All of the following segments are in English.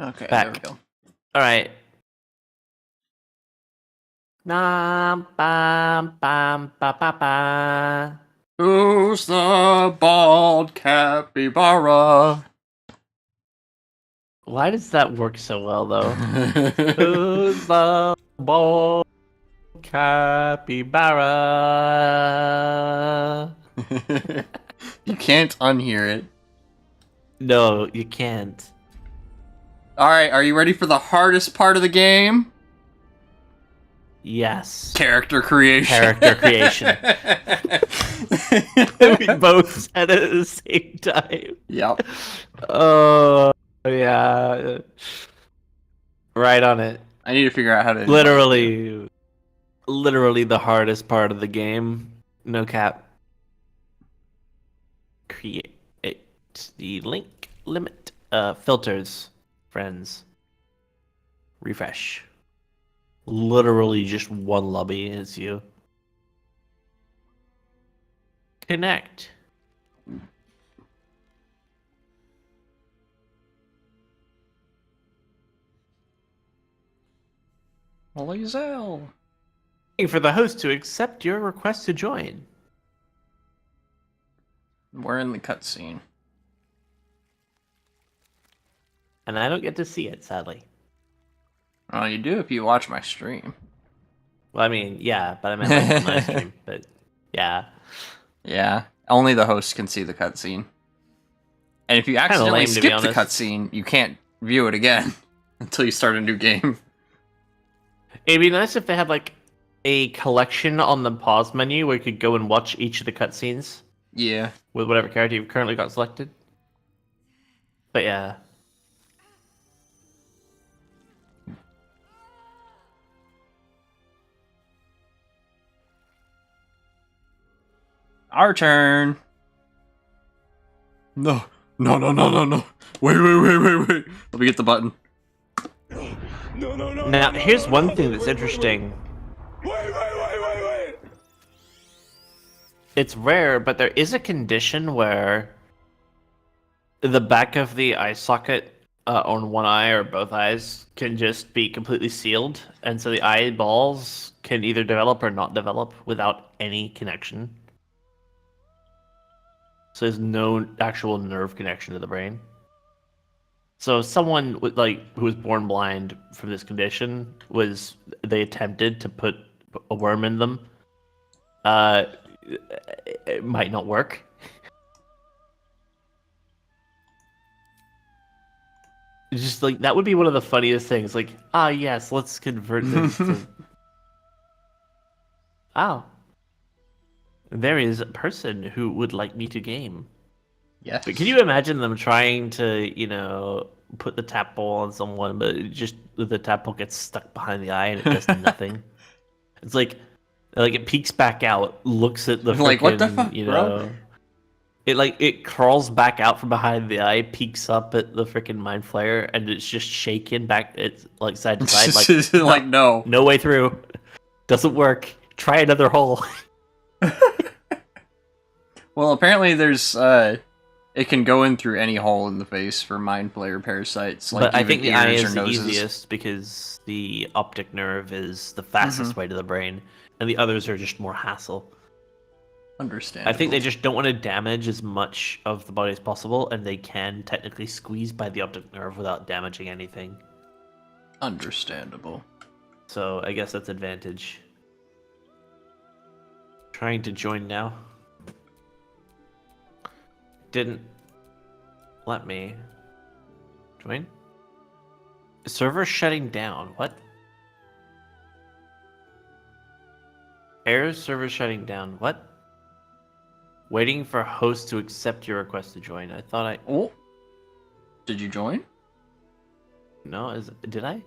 Okay, there we Back. go. All right. Bam, bam, bam, ba, ba, ba. Who's the bald capybara? Why does that work so well, though? Who's the bald capybara? You can't unhear it. No, you can't. Alright, are you ready for the hardest part of the game? Yes. Character creation. Character creation. We both said it at the same time. Yep. Oh, yeah. Right on it. I need to figure out how to Literally the hardest part of the game. No cap. Create the link limit. Filters. Friends. Refresh. Literally just one lobby is you. Connect. Lizelle. Waiting for the host to accept your request to join. We're in the cutscene. And I don't get to see it, sadly. Oh, you do if you watch my stream. Well, I mean, yeah, but I meant like my stream. But yeah. Yeah, only the host can see the cutscene. And if you accidentally lame, to be skip the honest. cutscene, you can't view it again until you start a new game. It'd be nice if they had like a collection on the pause menu where you could go and watch each of the cutscenes Yeah. with whatever character you've currently got selected. But yeah. Our turn. No. No, no, no, no, no. Wait. Let me get the button. No. Now, here's one thing that's interesting. Wait. It's rare, but there is a condition where the back of the eye socket on one eye or both eyes can just be completely sealed, and so the eyeballs can either develop or not develop without any connection. So there's no actual nerve connection to the brain. So someone with, like, who was born blind from this condition they attempted to put a worm in them. It might not work. It's just like that would be one of the funniest things. Like, yes, let's convert this to. Oh, there is a person who would like me to game. Yes. But can you imagine them trying to, put the tap ball on someone, but the tap ball gets stuck behind the eye and it does nothing? It's like it peeks back out, looks at the Like, what the frickin', fuck, bro? It crawls back out from behind the eye, peeks up at the freaking mind flayer, and it's just shaking back. It's like side to side, like like, no. no way through. Doesn't work. Try another hole. Well, apparently there's it can go in through any hole in the face for mind flayer parasites, like But I even think the eye ears or is the noses. easiest because the optic nerve is the fastest way to the brain, and the others are just more hassle. Understand. I think they just don't want to damage as much of the body as possible, and they can technically squeeze by the optic nerve without damaging anything. Understandable. So I guess that's advantage. Trying to join now. Didn't let me join. Server shutting down. What? Error server shutting down. What? Waiting for host to accept your request to join. I thought I. Oh. Did you join? No, did I?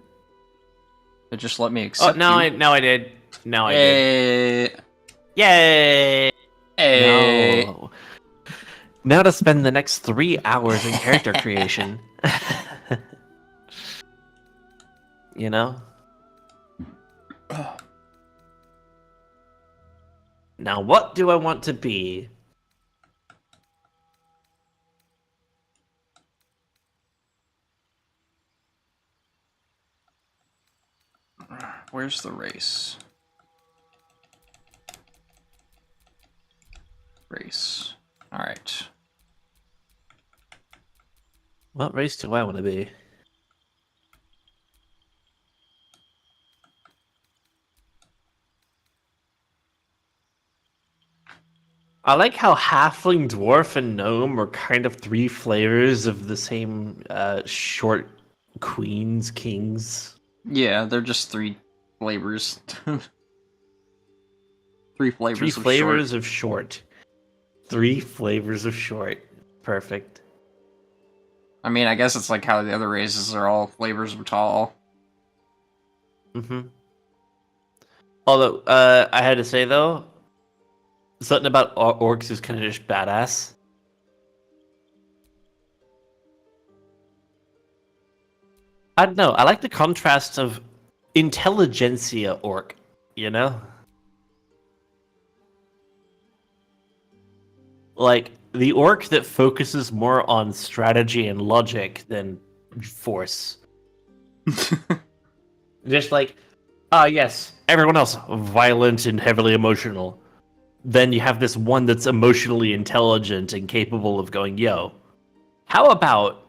It just let me accept. Oh, now you. I did. Now I did. Yay! Yay! No. Now to spend the next 3 hours in character creation. You know? Now what do I want to be? Where's the race? Race. Alright. What race do I want to be? I like how halfling, dwarf, and gnome are kind of three flavors of the same short queens, kings. Yeah, they're just three flavors. Three flavors Three of short. flavors of short. Three flavors of short. Perfect. I mean, I guess it's like how the other races are all flavors of tall. Mm-hmm. Although, I had to say though, something about orcs is kind of just badass. I don't know. I like the contrast of intelligentsia orc, you know? Like, the orc that focuses more on strategy and logic than force. Just like, yes, everyone else violent and heavily emotional. Then you have this one that's emotionally intelligent and capable of going, yo, how about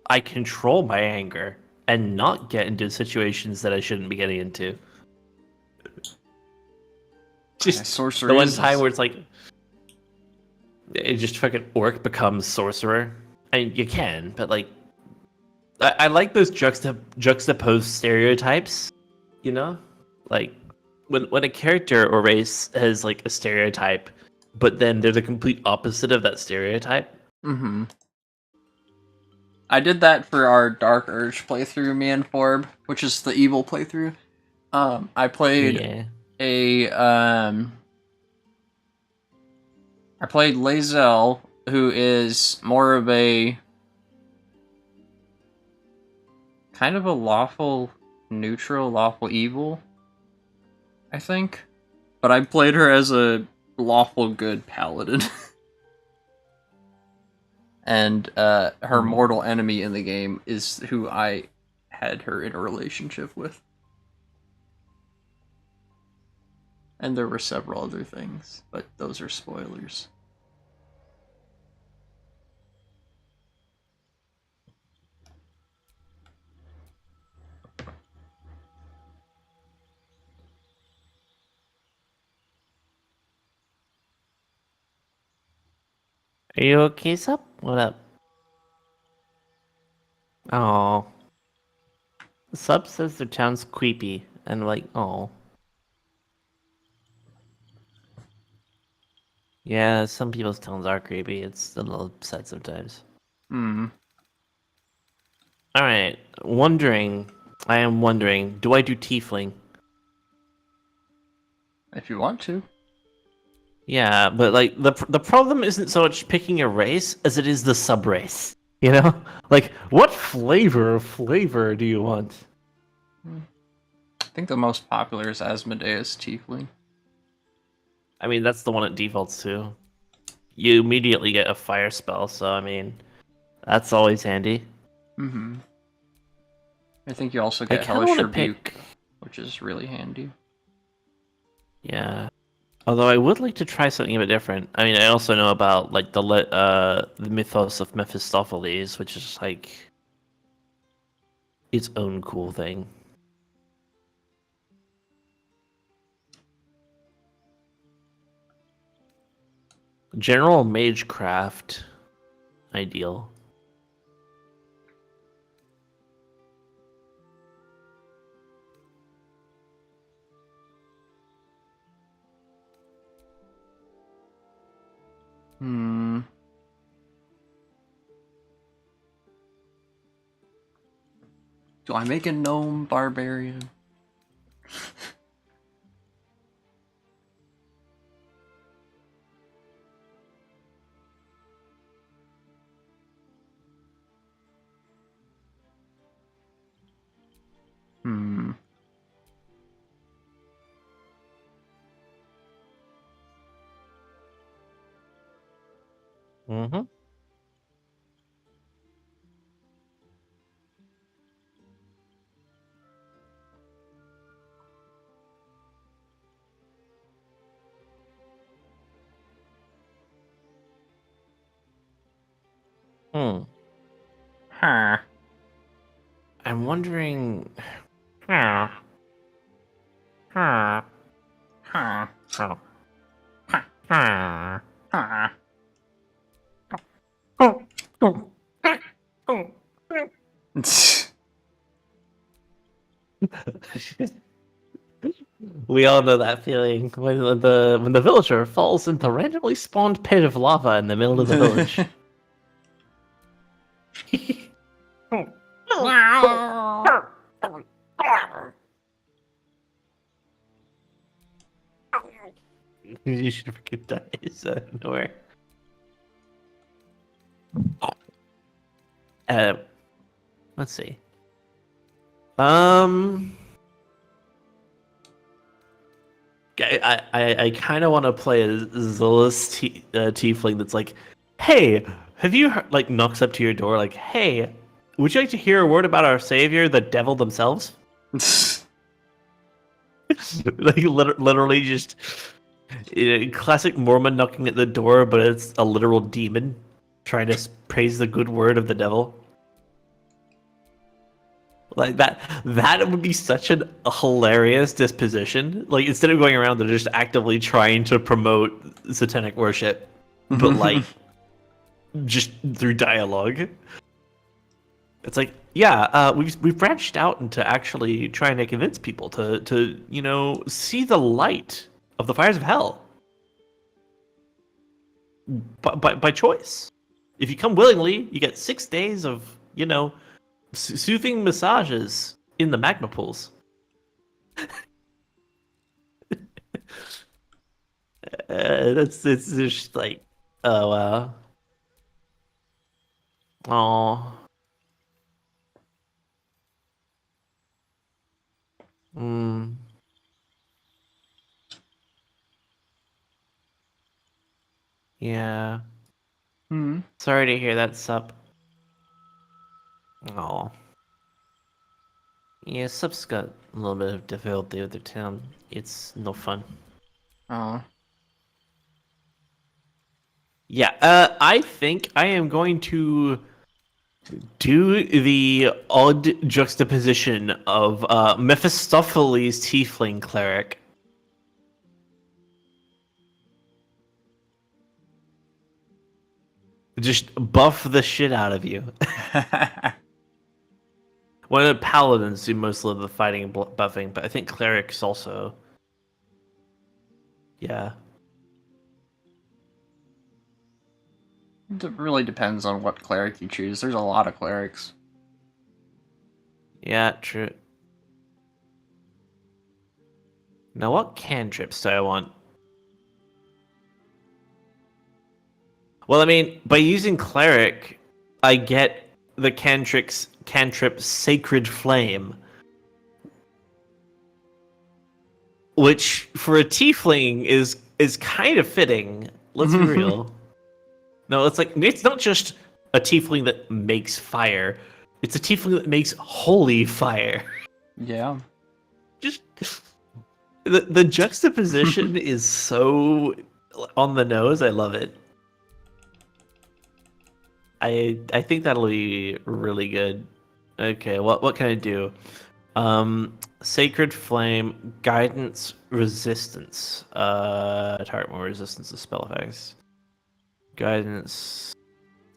I control my anger and not get into situations that I shouldn't be getting into? Yeah, Just the sorcery one is time where it's like, it just fucking orc becomes sorcerer. I mean, you can, but like, I like those juxtaposed stereotypes, you know? Like, when a character or race has like a stereotype, but then they're the complete opposite of that stereotype. Mm-hmm. I did that for our Dark Urge playthrough, me and Forb, which is the evil playthrough. I played Yeah. a I played Lae'zel, who is more of a kind of a lawful neutral, lawful evil, I think. But I played her as a lawful good paladin. And her Hmm. mortal enemy in the game is who I had her in a relationship with. And there were several other things, but those are spoilers. Are you okay, Sup? What up? Oh. Sub says their town's creepy, and like, oh. Yeah, some people's towns are creepy. It's a little upset sometimes. Hmm. Alright, I am wondering, do I do tiefling? If you want to. Yeah, but like the problem isn't so much picking a race as it is the sub race. You know, like what flavor do you want? I think the most popular is Asmodeus Tiefling. I mean, that's the one it defaults to. You immediately get a fire spell, so I mean, that's always handy. Mm-hmm. I think you also I get kind of want Hellish to Rebuke, pick, which is really handy. yeah. Although I would like to try something a bit different. I mean, I also know about like the mythos of Mephistopheles, which is like its own cool thing. General Magecraft, ideal. Hmm. Do I make a gnome barbarian? Hmm. Mm-hmm. Hmm. Huh. I'm wondering. Huh. Huh. Huh. Huh. Huh. Huh. Huh. We all know that feeling when the villager falls into the randomly spawned pit of lava in the middle of the village. You should freaking die. It's nowhere. Uh, let's see. I kind of want to play a zealous tiefling that's like, hey, have you heard, like knocks up to your door like, hey, would you like to hear a word about our savior, the devil themselves? Like literally just classic Mormon knocking at the door, but it's a literal demon trying to praise the good word of the devil. Like that would be such a hilarious disposition. Like instead of going around, they're just actively trying to promote satanic worship, but like just through dialogue. It's like, yeah, we've branched out into actually trying to convince people to see the light of the fires of hell by choice. If you come willingly, you get 6 days of soothing massages in the magma pools. That's it's just like, oh wow, oh, mm, yeah. Hmm. Sorry to hear that, Sup. Oh, yeah, Sup's got a little bit of difficulty with their town. It's no fun. Oh. Yeah, I think I am going to do the odd juxtaposition of Mephistopheles Tiefling Cleric. Just buff the shit out of you. One of the paladins do most of the fighting and buffing, but I think clerics also. Yeah. It really depends on what cleric you choose. There's a lot of clerics. Yeah, true. Now, what cantrips do I want? Well, I mean, by using cleric, I get the cantrip Sacred Flame, which for a tiefling is kind of fitting. Let's be real. No, it's not just a tiefling that makes fire. It's a tiefling that makes holy fire. Yeah. Just the juxtaposition is so on the nose. I love it. I think that'll be really good. Okay, what can I do? Sacred Flame, Guidance, Resistance. Target more resistance to spell effects. Guidance.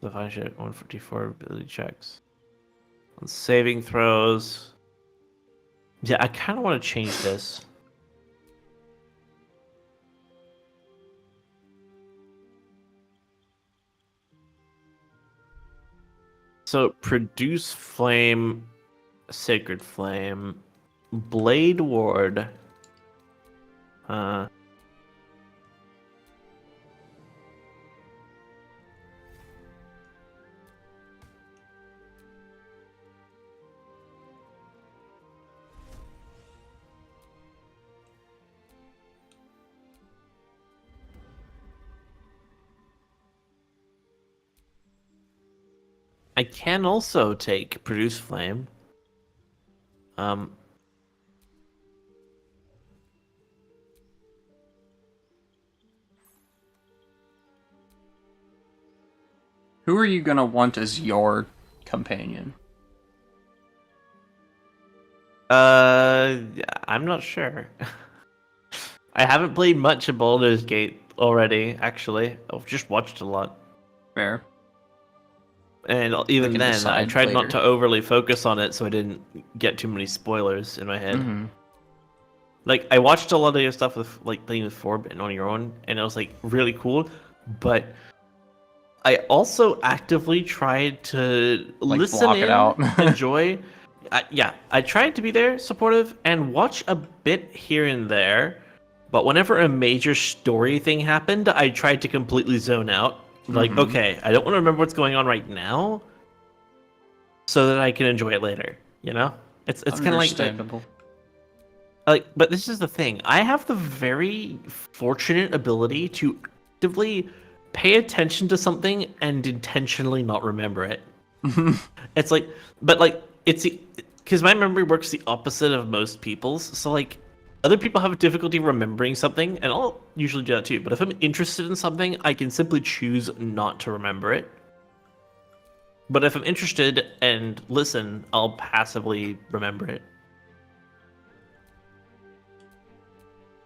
Define shit. 154 ability checks. On saving throws. Yeah, I kind of want to change this. So produce flame, sacred flame, blade ward. Uh, I can also take produce flame. Um, Who are you gonna want as your companion? I'm not sure. I haven't played much of Baldur's Gate already, actually. I've just watched a lot. Fair. And We even can then, I decide tried later. not to overly focus on it so I didn't get too many spoilers in my head. Mm-hmm. Like, I watched a lot of your stuff with, like, playing with Forbin on your own, and it was, like, really cool, but I also actively tried to Like, listen block it in, out. enjoy. I tried to be there, supportive, and watch a bit here and there. But whenever a major story thing happened, I tried to completely zone out. Like, Mhm. okay, I don't want to remember what's going on right now, so that I can enjoy it later. You know, it's kind of like that. Understandable. Like, but this is the thing. I have the very fortunate ability to actively pay attention to something and intentionally not remember it. It's like, but like, it's because my memory works the opposite of most people's. So like, other people have difficulty remembering something, and I'll usually do that too. But if I'm interested in something, I can simply choose not to remember it. But if I'm interested and listen, I'll passively remember it.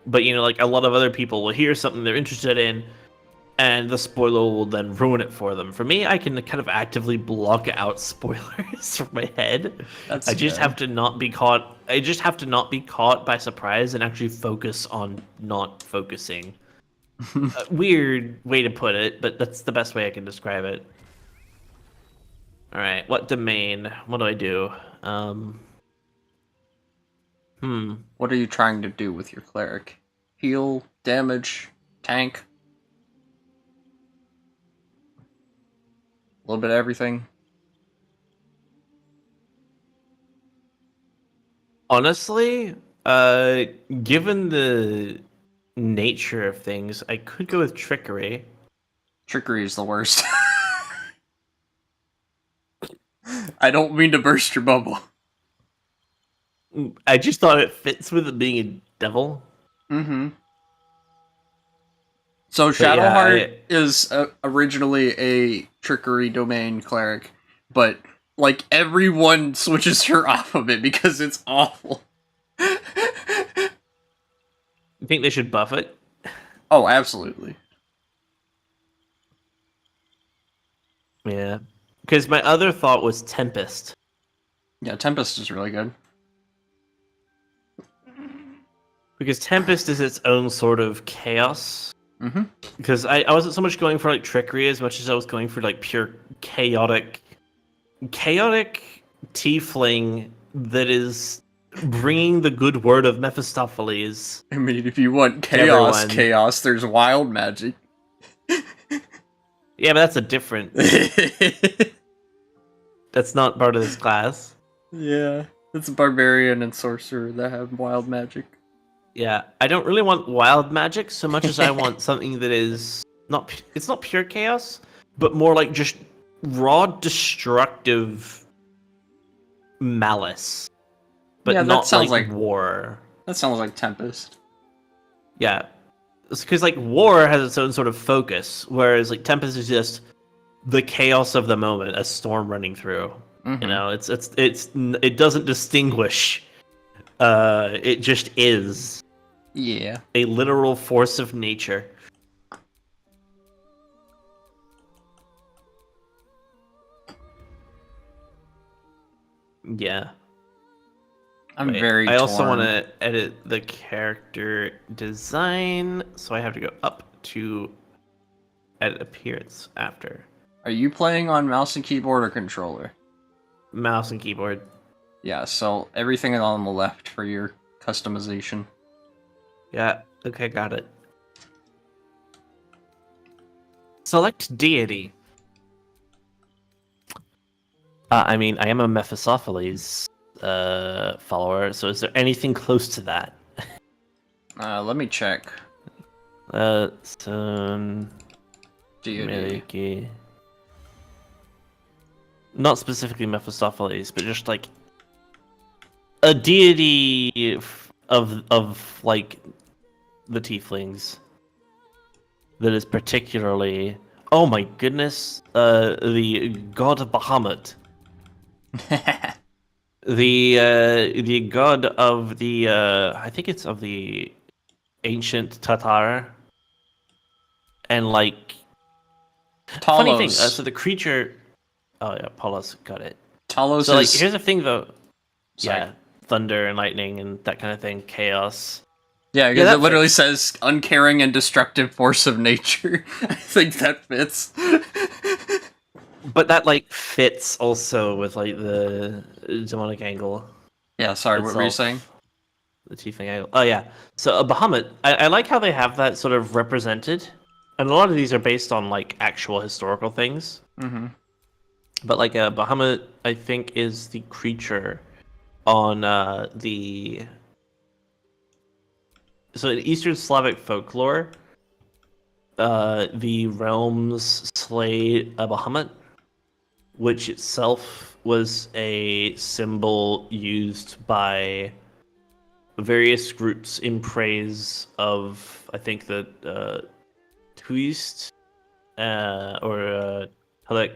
But you know, like a lot of other people will hear something they're interested in, and the spoiler will then ruin it for them. For me, I can kind of actively block out spoilers from my head. That's I just good. have to not be caught. I just have to not be caught by surprise and actually focus on not focusing. Weird way to put it, but that's the best way I can describe it. All right, what domain? What do I do? What are you trying to do with your cleric? Heal, damage, tank? A little bit of everything? Honestly, given the nature of things, I could go with trickery. Trickery is the worst. I don't mean to burst your bubble. I just thought it fits with it being a devil. Mm-hmm. So But yeah, Shadowheart is originally a trickery domain cleric, but like everyone switches her off of it because it's awful. you think they should buff it? Oh, absolutely. Yeah. Because my other thought was Tempest. Yeah, Tempest is really good. Because Tempest is its own sort of chaos. Mm-hmm. Because I wasn't so much going for like trickery as much as I was going for like pure chaotic tiefling that is bringing the good word of Mephistopheles. I mean, if you want Everyone. chaos, there's wild magic. Yeah, but that's a different. That's not part of this class. Yeah, it's a barbarian and sorcerer that have wild magic. Yeah, I don't really want wild magic so much as I want something that is not. It's not pure chaos, but more like just raw destructive malice. But Yeah, that not sounds like like- war. That sounds like Tempest. Yeah, because like war has its own sort of focus, whereas like Tempest is just the chaos of the moment, a storm running through. Mm-hmm. You know, it doesn't distinguish. It just is Yeah. a literal force of nature. Yeah. I'm Wait, very I also torn. want to edit the character design, so I have to go up to edit appearance after. Are you playing on mouse and keyboard or controller? Mouse and keyboard. Yeah, so everything is on the left for your customization. Yeah, okay, got it. Select deity. I mean, I am a Mephistopheles follower, so is there anything close to that? Let me check. Son... Deity. Meliki. Not specifically Mephistopheles, but just like a deity of like the tieflings that is particularly Oh my goodness. The god Bahamut. The god of the I think it's of the ancient Tatar. And like funny thing, Talos. so the creature oh yeah, Paulus got it. Talos So like is here's the thing though. sorry. Yeah, thunder and lightning and that kind of thing, chaos. Yeah, Yeah, because it that literally fits. says uncaring and destructive force of nature. I think that fits. But that like fits also with like the demonic angle Yeah, sorry, what were you saying? itself. The tiefling angle. Oh yeah. So a Bahamut, I like how they have that sort of represented. And a lot of these are based on like actual historical things. Mm-hmm. But like a Bahamut, I think, is the creature on the so in Eastern Slavic folklore, the realms slay a Bahamut, which itself was a symbol used by various groups in praise of, I think, the Tuist or Halek,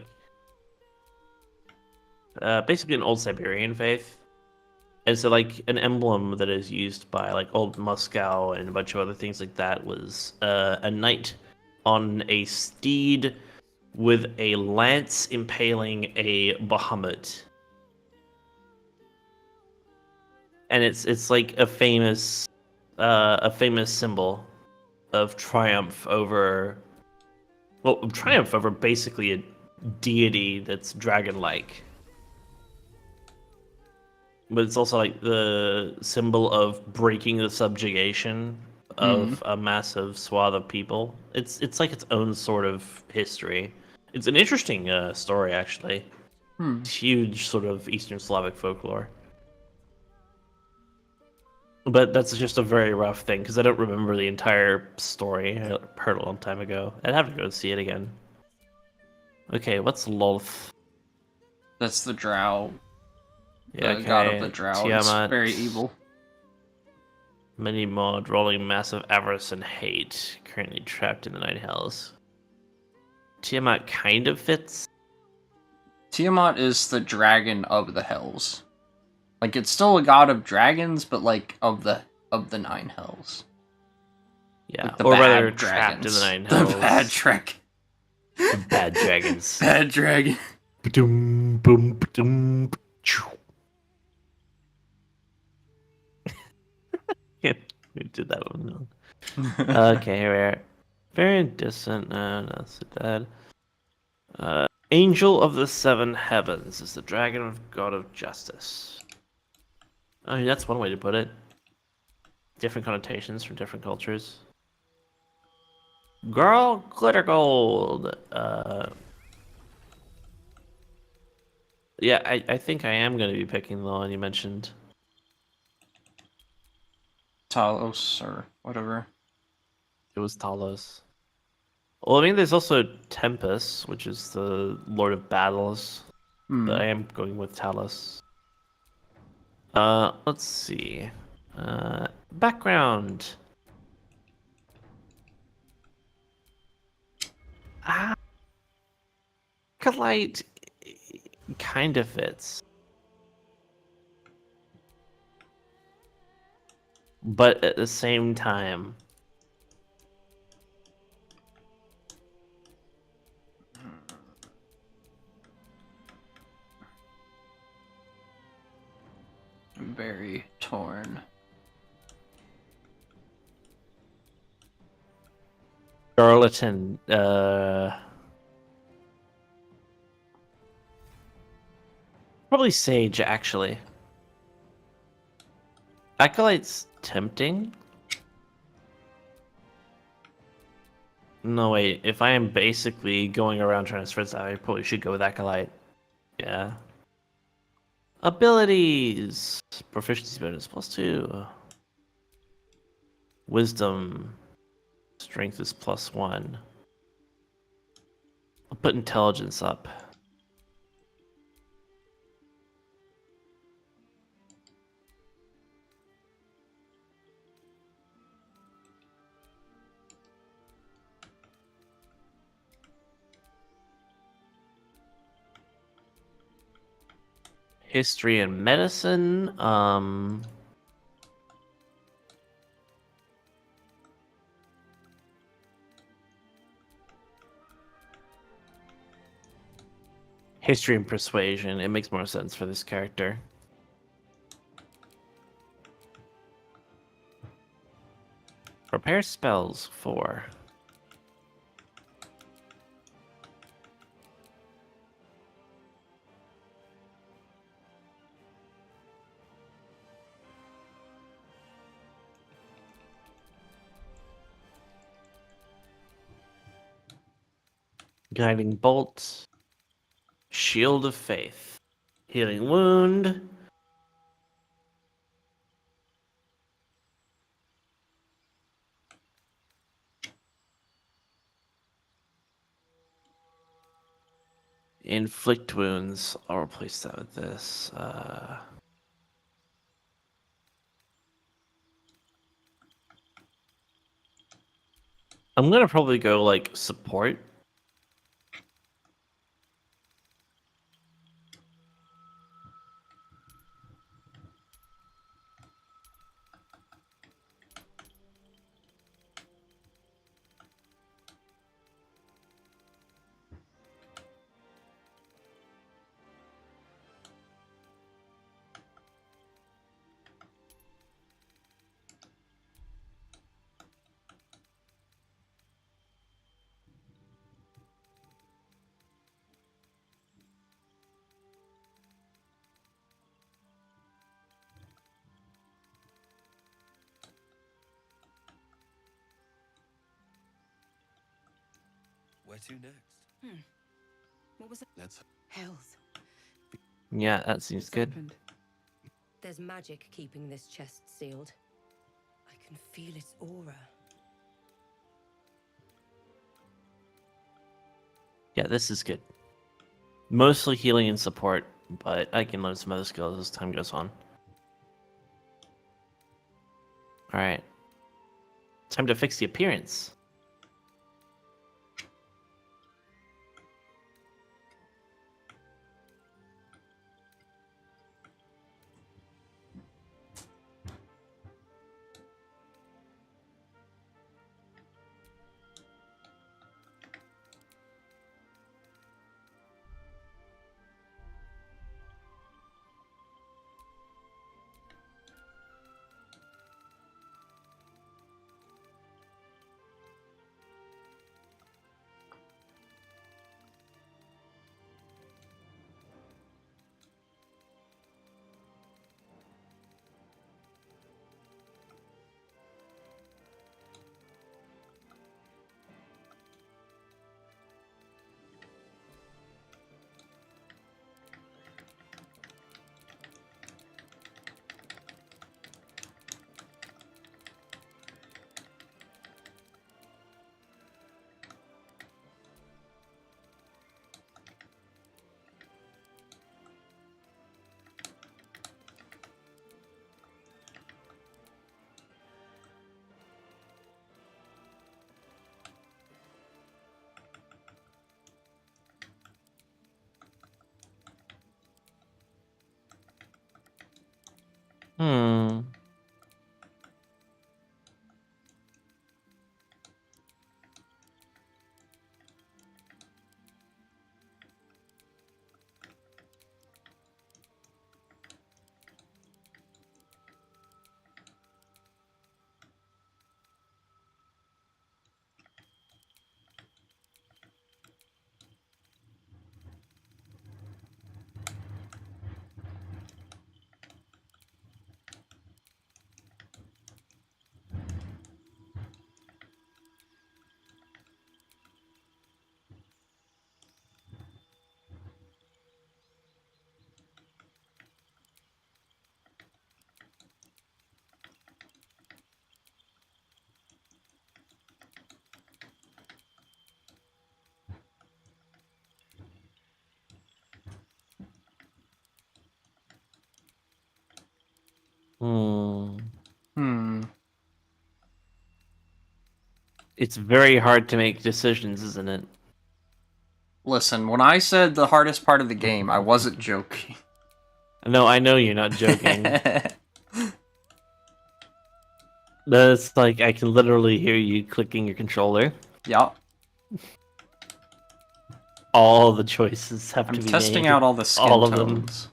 basically an old Siberian faith. And so, like, an emblem that is used by, like, old Moscow and a bunch of other things like that was a knight on a steed with a lance impaling a Bahamut. And it's like a famous symbol of triumph over triumph over basically a deity that's dragon-like. But it's also like the symbol of breaking the subjugation Mm. of a massive swath of people. It's like its own sort of history. It's an interesting story, actually. Hmm. It's huge sort of Eastern Slavic folklore. But that's just a very rough thing because I don't remember the entire story. I heard a long time ago. I'd have to go see it again. Okay, what's Lolth? That's the drow, Yeah, the god of the okay. drow. It's Tiamat. very evil. Many mod rolling massive avarice and hate. Currently trapped in the Night Hells. Tiamat kind of fits. Tiamat is the dragon of the hells. Like it's still a god of dragons, but like of the nine hells. Yeah, Like the or rather bad trapped in the dragons. Nine The Hells. bad dragon. The bad dragons. Bad dragon. Ba-dum, boom, ba-dum, choo. Yeah, we did that one. Okay, here we are. Very distant. No, not so bad. Angel of the Seven Heavens is the dragon of God of Justice. I mean, that's one way to put it. Different connotations from different cultures. Girl, glitter gold. Yeah, I think I am going to be picking the one you mentioned. Talos or whatever. It was Talos. Well, I mean, there's also Tempest, which is the Lord of Battles. But I am going with Talos. Let's see. Background. Acolyte kind of fits. But at the same time, Very torn. Charlatan, probably Sage, actually. Acolyte's tempting. No, wait. If I am basically going around trying to spread that, I probably should go with Acolyte. Yeah. Abilities. Proficiency bonus +2. Wisdom. Strength is +1. I'll put intelligence up. History and medicine. History and persuasion. It makes more sense for this character. Prepare spells 4. Guiding bolt. Shield of faith. Healing wound. Inflict wounds. I'll replace that with this. I'm gonna probably go like support. Where to next? What was it? Let's. Health. Yeah, that seems good. Opened. There's magic keeping this chest sealed. I can feel its aura. Yeah, this is good. Mostly healing and support, but I can learn some other skills as time goes on. Alright. Time to fix the appearance. Hmm. Hmm. Hmm. It's very hard to make decisions, isn't it? Listen, when I said the hardest part of the game, I wasn't joking. No, I know you're not joking. That's like I can literally hear you clicking your controller. Yup. All the choices have I'm to be testing made. out all the skin All of them. tones.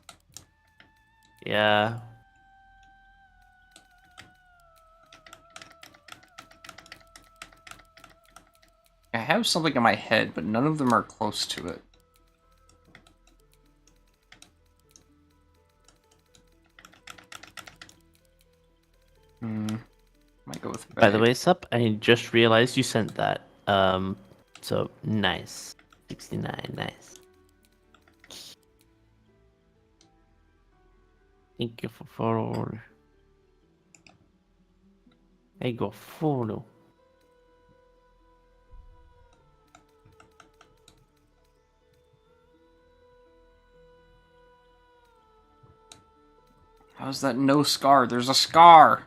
Yeah. I have something in my head, but none of them are close to it. Might go with By the vague. way, Sup, I just realized you sent that. So nice. 69, nice. Thank you for follow. I go follow. How's that no scar? There's a scar!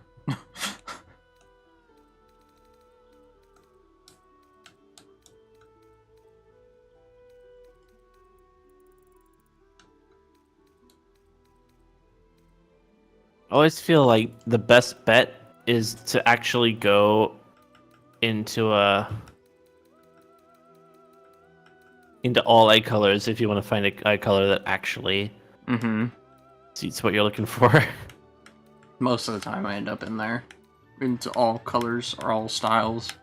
I always feel like the best bet is to actually go into all eye colors if you want to find a eye color that actually suits what you're looking for. Most of the time I end up in there. Into all colors or all styles.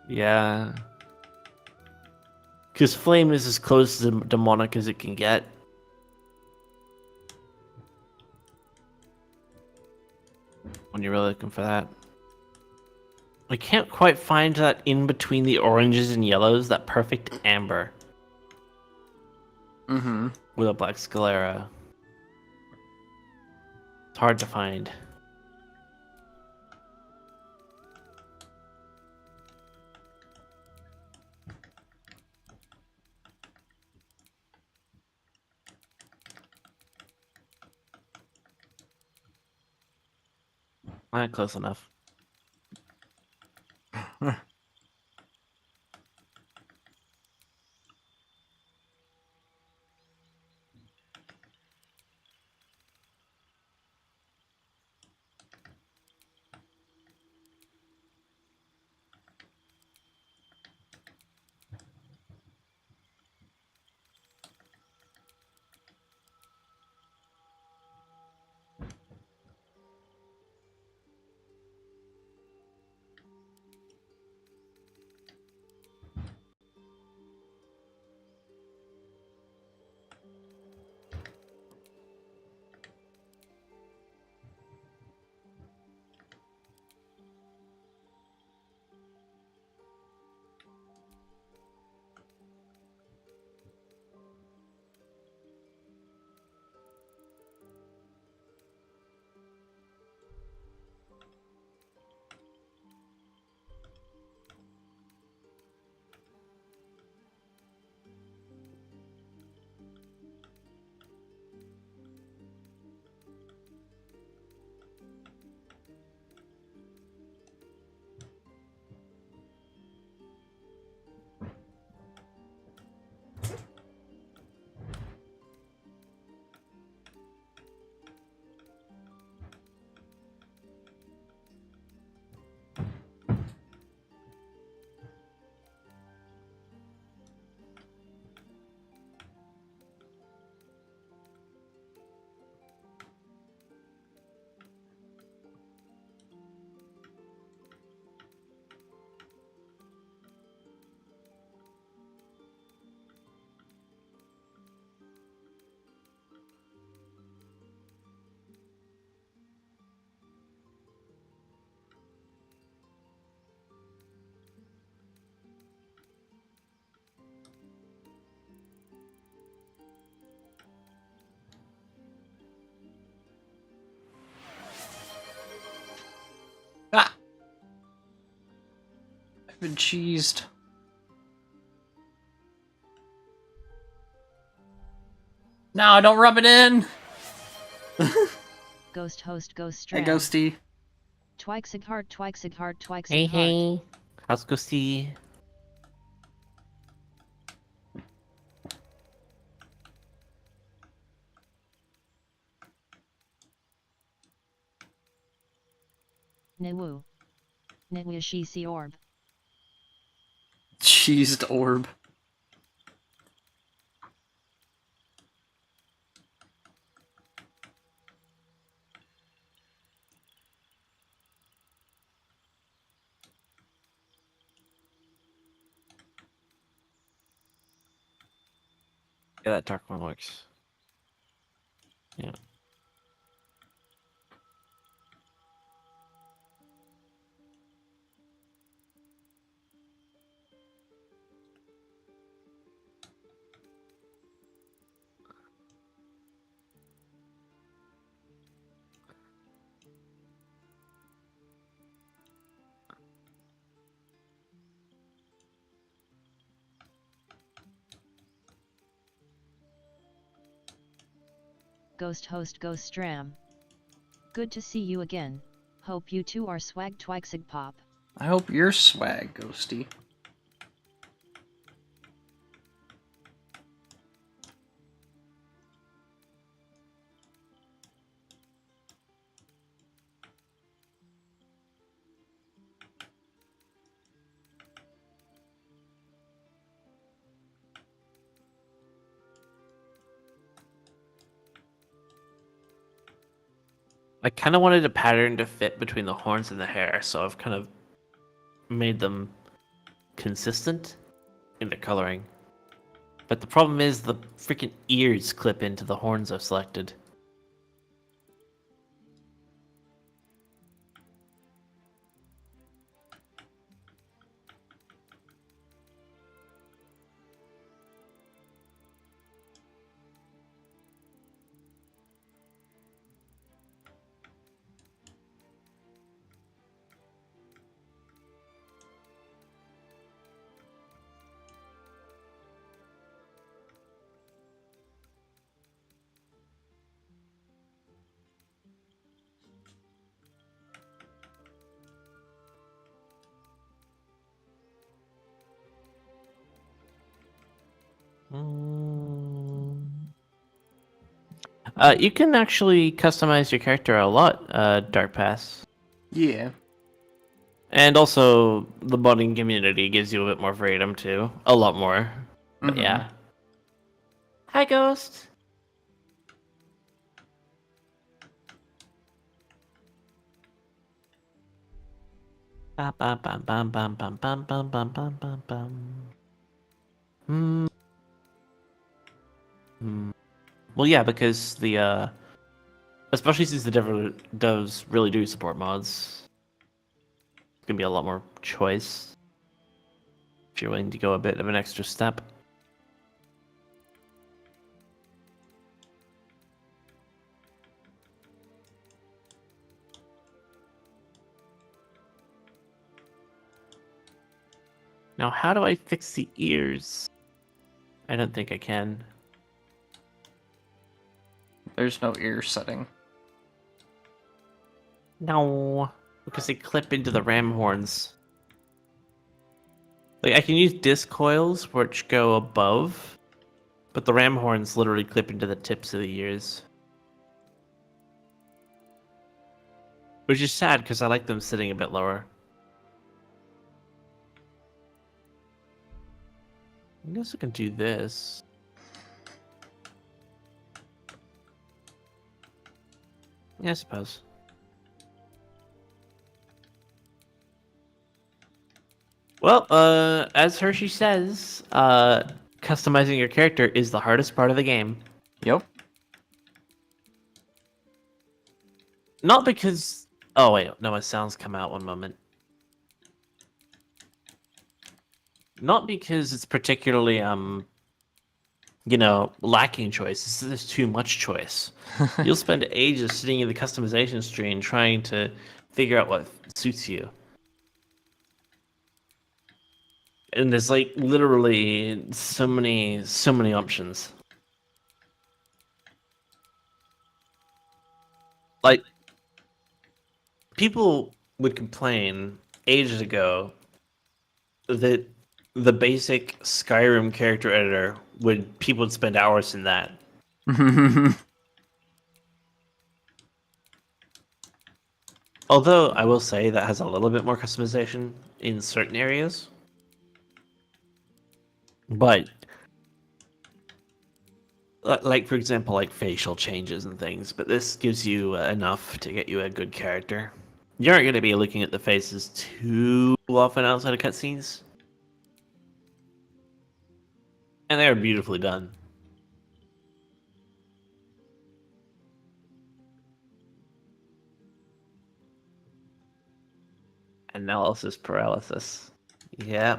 Yeah. Because flame is as close to demonic as it can get. When you're really looking for that. I can't quite find that in between the oranges and yellows, that perfect amber. With a black sclera. It's hard to find. Close enough. Ah! I've been cheesed. No, don't rub it in! Ghost host ghost Hey, strand. Ghosty. Twixig heart, Twixig heart, Twixig Hey, heart. hey. How's Ghosty? Niwu. Niwu orb. Cheesed orb. Yeah, that dark one works. Yeah. Ghost host Ghost Stram. Good to see you again. Hope you two are swag twixig pop. I hope you're swag, Ghosty. I kind of wanted a pattern to fit between the horns and the hair, so I've kind of made them consistent in the coloring. But the problem is the freaking ears clip into the horns I've selected. You can actually customize your character a lot, Dark Pass. Yeah. And also, the modding community gives you a bit more freedom too. A lot more. But Mhm. yeah. Hi, Ghost! Bam, bam, bam, bam, bam, bam, bam, bam, bam, bam, bam, bam. Well, yeah, because the, especially since the devs really do support mods, it's gonna be a lot more choice if you're willing to go a bit of an extra step. Now, how do I fix the ears? I don't think I can. There's no ear setting. No, because they clip into the ram horns. Like, I can use disc coils which go above, but the ram horns literally clip into the tips of the ears. Which is sad, because I like them sitting a bit lower. I guess I can do this. Yeah, I suppose. Well, as Hershey says, customizing your character is the hardest part of the game. Yep. Not because... Oh, wait. No, my sounds come out one moment. Not because it's particularly, lacking choice. There's too much choice. You'll spend ages sitting in the customization screen trying to figure out what suits you. And there's, like, literally so many options. Like, people would complain ages ago that the basic Skyrim character editor people would spend hours in that. Although I will say that has a little bit more customization in certain areas. But like for example, like facial changes and things, but this gives you enough to get you a good character. You aren't going to be looking at the faces too often outside of cutscenes, and they are beautifully done. Analysis paralysis. Yeah.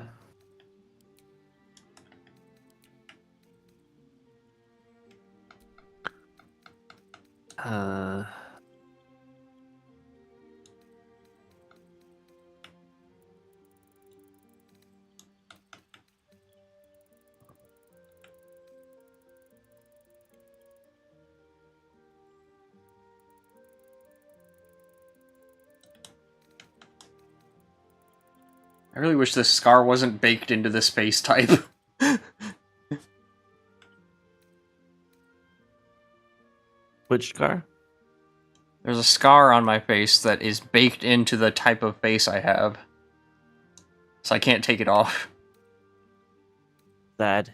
Uh, I really wish this scar wasn't baked into this face type. which scar? There's a scar on my face that is baked into the type of face I have. So I can't take it off. Sad.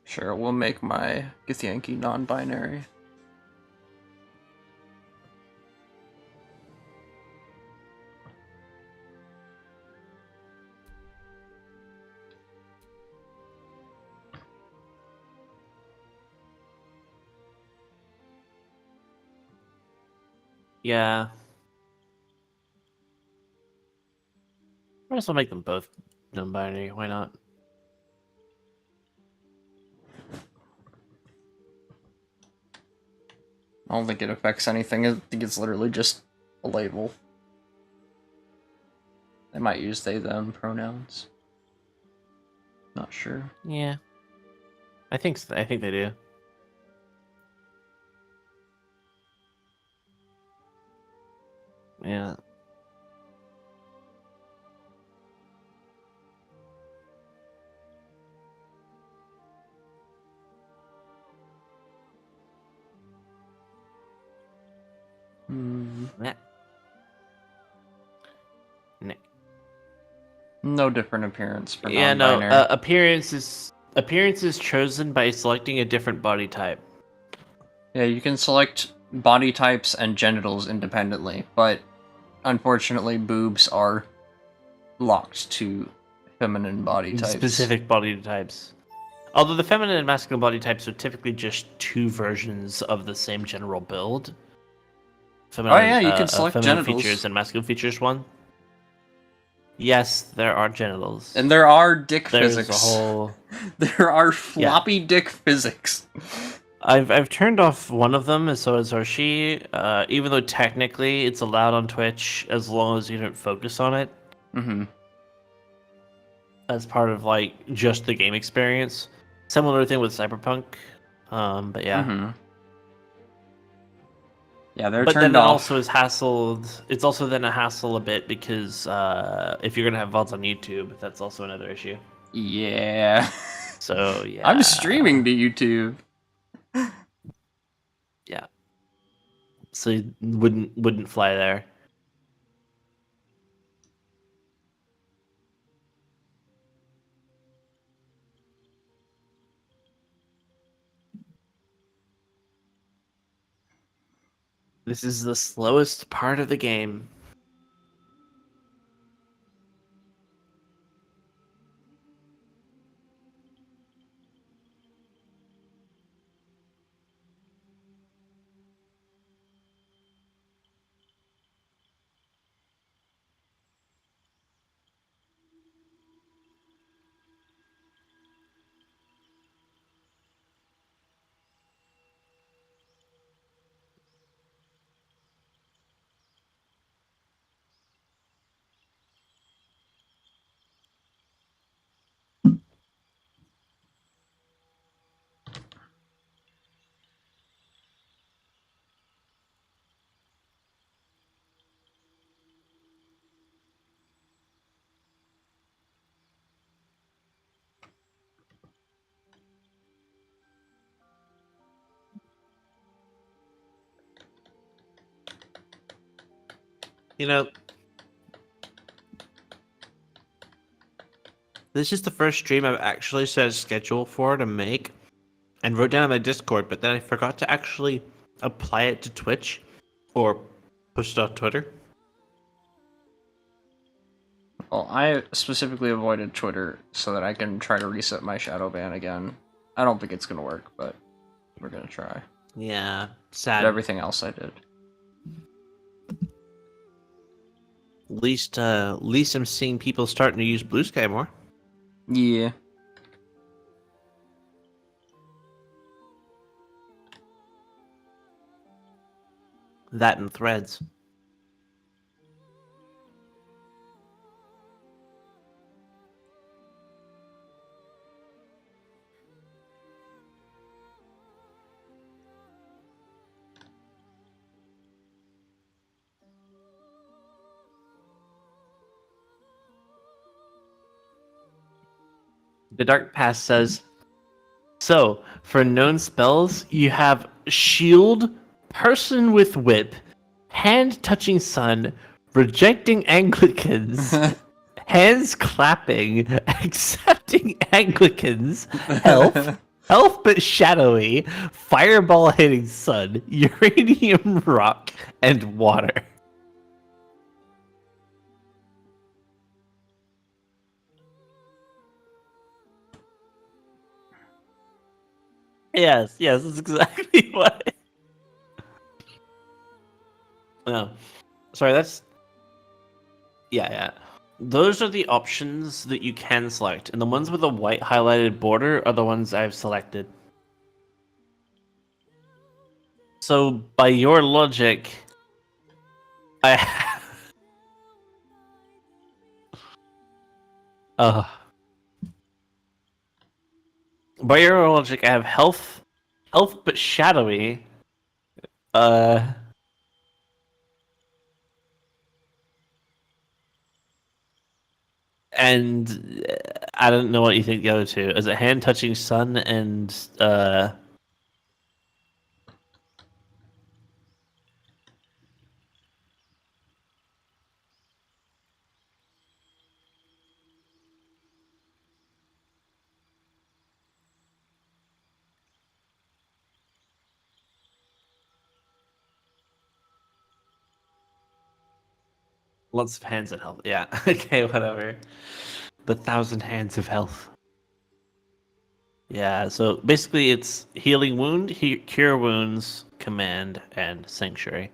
Sure, we'll make my Githyanki non-binary. Yeah. Might as well make them both non-binary. Why not? I don't think it affects anything. I think it's literally just a label. They might use they, them pronouns. Not sure. Yeah. I think I think they do. Yeah. Nah. Nah. No different appearance for Yeah, no. non-binary. Appearance is chosen by selecting a different body type. Yeah, you can select body types and genitals independently, but unfortunately boobs are locked to feminine body types. Specific body types. Although the feminine and masculine body types are typically just two versions of the same general build. Feminine, Oh yeah, you can select feminine genitals. features and masculine features one. Yes, there are genitals. And there are dick There's physics. a whole. There are floppy dick physics. I've turned off one of them, and so is she. Even though technically it's allowed on Twitch as long as you don't focus on it. Mm-hmm. As part of like just the game experience. Similar thing with Cyberpunk. But yeah. Mm-hmm. Yeah, they're But then turned it off. also is hassled. It's also then a hassle a bit because if you're gonna have VODs on YouTube, that's also another issue. Yeah. So yeah. I'm streaming to YouTube. Yeah. So you wouldn't fly there. This is the slowest part of the game. You know, this is the first stream I've actually set a schedule for to make and wrote down on my Discord, but then I forgot to actually apply it to Twitch or push it on Twitter. Well, I specifically avoided Twitter so that I can try to reset my shadow ban again. I don't think it's gonna work, but we're gonna try. Yeah, But sad. everything else I did. At least I'm seeing people starting to use Blue Sky more. Yeah. That and Threads. The Dark Pass says, so, for known spells, you have Shield, Person with Whip, Hand Touching Sun, Rejecting Anglicans, Hands Clapping, Accepting Anglicans, Health, Health but Shadowy, Fireball Hitting Sun, Uranium Rock, and Water. Yes, that's exactly what. No, sorry, that's yeah. Those are the options that you can select, and the ones with the white highlighted border are the ones I've selected. So, by your logic, I by your logic, I have health but shadowy. And I don't know what you think the other two. Is it hand touching sun and lots of hands of health? Yeah. Okay, whatever. The 1,000 hands of health. Yeah, so basically it's healing wound, cure wounds, command, and sanctuary.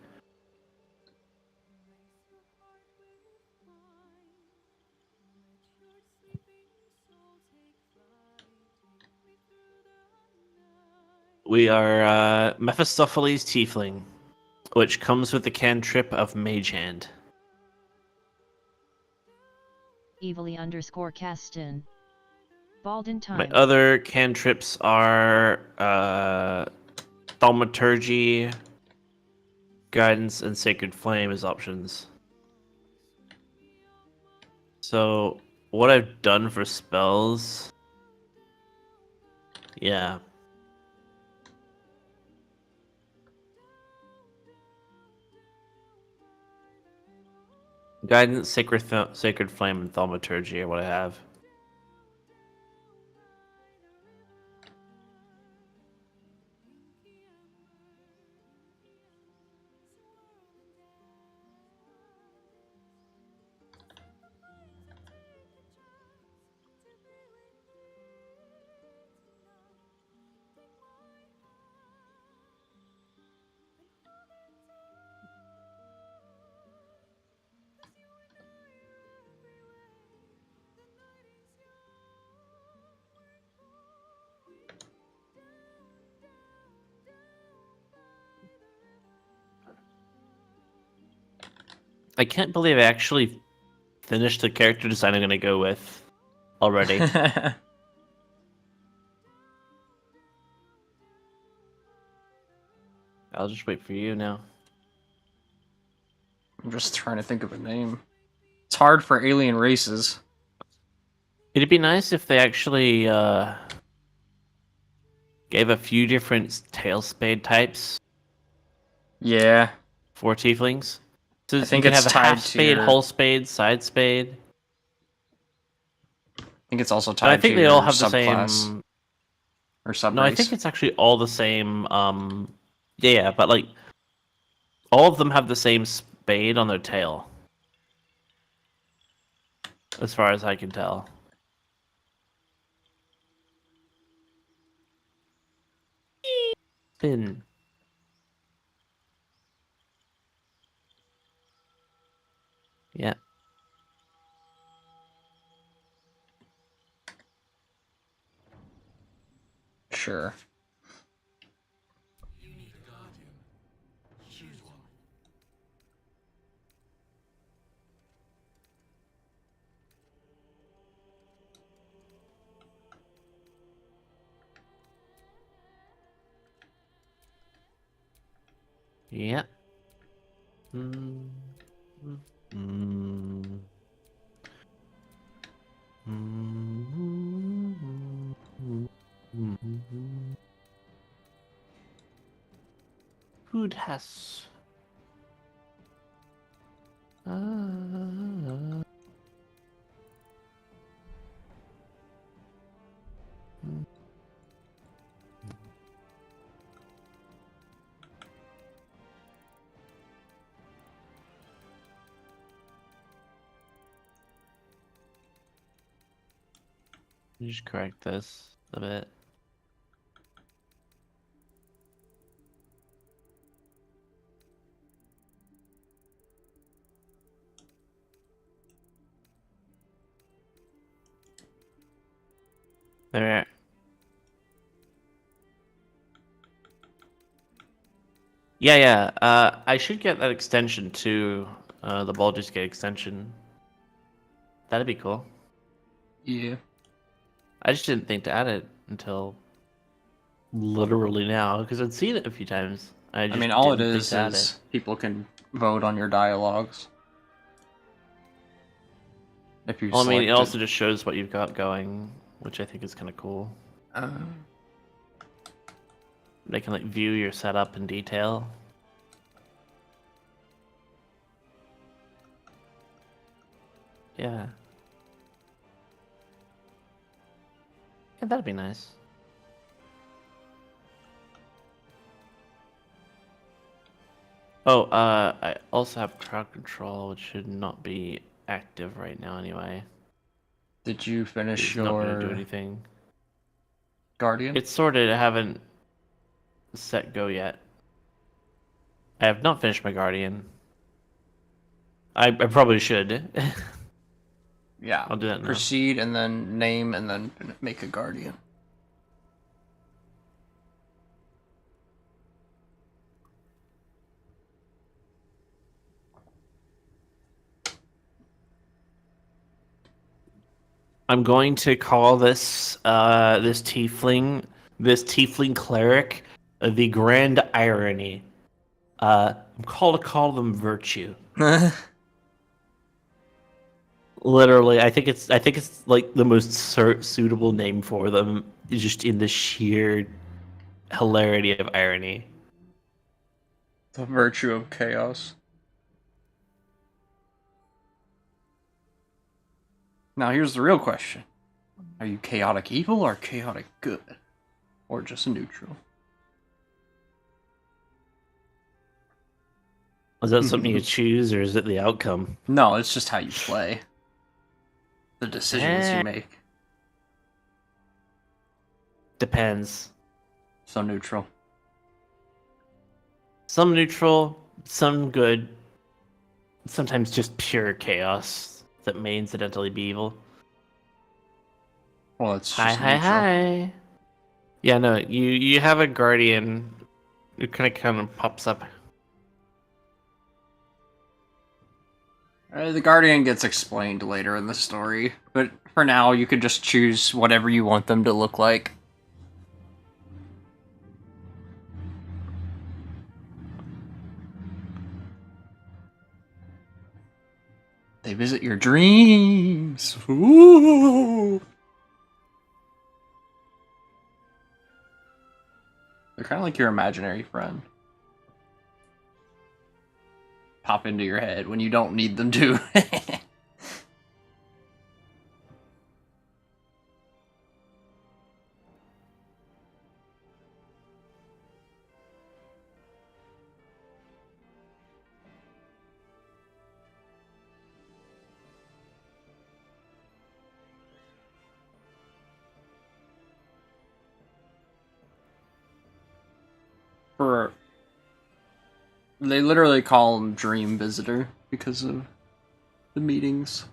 We are Mephistopheles Tiefling, which comes with the cantrip of Mage Hand. Evilly _Caston. Baldur My time. other cantrips are Thaumaturgy, Guidance, and Sacred Flame as options. So, what I've done for spells... Yeah. Guidance, Sacred Flame, and Thaumaturgy are what I have. I can't believe I actually finished the character design I'm going to go with already. I'll just wait for you now. I'm just trying to think of a name. It's hard for alien races. It'd be nice if they actually gave a few different tail spade types Yeah. for tieflings. So I think you can it's have a tied half to spade, your- whole spade, side spade. I think it's also But I tied think to they your all have the subclass same. or subrace. No, I think it's actually all the same. Yeah, but like all of them have the same spade on their tail, as far as I can tell. Spin. Yeah. Sure. You need a guardian. Choose one. Yeah. Mm. Mm. Mm. Mm. Food has. Just correct this a bit. There. Yeah, yeah. I should get that extension too. The Baldur's Gate extension. That'd be cool. Yeah. I just didn't think to add it until literally now because I'd seen it a few times. I I just mean, all it didn't think is to add is people can vote on your dialogues. If you Well, I mean, it select also just shows what you've got going, which I think is kind of cool. They can like view your setup in detail. Yeah. Yeah, that'd be nice. Oh, I also have crowd control, which should not be active right now anyway. Did you finish It's not going to do your anything. Guardian? It's sorted. I haven't set go yet. I have not finished my Guardian. I probably should. Yeah. I'll do that now. Proceed and then name and then make a Guardian. I'm going to call this this tiefling cleric the Grand Irony. I'm called to call them virtue. Literally, I think it's like the most suitable name for them, just in the sheer hilarity of irony. The virtue of chaos. Now here's the real question. Are you chaotic evil or chaotic good? Or just neutral? Is that something you choose, or is it the outcome? No, it's just how you play. The decisions you make. Depends. So neutral. Some neutral, some good. Sometimes just pure chaos that may incidentally be evil. Well, it's Hi, just hi, neutral. hi. Yeah, no, you have a guardian. It kind of pops up. The Guardian gets explained later in the story, but for now, you can just choose whatever you want them to look like. They visit your dreams. Ooh. They're kind of like your imaginary friend. pop into your head when you don't need them to. For they literally call him Dream Visitor because of the meetings.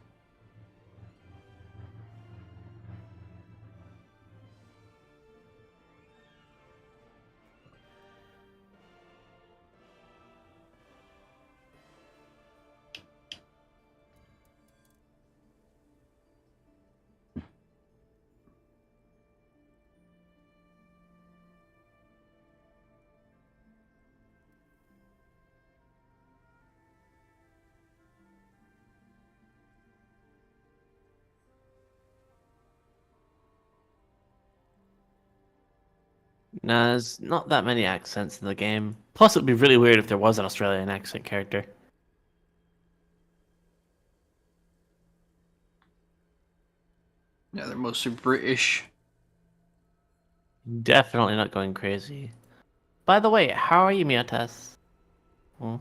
No, there's not that many accents in the game. Plus, it'd be really weird if there was an Australian accent character. Yeah, they're mostly British. Definitely not going crazy. By the way, how are you, Miatas? Hmm?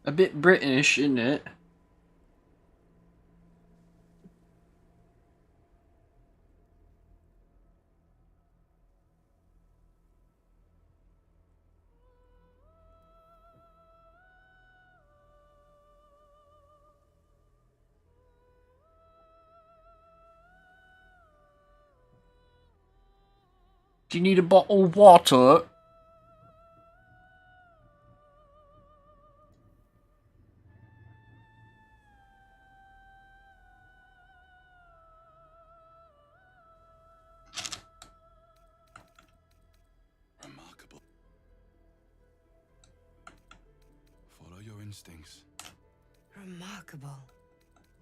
A bit British, isn't it? Do you need a bottle of water? Remarkable. Follow your instincts. Remarkable.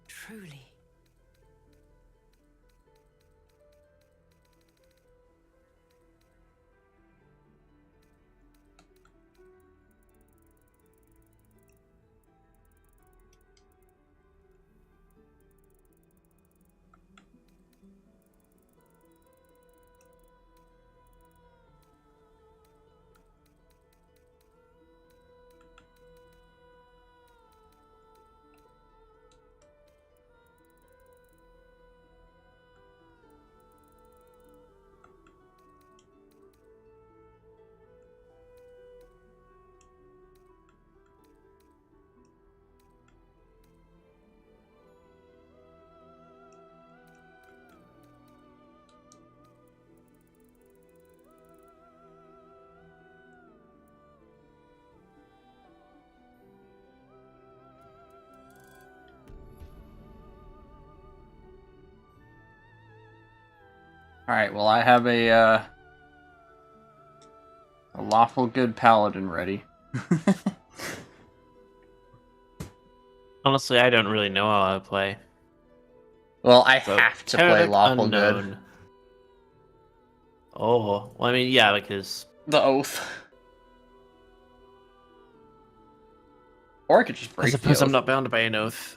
Truly. Alright, well I have a lawful good paladin ready. Honestly, I don't really know how I play. Well, I So, have to play Terrific lawful good. Unknown. Oh, well, I mean, yeah, because The oath. Or I could just I break the suppose I'm oath. not bound by an oath.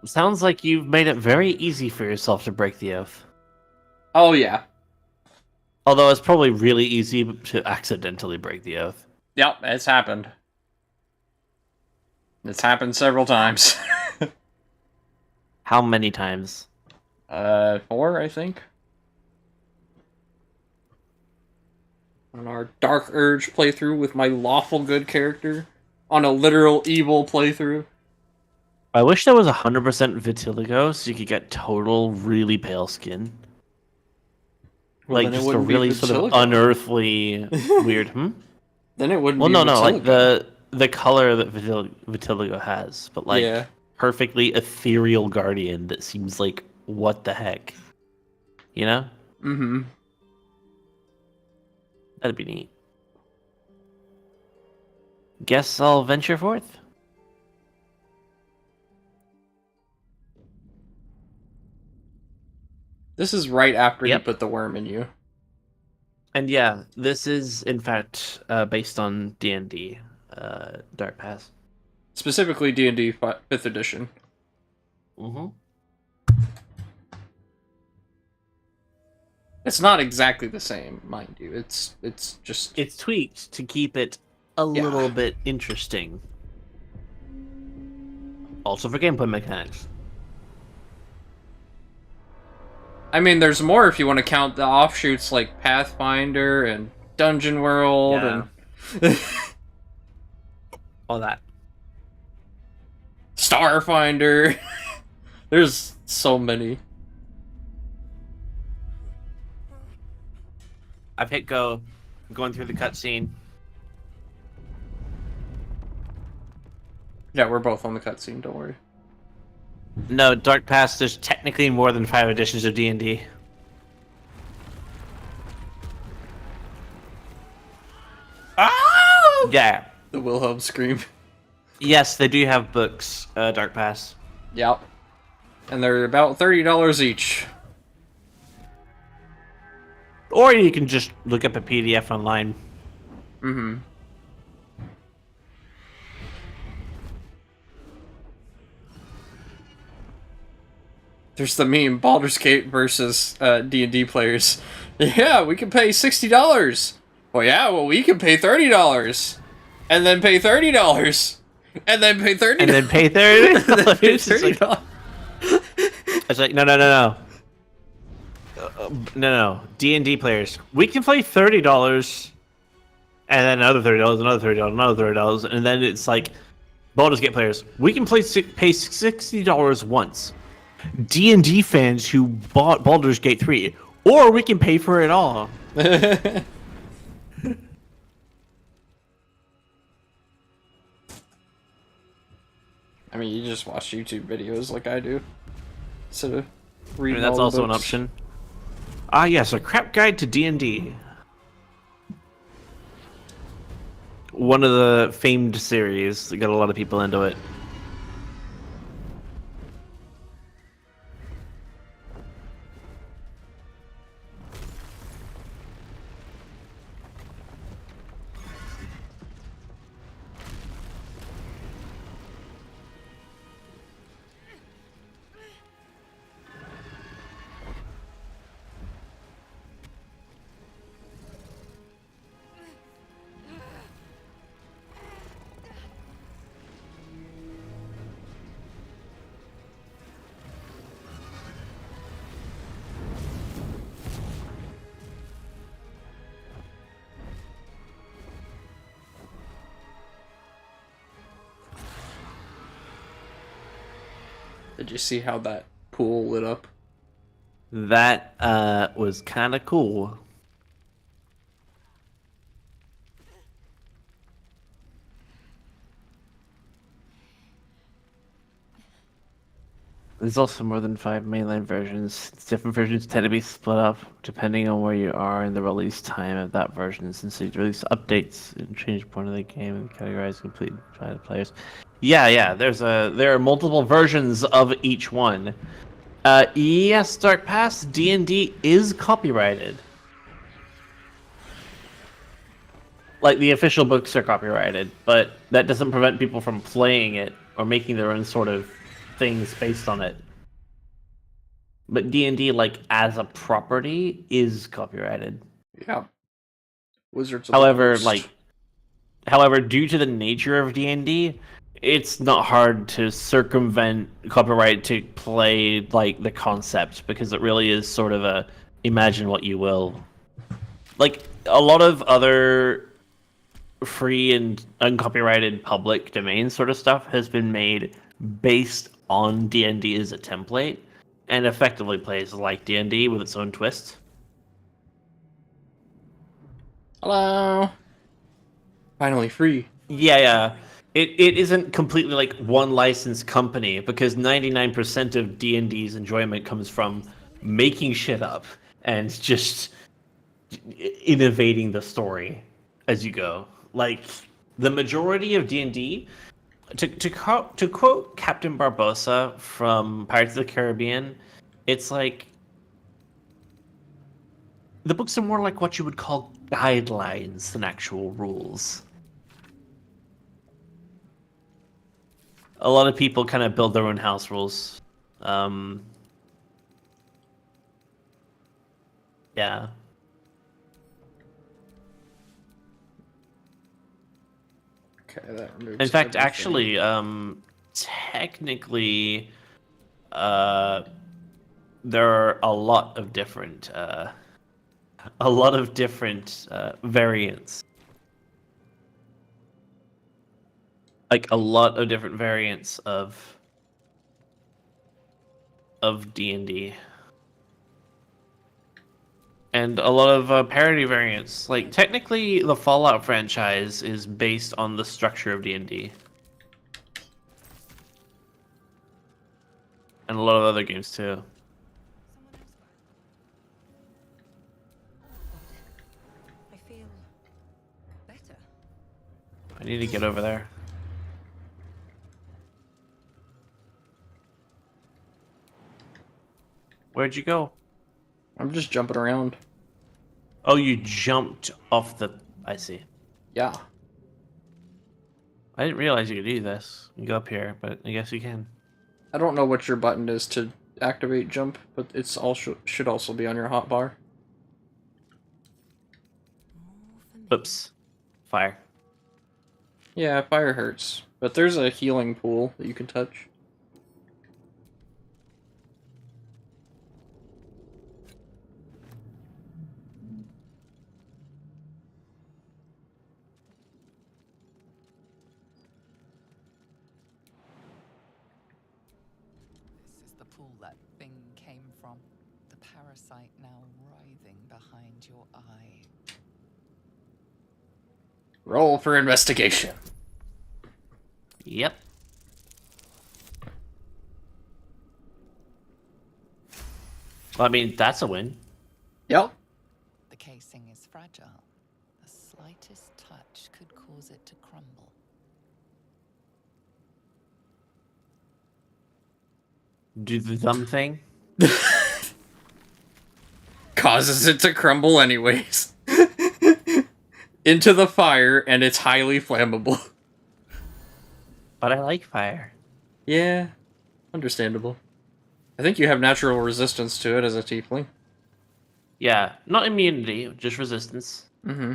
Sounds like you've made it very easy for yourself to break the oath. Oh yeah. Although it's probably really easy to accidentally break the oath. Yep, it's happened. It's happened several times. How many times? 4, I think. On our Dark Urge playthrough with my lawful good character. On a literal evil playthrough. I wish there was 100% vitiligo so you could get total really pale skin. Well, Like then it just a wouldn't be really sort of vitiligo. unearthly weird, Then it wouldn't Well, be no, like vitiligo. the color that vitiligo has, but like Yeah. perfectly ethereal guardian that seems like what the heck. You know? Mm-hmm. That'd be neat. Guess I'll venture forth. This is right after he Yep. put the worm in you. And yeah, this is in fact based on D&D Dark Pass. Specifically D&D 5th edition. Mm-hmm. It's not exactly the same, mind you. It's just... It's tweaked to keep it a little bit interesting. Also for gameplay mechanics. I mean, there's more if you want to count the offshoots like Pathfinder and Dungeon World and... All that. Starfinder. There's so many. I've hit go, going through the cutscene. Yeah, we're both on the cutscene, don't worry. No, Dark Pass, there's technically more than 5 editions of D&D. Ah! Yeah. The Wilhelm scream. Yes, they do have books, Dark Pass. Yep. And they're about $30 each. Or you can just look up a PDF online. Mm-hmm. There's the meme, Baldur's Gate versus D&D players. Yeah, we can pay $60. Well, yeah, well, we can pay $30. And then pay $30. And then pay $30. And then pay $30. It's like, no. No. D&D players. We can play $30, and then another $30, another $30, another $30, and then it's like, Baldur's Gate players. We can pay $60 once. D&D fans who bought Baldur's Gate 3, or we can pay for it all. I mean, you just watch YouTube videos like I do. Instead of reading That's all the also an books. option. Ah, yes, a crap guide to D&D. One of the famed series that got a lot of people into it. Did you see how that pool lit up? That was kind of cool. There's also more than 5 mainline versions. Different versions tend to be split up depending on where you are in the release time of that version, since they release updates and change point of the game and categorize complete by the players. Yeah. There are multiple versions of each one. Yes, Dark Pass D&D is copyrighted. Like the official books are copyrighted, but that doesn't prevent people from playing it or making their own sort of things based on it. But D&D, like as a property, is copyrighted. Yeah. Wizards of However, the Coast. however, due to the nature of D&D, it's not hard to circumvent copyright to play like the concept, because it really is sort of a imagine what you will. Like a lot of other free and uncopyrighted public domain sort of stuff has been made based on D&D as a template, and effectively plays like D&D with its own twist. Hello. Finally free. Yeah. It isn't completely like one licensed company, because 99% of D&D's enjoyment comes from making shit up and just innovating the story as you go. Like the majority of D&D, to quote Captain Barbossa from Pirates of the Caribbean, it's like the books are more like what you would call guidelines than actual rules. A lot of people kind of build their own house rules. Yeah. Okay, that removes In fact, everything. actually, technically, there are a lot of different, variants. Like a lot of different variants of D&D. And a lot of parody variants. Like technically, the Fallout franchise is based on the structure of D&D, and a lot of other games too. I feel better. I need to get over there. Where'd you go? I'm just jumping around. Oh, you jumped off the... I see. Yeah. I didn't realize you could do this. You go up here, but I guess you can. I don't know what your button is to activate jump, but it's also should also be on your hotbar. Oops. Fire. Yeah, fire hurts, but there's a healing pool that you can touch. This is the pool that thing came from. The parasite now writhing behind your eye. Roll for investigation. Yep. Well, I mean, that's a win. Yep. The casing is fragile. The slightest touch could cause it to crumble. Do the thumb thing. Causes it to crumble anyways. Into the fire, and it's highly flammable. But I like fire. Yeah, understandable. I think you have natural resistance to it as a tiefling. Yeah, not immunity, just resistance. Mm-hmm.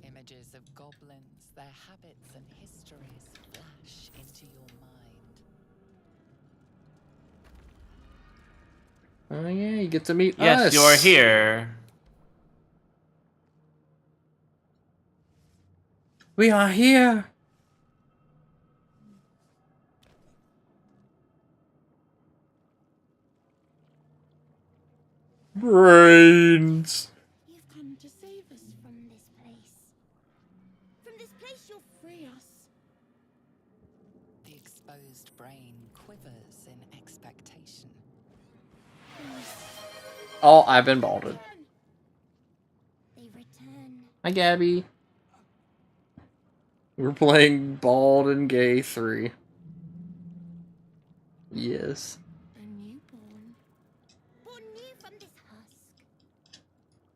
Images of goblins, their habits and histories flash into your mind. Oh yeah, you get to meet Yes, us. you are here. We are here. Brains. You've come to save us from this place. From this place you'll free us. The exposed brain quivers in expectation. Oh, I've been balded. They return. Hi, Gabby. We're playing Bald and Gay 3. Yes. A newborn. Born new from this husk.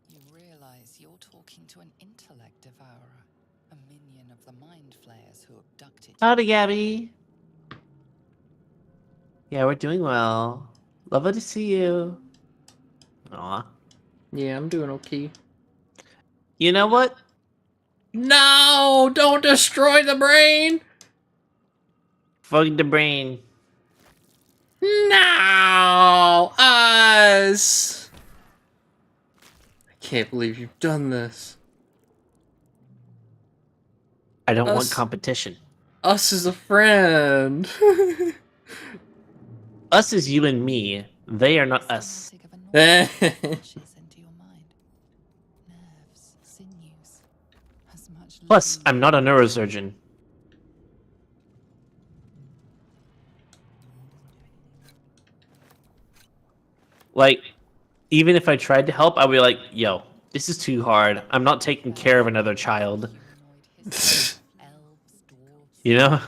You realize you're talking to an intellect devourer, a minion of the mind flayers who abducted you. Howdy, Gabby. Yeah, we're doing well. Lovely to see you. Aw. Yeah, I'm doing okay. You know what? No! Don't destroy the brain! Fuck the brain. No! Us! I can't believe you've done this. I don't want Us. competition. Us is a friend. Us is you and me. They are not us. Somatic of a noise flashes into your mind. Nerves, sinews, as much Plus, living I'm not a neurosurgeon. Like, even if I tried to help, I'd be like, yo, this is too hard. I'm not taking care of another child. You know?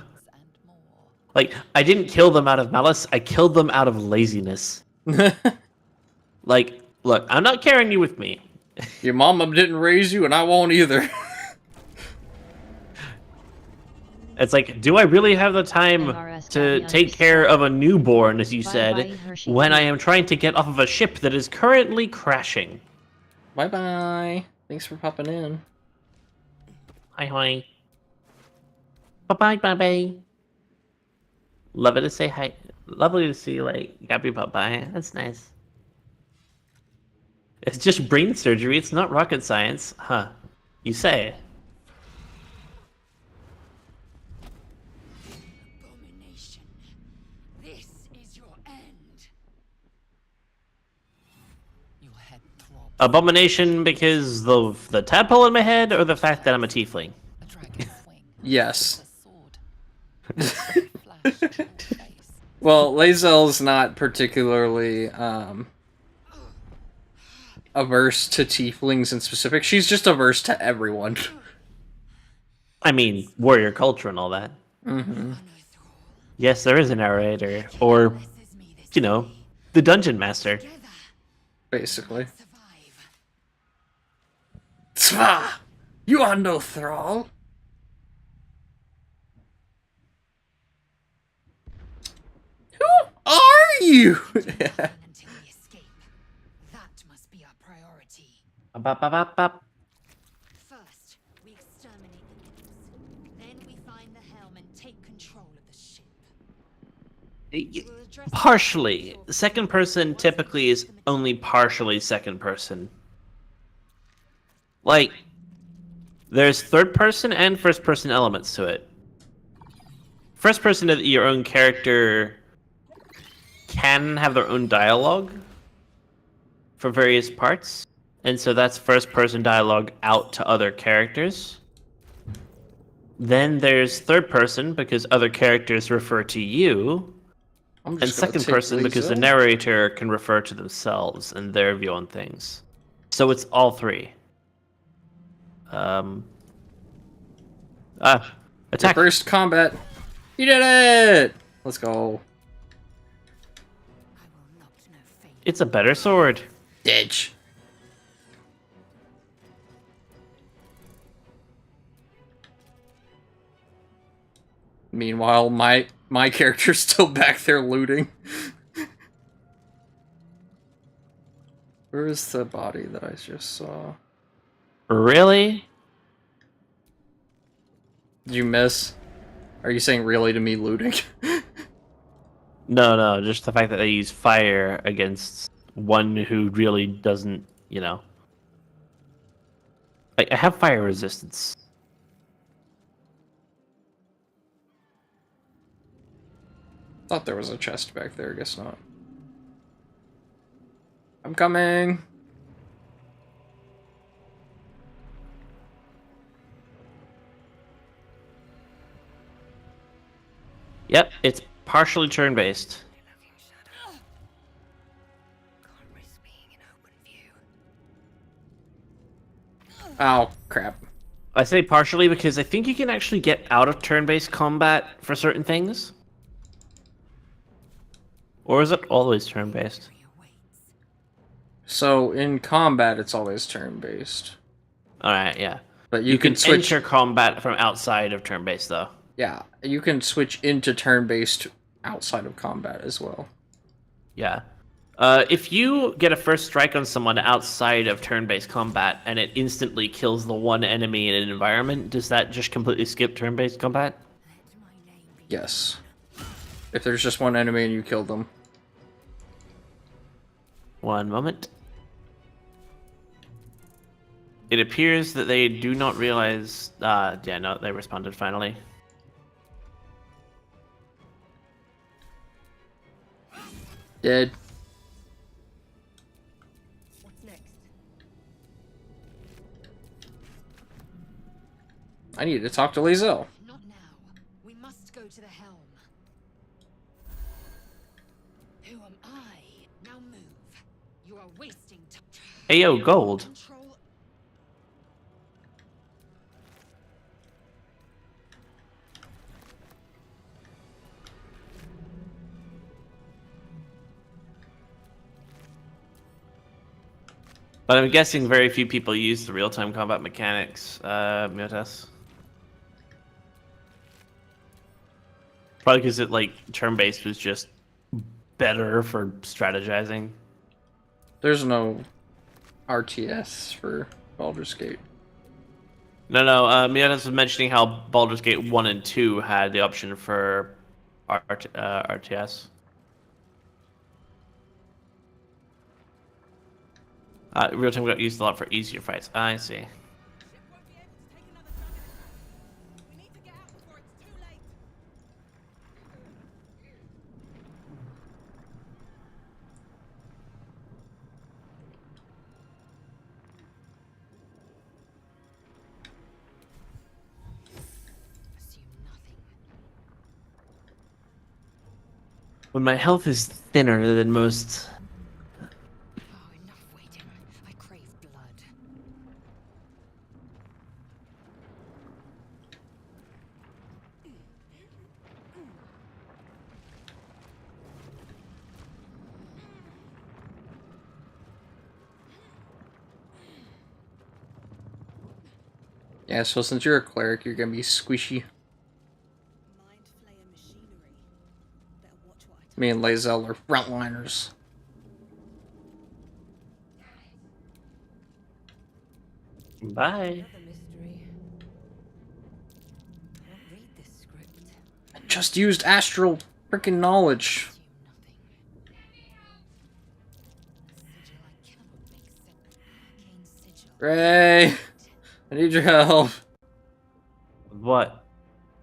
Like, I didn't kill them out of malice, I killed them out of laziness. Like, look, I'm not carrying you with me. Your mama didn't raise you, and I won't either. It's like, do I really have the time to take care of a newborn, as you said, when I am trying to get off of a ship that is currently crashing? Bye-bye. Thanks for popping in. Hi, hi. Bye-bye, bye-bye. Lovely to say hi. Lovely to see, like, Gabby bye-bye. That's nice. It's just brain surgery. It's not rocket science. Huh. You say. Abomination. This is your end. Your head throbs. Abomination because of the tadpole in my head, or the fact that I'm a tiefling? A dragon's wing. Yes. A sword. Flash to your face. Well, Lae'zel's not particularly averse to tieflings in specific. She's just averse to everyone. I mean, warrior culture and all that. Mm-hmm. Yes, there is a narrator, or, you know, the dungeon master. Basically. Survive. Sva! You are no thrall. Who are you? Until we escape. That must be our priority. Bop. First, we exterminate the nymphs. Then we find the helm and take control of the ship. We'll address Partially. Second person typically is only partially second person. Like, there's third person and first person elements to it. First person, your own character can have their own dialogue for various parts, and so that's first person dialogue out to other characters. Then there's third person because other characters refer to you, I'm and just gonna second take person because the Lae'zel. narrator can refer to themselves and their view on things. So it's all three. Attack. First combat. You did it! Let's go. I will not know fate. It's a better sword. Ditch. Meanwhile, my character's still back there looting. Where is the body that I just saw? Really? Did you miss? Are you saying really to me looting? No, just the fact that they use fire against one who really doesn't, you know. Like, I have fire resistance. Thought there was a chest back there, guess not. I'm coming! Yep, it's partially turn-based. Can't risk being in open view. Oh, crap. I say partially because I think you can actually get out of turn-based combat for certain things. Or is it always turn-based? So, in combat, it's always turn-based. Alright, yeah. But You can switch... enter combat from outside of turn-based, though. Yeah, you can switch into turn-based outside of combat as well. Yeah. If you get a first strike on someone outside of turn-based combat and it instantly kills the one enemy in an environment, does that just completely skip turn-based combat? Yes. If there's just one enemy and you kill them. One moment. It appears that they do not realize... yeah, no, they responded finally. Dead. What's next? I need to talk to Lae'zel. Not now. We must go to the helm. Who am I? Now move. You are wasting time. Ayo, gold. Control. But I'm guessing very few people use the real-time combat mechanics, Miotas. Probably because it, like, turn-based was just better for strategizing. There's no RTS for Baldur's Gate. No, Miotas was mentioning how Baldur's Gate 1 and 2 had the option for RTS. Real-time got used a lot for easier fights. I see. Assume nothing. When my health is thinner than most. Oh, enough waiting. I crave blood. Yeah, so since you're a cleric, you're gonna be squishy. Mind flayer machinery. Better watch what I Me and Lae'zel are frontliners. Bye. Another mystery. I don't read this script. I just used astral freaking knowledge. assume nothing. A sigil I cannot make sense. Arcane sigil. Ray, I need your help What?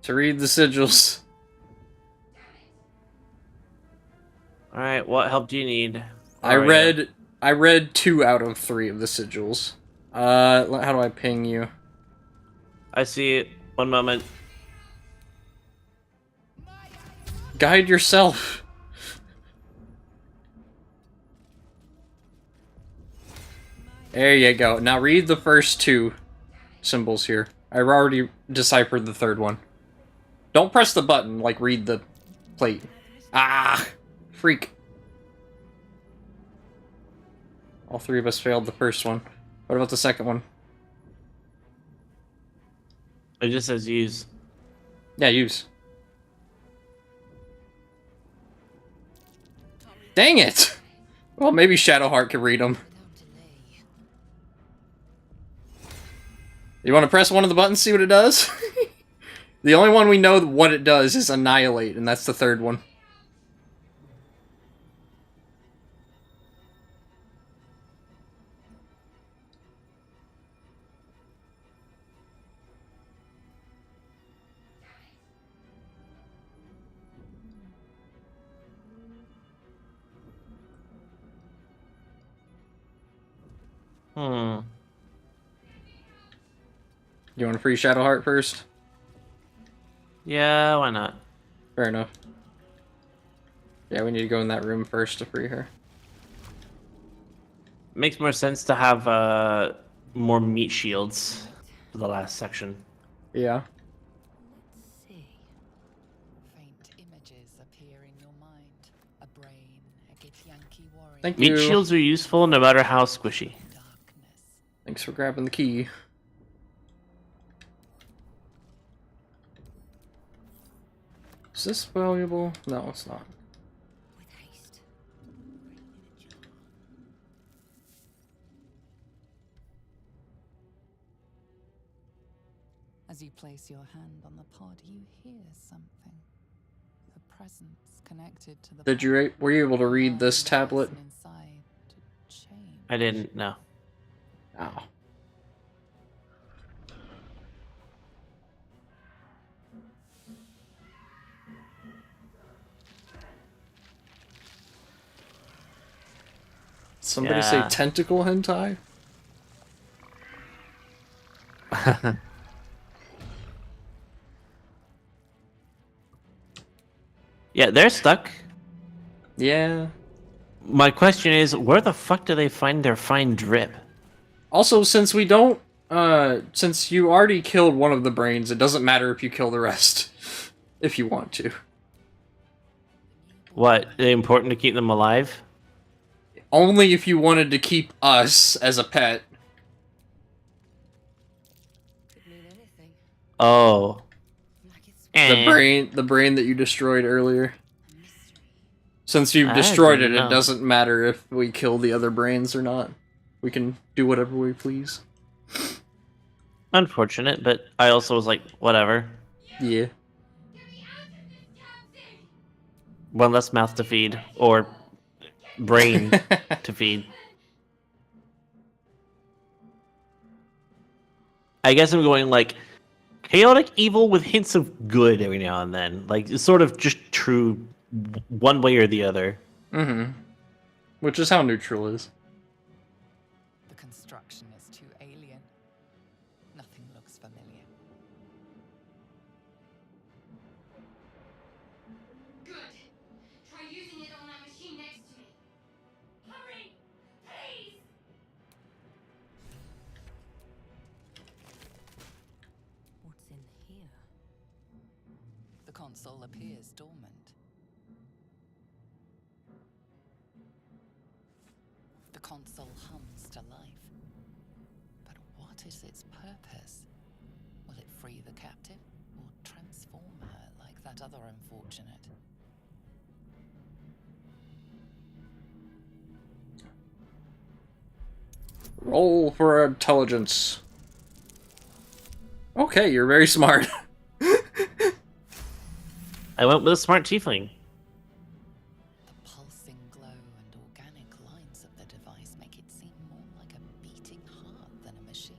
to read the sigils. Alright, what help do you need? I Alright. read 2 out of 3 of the sigils. How do I ping you? I see it. One moment. Guide yourself. There you go. Now read the first 2 symbols here. I've already deciphered the 3rd one. Don't press the button, like read the plate. Ah! Freak. All 3 of us failed the first one. What about the second one? It just says use. Yeah, use. Dang it! Well, maybe Shadowheart can read them. Without delay. You want to press one of the buttons, see what it does? The only one we know what it does is Annihilate, and that's the 3rd one. Hmm. You want to free Shadowheart first? Yeah, why not? Fair enough. Yeah, we need to go in that room first to free her. Makes more sense to have more meat shields for the last section. Yeah. Let's see. Faint images appear in your mind. A brain, a Githyanki warrior. Thank Meat you. shields are useful no matter how squishy. Darkness. Thanks for grabbing the key. Is this valuable? No, it's not. With haste. As you place your hand on the pod, you hear something. The presence connected to the Did you were you able to read this tablet? inside to change. I didn't know. Ow. Somebody say Yeah. tentacle hentai? Yeah, they're stuck. Yeah. my question is, where the fuck do they find their fine drip? Also, since we don't, since you already killed one of the brains, it doesn't matter if you kill the rest, if you want to. What? Is it important to keep them alive? Only if you wanted to keep us as a pet. Could mean anything. Oh. Like it's The brain that you destroyed earlier. a mystery. Since you've I destroyed it, didn't it know. doesn't matter if we kill the other brains or not. We can do whatever we please. Unfortunate, but I also was like, whatever. Yeah. One less mouth to feed, or brain to feed. I guess I'm going like chaotic evil with hints of good every now and then. Like it's sort of just true one way or the other. Mm-hmm. Which is how neutral is. The construction is too alien. Nothing looks familiar. Good. Try using it on that machine next to me. Hurry! Please! What's in here? The console appears dormant. The console hums to life. But what is its purpose? Will it free the captive or transform her like that other unfortunate? Roll for intelligence. Okay, you're very smart. I went with a smart tiefling. The pulsing glow and organic lines of the device make it seem more like a beating heart than a machine.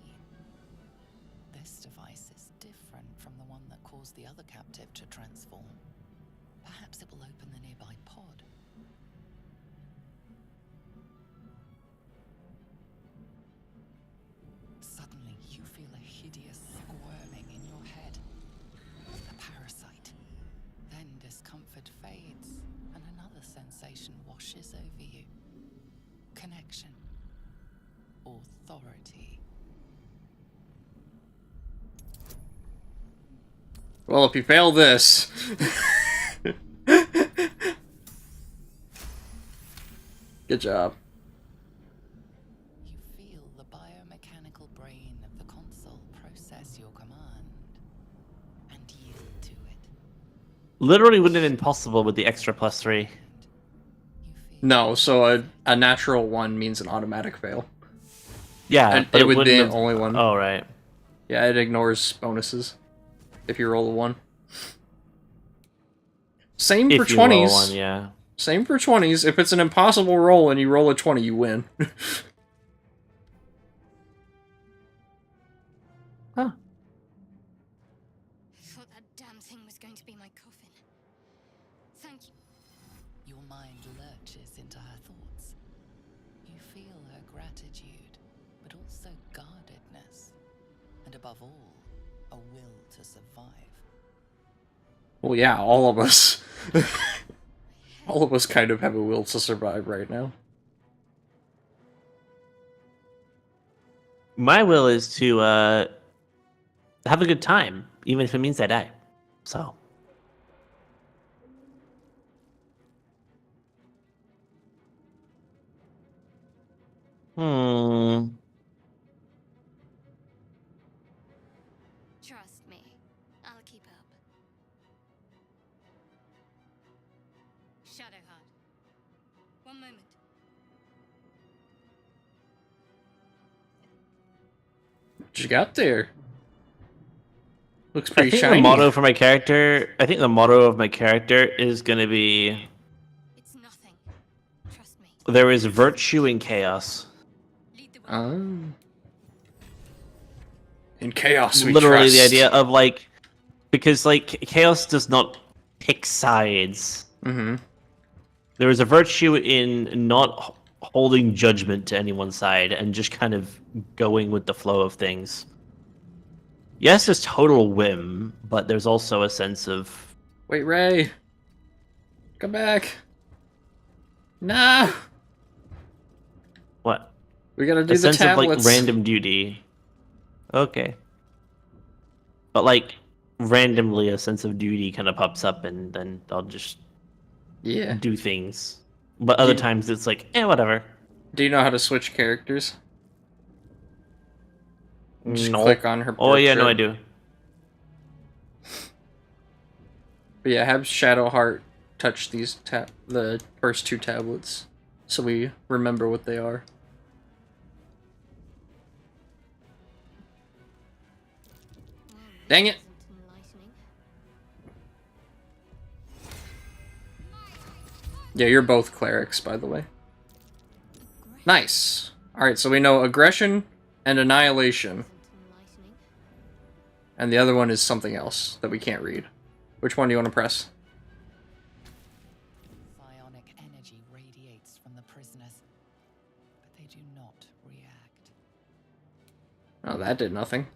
This device is different from the one that caused the other captive to transform. Perhaps it will open the nearby pod. Suddenly, you feel a hideous squirming in your head. The parasite. Then discomfort fades, and another sensation washes over you. Connection. Authority. Well, if you fail this... Good job. You feel the biomechanical brain of the console process your command and yield to it. Literally wouldn't have been possible with the extra +3. You feel No, so a natural one means an automatic fail. Yeah, And but it it would be wouldn't the have... only one. Oh, right. Yeah, it ignores bonuses if you roll a 1. Same for If you roll 20s. one, yeah. Same for 20s. If it's an impossible roll and you roll a 20, you win. Huh. I thought that damn thing was going to be my coffin. Thank you. your mind lurches into her thoughts. You feel her gratitude, but also guardedness. And above all, a will to survive. Well, yeah, all of us. All of us kind of have a will to survive right now. My will is to have a good time, even if it means I die. So. Trust me. I'll keep up. Shadowheart. One moment. What you got there? Looks I pretty think shiny. the motto for my character. I think the motto of my character is going to be: It's nothing. Trust me. there is virtue in chaos. Lead the way. In chaos, we Literally, trust. the idea of like, because like chaos does not pick sides. Mm-hmm. There is a virtue in not holding judgment to anyone's side and just kind of going with the flow of things. Yes, there's total whim, but there's also a sense of Wait, Ray. Come back. Nah. What? We gotta do A the sense of like tablets. random duty. Okay. But like randomly a sense of duty kind of pops up and then I'll just Yeah. do things. But other times it's like, whatever. Do you know how to switch characters? Just No. click on her Oh yeah, no, I portrait. do. But yeah, have Shadowheart touch the first 2 tablets, so we remember what they are. Dang it! Yeah, you're both clerics, by the way. Nice! Alright, so we know aggression and annihilation. And the other one is something else that we can't read. Which one do you want to press? Psionic energy radiates from the prisoners, but they do not react. Oh, that did nothing.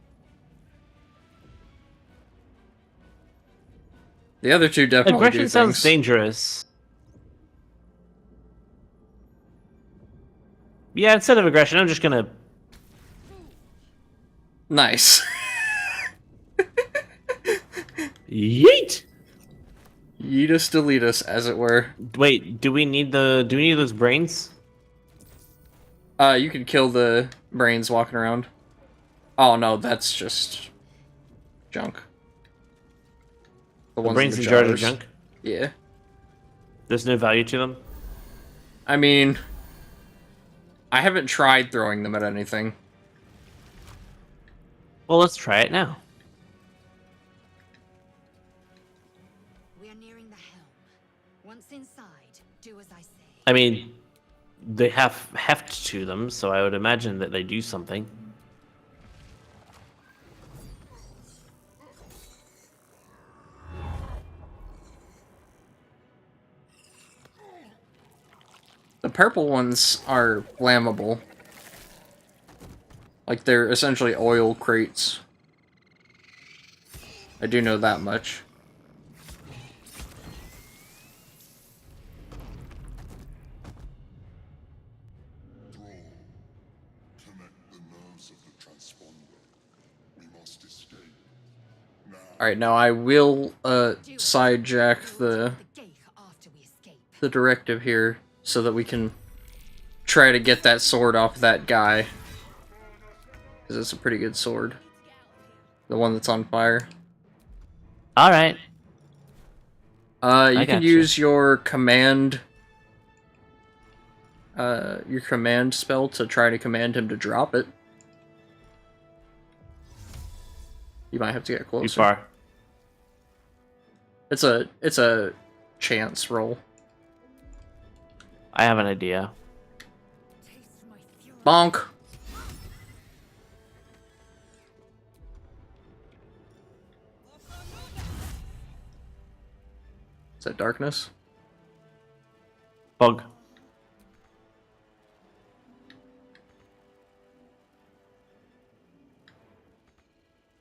The other 2 definitely do Aggression sounds things. dangerous. Yeah, instead of aggression, I'm just gonna... Nice. Yeet! Yeetus deletus, as it were. Wait, do we need those brains? You can kill the brains walking around. Oh no, that's just junk. The ones brains in in the jars of jars. junk? Yeah. There's no value to them? I mean, I haven't tried throwing them at anything. Well, let's try it now. We are nearing the helm. Once inside, do as I say. I mean, they have heft to them, so I would imagine that they do something. The purple ones are flammable. Like, they're essentially oil crates. I do know that much. Alright, now I will sidejack the directive here so that we can try to get that sword off that guy. Because it's a pretty good sword. The one that's on fire. Alright. You can use your command spell to try to command him to drop it. You might have to get closer. Too far. It's a chance roll. I have an idea. Bonk. Is that darkness? Bug.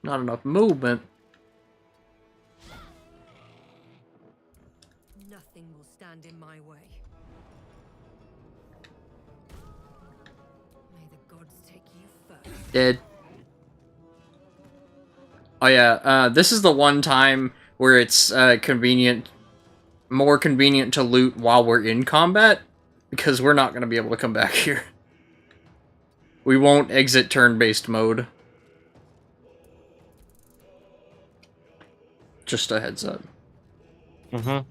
Not enough movement. Nothing will stand in my way. May the gods take you first. Dead. Oh yeah, this is the one time where it's more convenient to loot while we're in combat, because we're not going to be able to come back here. We won't exit turn-based mode. Just a heads up. Mm-hmm.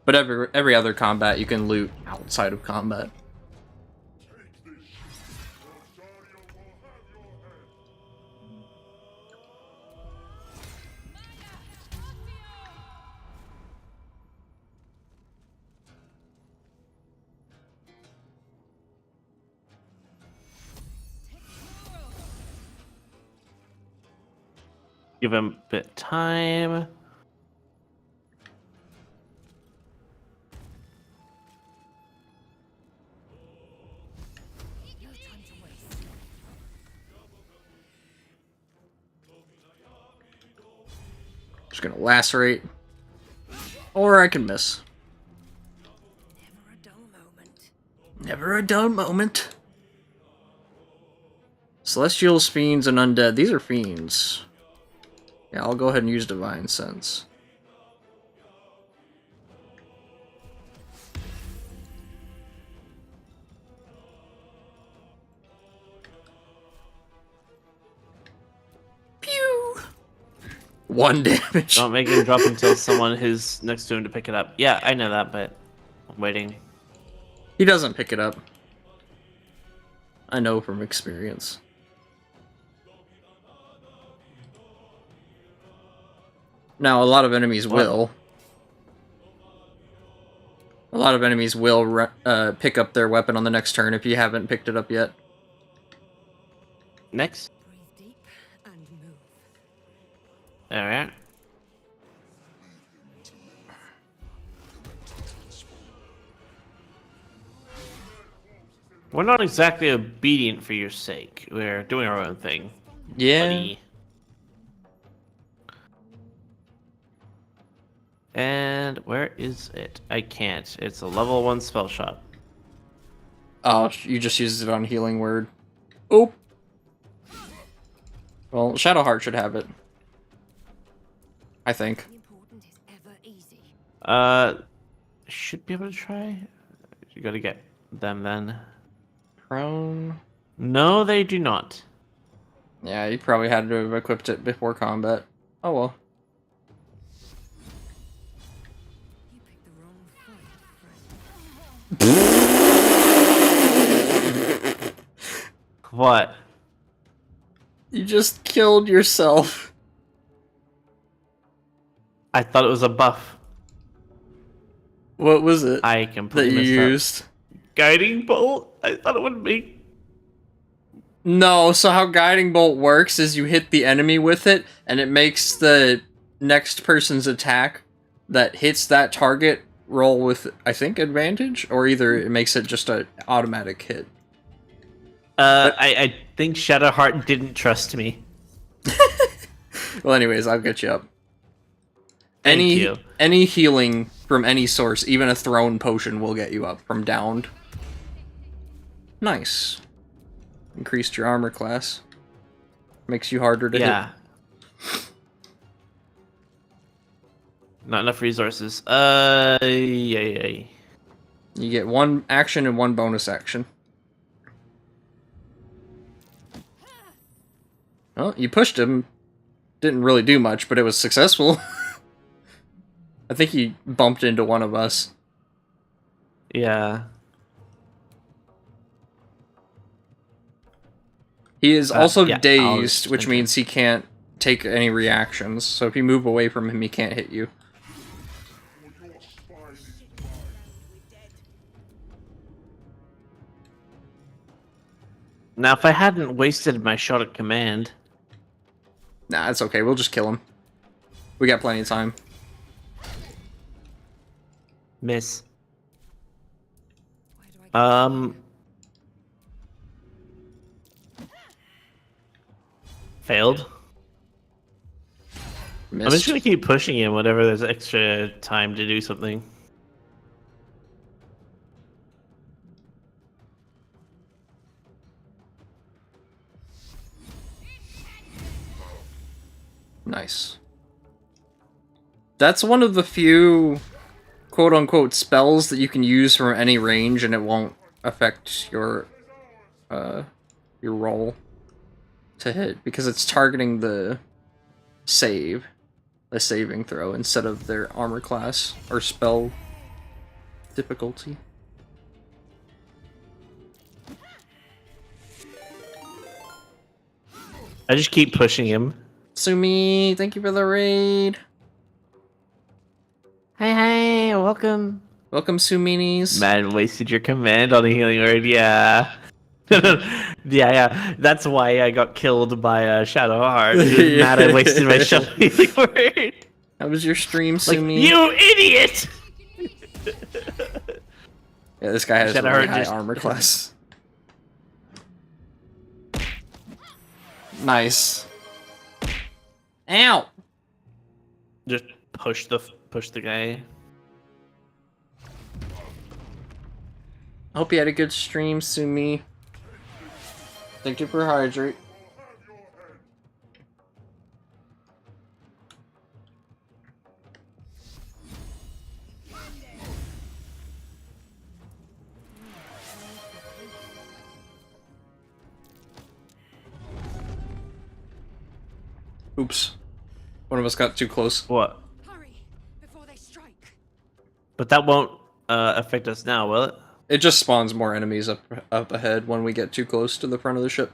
But every other combat you can loot outside of combat. Give him a bit of time. No time to waste. Just gonna lacerate. Or I can miss. Never a dull moment. Never a dull moment. Celestials, fiends, and undead. These are fiends. Yeah, I'll go ahead and use Divine Sense. Pew! 1 damage. Don't make him drop until someone who's next to him to pick it up. Yeah, I know that, but I'm waiting. He doesn't pick it up. I know from experience. Now, a lot of enemies will. A lot of enemies will pick up their weapon on the next turn if you haven't picked it up yet. Next. Breathe deep and move. Alright. We're not exactly obedient for your sake. We're doing our own thing. Yeah. Buddy. And where is it? I can't. It's a level 1 spell shot. Oh, you just used it on Healing Word. Oh. Well, Shadowheart should have it. I think. Important is ever easy. Should be able to try. You gotta get them then. Prone. No, they do not. Yeah, you probably had to have equipped it before combat. Oh well. You picked the wrong fight, friend. What? You just killed yourself. I thought it was a buff. What was it I that completely you missed used? up. Guiding bolt? I thought it would be. No, so how Guiding Bolt works is you hit the enemy with it, and it makes the next person's attack that hits that target roll with, I think, advantage, or either it makes it just an automatic hit. I think Shadowheart didn't trust me. Well, anyways, I'll get you up. Thank you. Any healing from any source, even a thrown potion, will get you up from downed. Nice. Increased your armor class. Makes you harder to Yeah. hit. Not enough resources. Yeah. You get 1 action and 1 bonus action. Well, you pushed him. Didn't really do much, but it was successful. I think he bumped into one of us. Yeah. He is also yeah, dazed, which okay. means he can't take any reactions. So if you move away from him, he can't hit you. Now, if I hadn't wasted my shot at command. Nah, it's okay. We'll just kill him. We got plenty of time. Miss. Where do I go? Failed. Missed. I'm just gonna keep pushing him whenever there's extra time to do something. Nice. That's one of the few quote-unquote spells that you can use from any range and it won't affect your roll to hit, because it's targeting the saving throw instead of their armor class or spell difficulty. I just keep pushing him. Sumi, thank you for the raid. Hey, welcome. Welcome, Suminis. Man, wasted your command on a healing word, yeah. yeah. That's why I got killed by Shadowheart. He was mad I wasted my healing word. How was your stream, Like, Sumi? you idiot! Yeah, this guy has a Shadowheart really high just- armor class. Nice. Ow! Just push the guy. Hope you had a good stream, Sumi. Thank you for hydrate. Oops. One of us got too close. What? Hurry before they strike. But that won't affect us now, will it? It just spawns more enemies up ahead when we get too close to the front of the ship.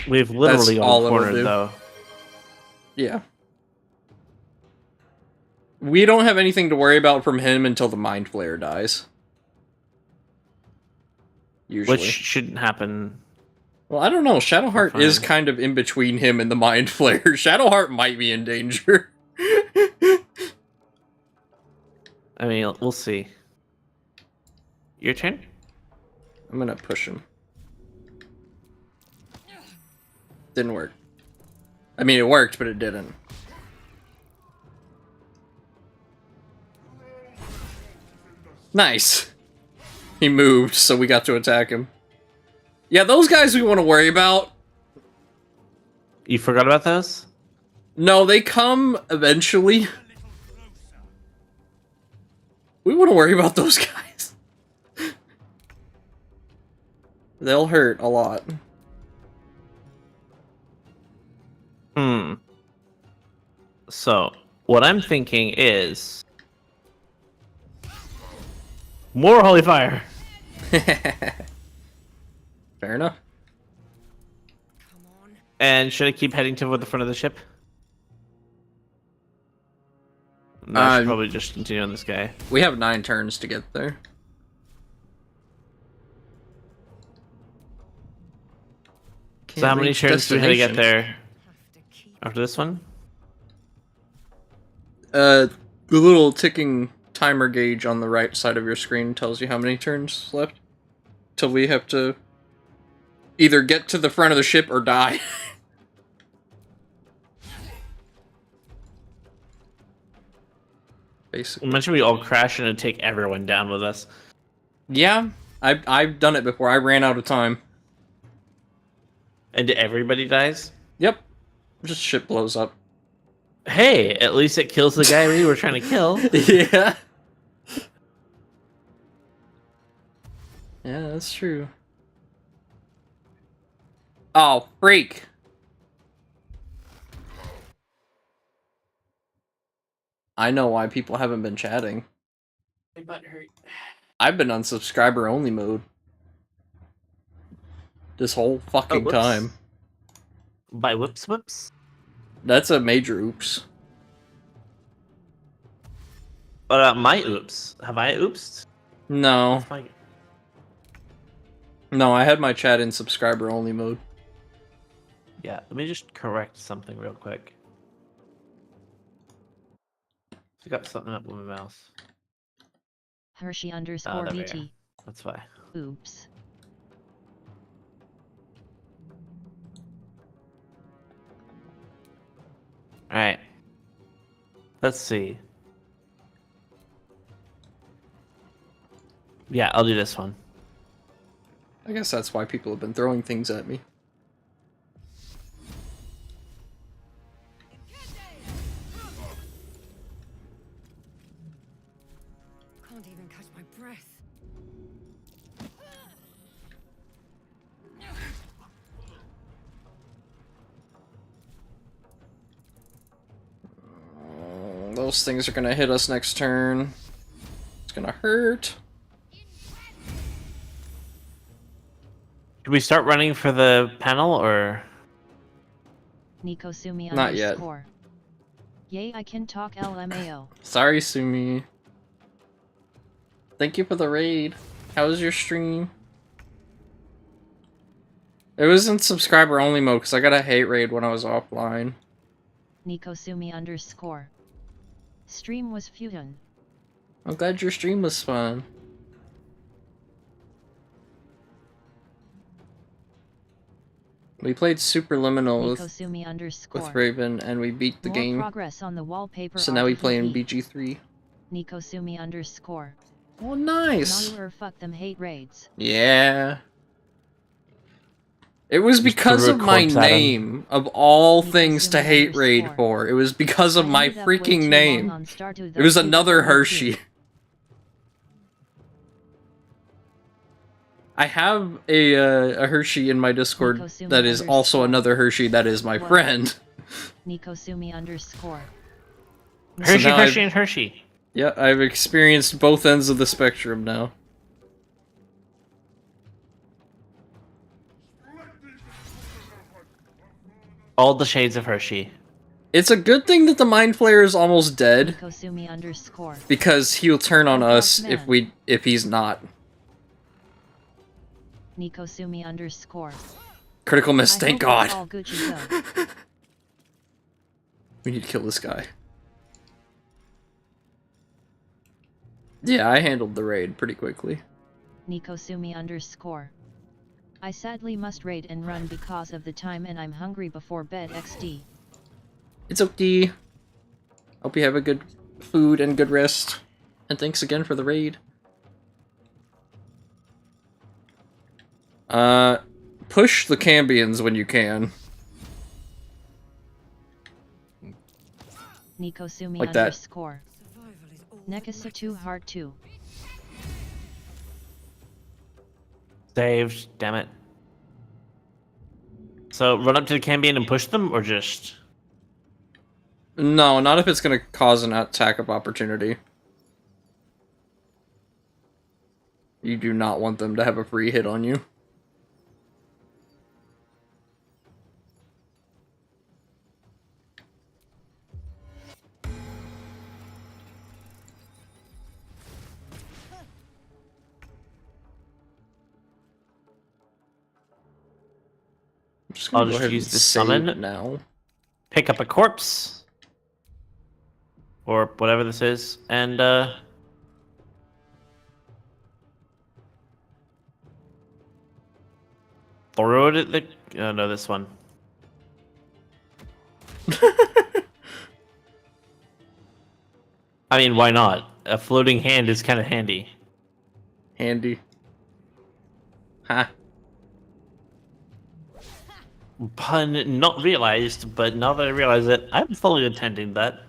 We've literally all all it'll cornered, do. though. Yeah. We don't have anything to worry about from him until the Mind Flayer dies. Usually. Which shouldn't happen. Well, I don't know. Shadowheart is Fine. kind of in between him and the Mind Flayer. Shadowheart might be in danger. I mean, we'll see. Your turn? I'm gonna push him. Didn't work. I mean, it worked, but it didn't. Nice. He moved, so we got to attack him. Yeah, those guys we want to worry about. You forgot about those? No, they come eventually. We want to worry about those guys. They'll hurt a lot. So, what I'm thinking is... more Holy Fire! Fair enough. Come on. And should I keep heading toward the front of the ship? No, I should probably just continue on this guy. We have 9 turns to get there. So how many reach turns do we have to get destination. there Have to keep after this one? The little ticking timer gauge on the right side of your screen tells you how many turns left. Till we have to either get to the front of the ship or die. Basically. Imagine we all crash in and take everyone down with us. Yeah, I've done it before. I ran out of time. And everybody dies? Yep. Just ship blows up. Hey, at least it kills the guy we were trying to kill. Yeah. Yeah, that's true. Oh, freak. I know why people haven't been chatting. I've been on subscriber only mode. This whole fucking whoops. time. By whoops? That's a major oops. What about my oops? Have I oopsed? No. Like, No, I had my chat in subscriber only mode. yeah, let me just correct something real quick. I got something up with my mouse. Hershey Oh, underscore there we VT. are. That's why. Oops. Alright. Let's see. Yeah, I'll do this one. I guess that's why people have been throwing things at me. Can't even catch my breath. Those things are gonna hit us next turn. It's gonna hurt. Should we start running for the panel, or...? Nikosumi Not yet. underscore. Yay, I can talk LMAO. Sorry, Sumi. Thank you for the raid. How was your stream? It was in subscriber only mode because I got a hate raid when I was offline. Nikosumi underscore. Stream was fun. I'm glad your stream was fun. We played Superliminal Nikosumi underscore. with Raven and we beat the More game. progress on the wallpaper. So now we play in RTVP. BG3. Nikosumi underscore. Oh, nice. Naru or fuck them hate raids. Yeah. It was Just because threw a of my corpse at him. name, of all things to Nikosumi hate raid underscore. for. It was because of I my ended up way freaking too long name. on Stardew, It was though, another people are Hershey. cute. I have a Hershey in my Discord Nikosumi that is also underscore. another Hershey that is my What? friend. Nikosumi underscore. Hershey, now Hershey, I've- and Hershey. Yeah, I've experienced both ends of the spectrum now. All the shades of Hershey. It's a good thing that the Mind Flayer is almost dead, Nikosumi underscore. because he'll turn on Oh, us fuck, if man. he's not. Nikosumi underscore. Critical miss, I thank hope it's God. all Gucci go. We need to kill this guy. Yeah, I handled the raid pretty quickly. Nikosumi underscore. I sadly must raid and run because of the time and I'm hungry before bed XD. It's okay. Hope you have a good food and good rest. And thanks again for the raid. Push the Cambions when you can. Nikosumi Like that. underscore. Nekasa 2 hard 2. Saved. Damn it. So run up to the Cambion and push them, or just... No, not if it's gonna cause an attack of opportunity. You do not want them to have a free hit on you. I'm just gonna I'll go just ahead use and the save summon. now. Pick up a corpse. Or whatever this is. And, throw it at the... Oh, no, this one. I mean, why not? A floating hand is kind of handy. Handy. Ha. Pun not realized, but now that I realize it, I'm fully intending that.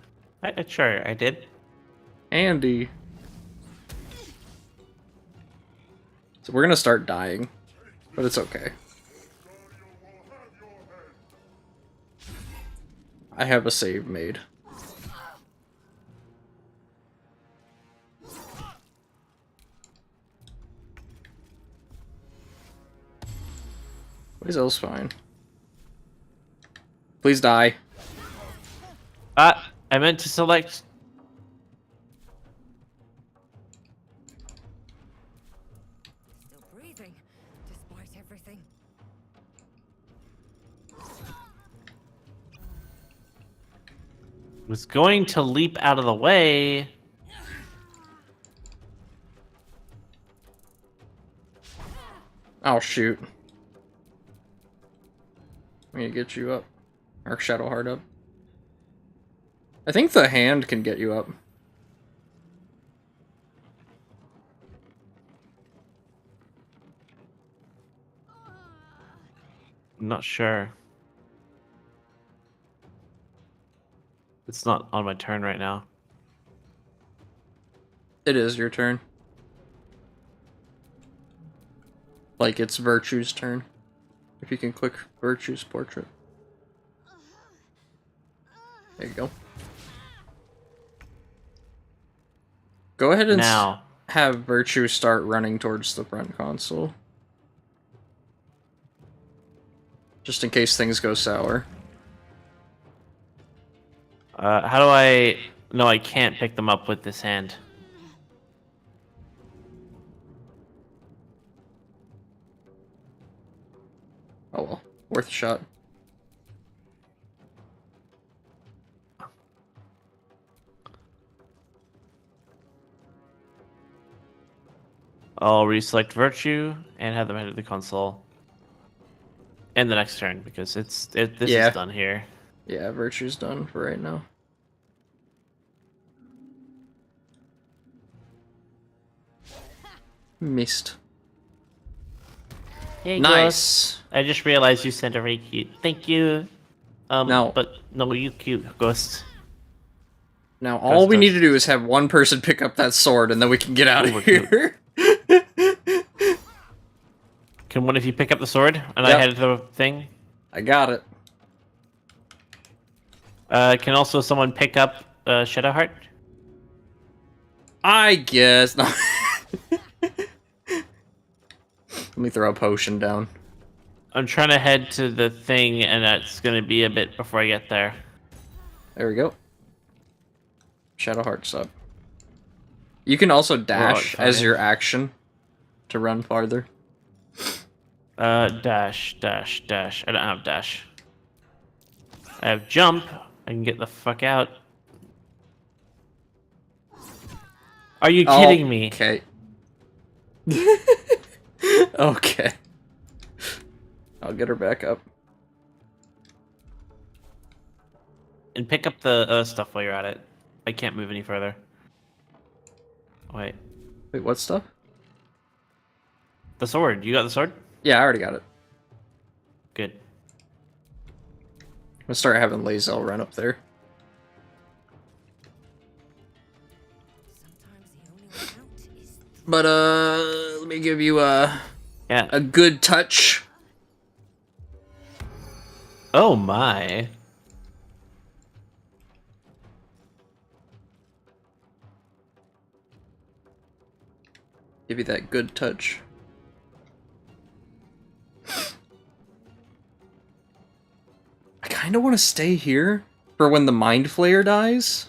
Sure, I did. Handy. So we're gonna start dying, but it's okay. I have a save made. What is else fine? Please die. I meant to select... Still breathing, despite everything. Was going to leap out of the way. Oh shoot. I'm gonna get you up. Or Shadow Heart up. I think the hand can get you up. I'm not sure. It's not on my turn right now. It is your turn. Like it's Virtue's turn. If you can click Virtue's portrait. There you go. Go ahead and Now. have Virtue start running towards the front console. Just in case things go sour. How do I... No, I can't pick them up with this hand. Oh well, worth a shot. I'll reselect Virtue and have them head to the console. And the next turn, because this Yeah. is done here. Yeah, Virtue's done for right now. Missed. Hey, Nice. Ghost. I just realized you sent a very cute. Thank you. No. But no, you cute, Ghost. Now all we Ghost. need to do is have one person pick up that sword, and then we can get out Ooh, of we're here. Can one of you pick up the sword and Yep. I head to the thing? I got it. Can also someone pick up Shadowheart? I guess. No. Let me throw a potion down. I'm trying to head to the thing, and that's gonna be a bit before I get there. There we go. Shadowheart's up. You can also dash as your action to run farther. Dash. I don't have dash. I have jump. I can get the fuck out. Are you kidding me? Okay. Okay. I'll get her back up. And pick up the stuff while you're at it. I can't move any further. Wait. Wait, what stuff? The sword. You got the sword? Yeah, I already got it. Good. I'm gonna start having Lae'zel run up there. Sometimes the only way out is But, let me give you Yeah. a good touch. Oh my. Give you that good touch. I kind of want to stay here for when the Mind Flayer dies.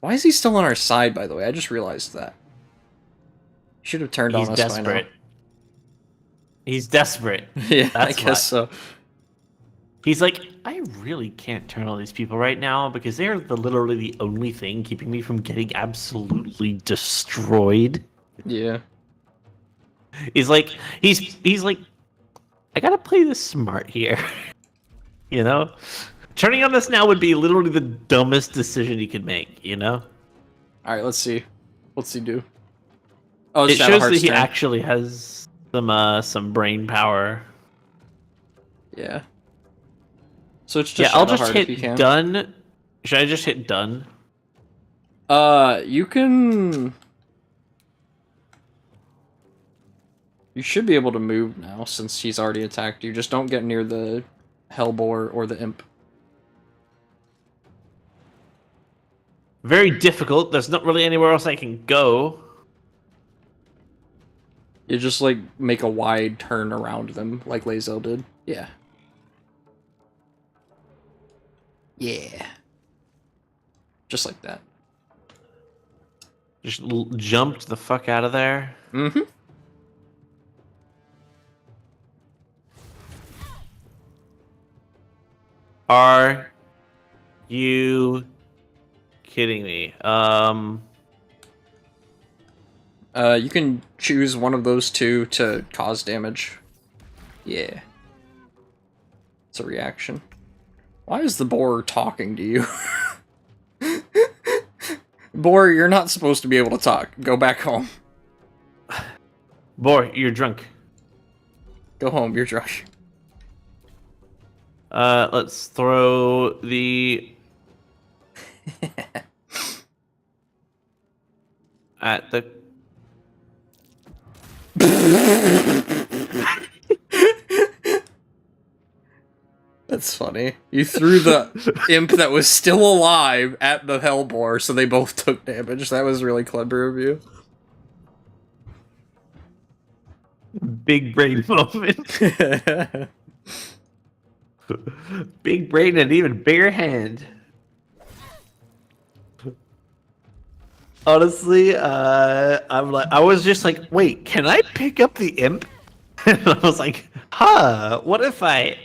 Why is he still on our side, by the way? I just realized that. He should have turned He's on us desperate. He's desperate. by now. Yeah, I That's guess so. He's like, I really can't turn all these people right now because they're literally the only thing keeping me from getting absolutely destroyed. Yeah. He's like, I gotta play this smart here. You know? Turning on this now would be literally the dumbest decision he could make, you know? Alright, let's see. What's he do? Oh, It it's shows that Shadowheart's he turn. actually has some brain power. Yeah. So it's just Yeah, I'll just Shadowheart if you hit can. done. Should I just hit done? You can... You should be able to move now, since he's already attacked you. Just don't get near the Hellboar or the Imp. Very difficult. There's not really anywhere else I can go. You just, like, make a wide turn around them, like Lae'zel did. Yeah. Yeah. Just like that. Just jumped the fuck out of there. Mm-hmm. Are you kidding me? You can choose one of those two to cause damage. Yeah. It's a reaction. Why is the boar talking to you? Boar, you're not supposed to be able to talk. Go back home. Boy, you're drunk. Go home, you're drunk. Let's throw the... at the... That's funny. You threw the imp that was still alive at the Hellboar, so they both took damage. That was really clever of you. Big brain moment. Big brain and even bigger hand. Honestly, I was just like, wait, can I pick up the imp? And I was like, what if I...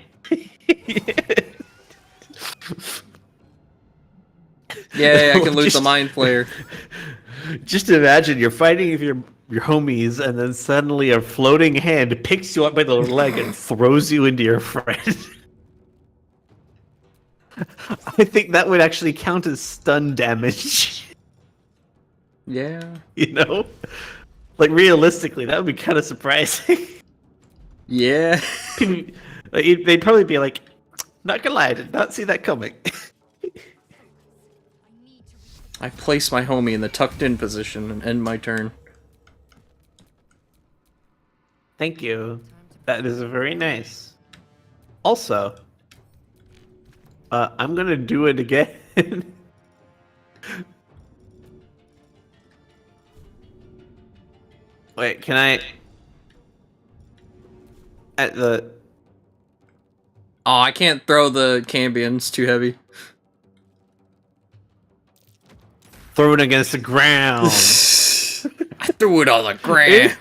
Yeah, I can lose the Just- Mind Flayer. Just imagine you're fighting with your homies, and then suddenly a floating hand picks you up by the leg and throws you into your friend. I think that would actually count as stun damage. Yeah. You know? Like, realistically, that would be kind of surprising. Yeah. They'd probably be like, not gonna lie, I did not see that coming. I place my homie in the tucked in position and end my turn. Thank you. That is very nice. Also, I'm gonna do it again. Wait, can I... At the... Oh, I can't throw the Cambions, too heavy. Throw it against the ground. I threw it on the ground.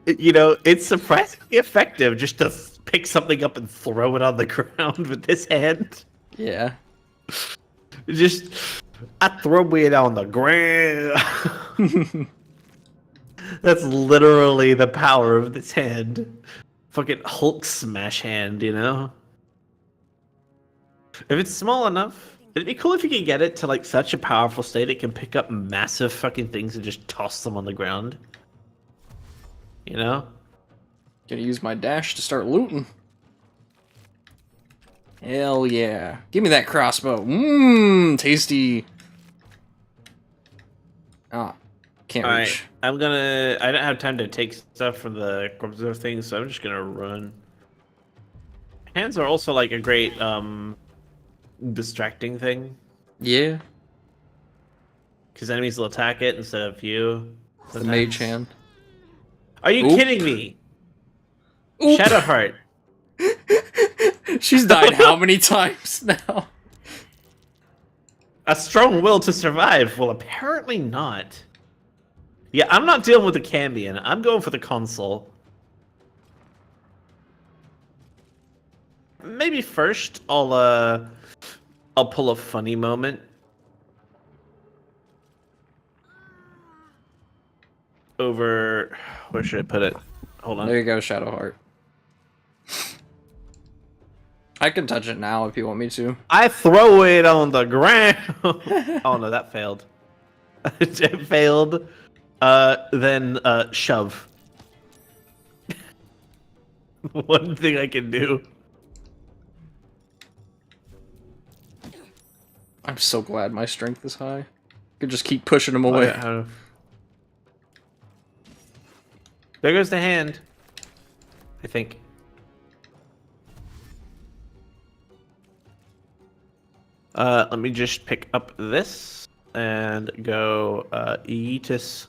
You know, it's surprisingly effective just to pick something up and throw it on the ground with this hand. Yeah. Just, I throw it on the ground. That's literally the power of this hand. Fucking Hulk smash hand, you know? If it's small enough, it'd be cool if you could get it to like such a powerful state it can pick up massive fucking things and just toss them on the ground. You know? Gonna use my dash to start looting. Hell yeah. Give me that crossbow. Mmm, tasty. Ah, can't Alright, reach. I don't have time to take stuff from the corpse thing, so I'm just gonna run. Hands are also like a great, distracting thing. Yeah, Because enemies will attack it instead of you. the mage hand. Are you Oop. kidding me? Oop. Shadowheart. She's died how many times now? A strong will to survive. Well, apparently not. Yeah, I'm not dealing with the Cambion. I'm going for the console. Maybe first I'll pull a funny moment. Over, where should I put it? Hold on. There you go, Shadowheart. I can touch it now if you want me to. I throw it on the ground. Oh no, that failed. It failed. Then shove. One thing I can do. I'm so glad my strength is high. I could just keep pushing him away. There goes the hand. I think. Let me just pick up this and go Yeetus.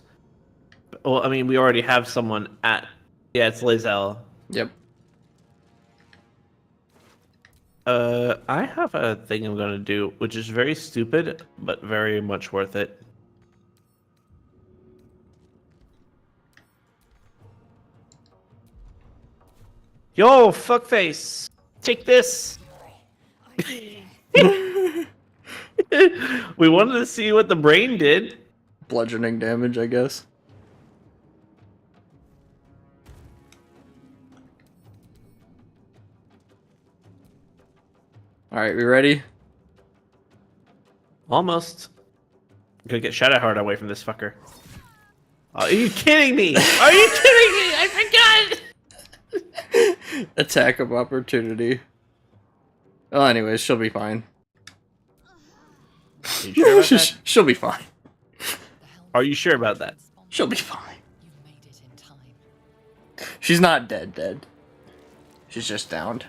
Well, I mean, we already have someone at... Yeah, it's Lae'zel. Yep. I have a thing I'm gonna do, which is very stupid, but very much worth it. Yo, fuckface! Take this! We wanted to see what the brain did. Bludgeoning damage, I guess. Alright, we ready? Almost. I'm gonna get Shadowheart away from this fucker. Are you kidding me? Are you kidding me? I forgot! Attack of opportunity. Well, anyways, she'll be fine. Are you sure about that? She'll be fine. Are you sure about that? She'll be fine. You've made it in time. She's not dead. She's just downed.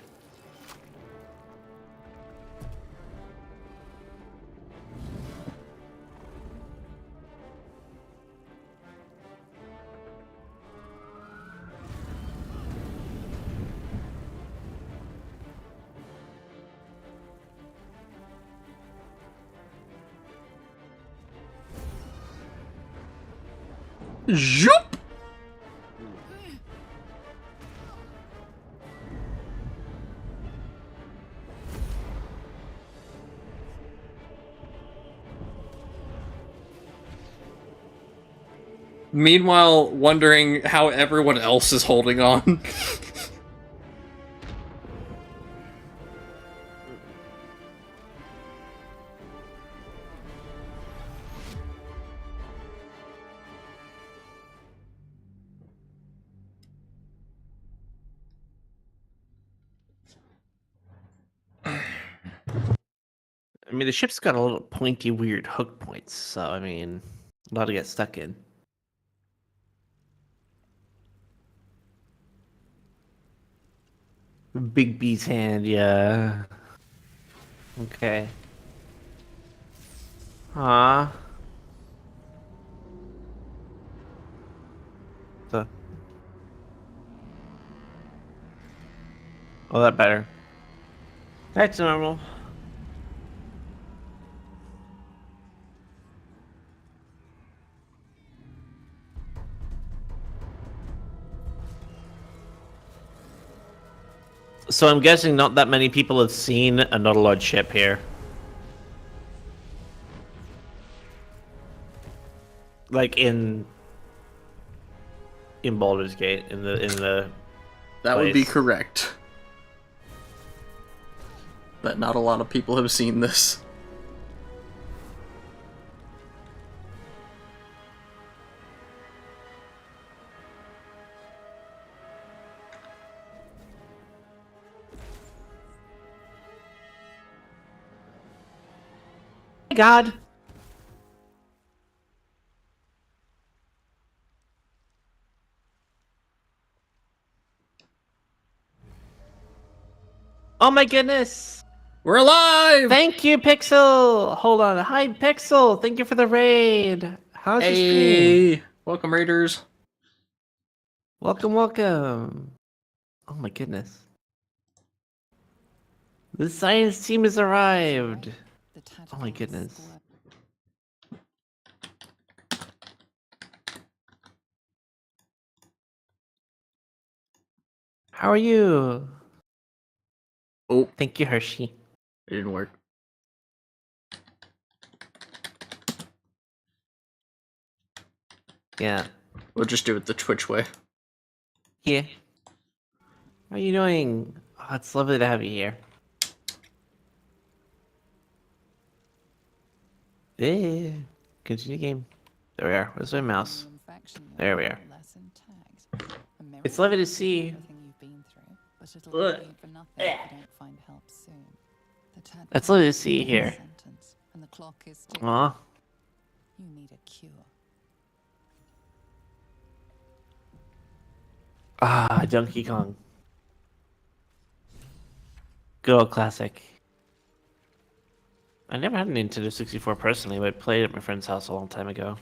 Zoop! Meanwhile, wondering how everyone else is holding on. I mean, the ship's got a little pointy, weird hook points, so I mean, a lot to get stuck in. Big B's hand, yeah. Okay. Ah. So. Oh, that better. That's normal. So I'm guessing not that many people have seen a not a large ship here. Like in Baldur's Gate, in the That would be place. correct. But not a lot of people have seen this. God. Oh my goodness! We're alive! Thank you, Pixel! Hold on. Hi, Pixel! Thank you for the raid! How's your stream? Hey! Welcome, Raiders. Welcome, welcome! Oh my goodness. The science team has arrived! The Oh my tadpoles goodness. squirt. How are you? Oh, Thank you, Hershey. it didn't work. Yeah. We'll just do it the Twitch way. Yeah. How are you doing? Oh, it's lovely to have you here. Yeah. Continue game. There we are. Where's my mouse? There we are. It's lovely to see you. But it'll Ugh. leave you for nothing if you don't find help soon. The That's lovely to see you here. sentence, and the clock is ticking. Aw. You need a cure. Ah, Donkey Kong. Good old classic. I never had a Nintendo 64 personally, but I played at my friend's house a long time ago.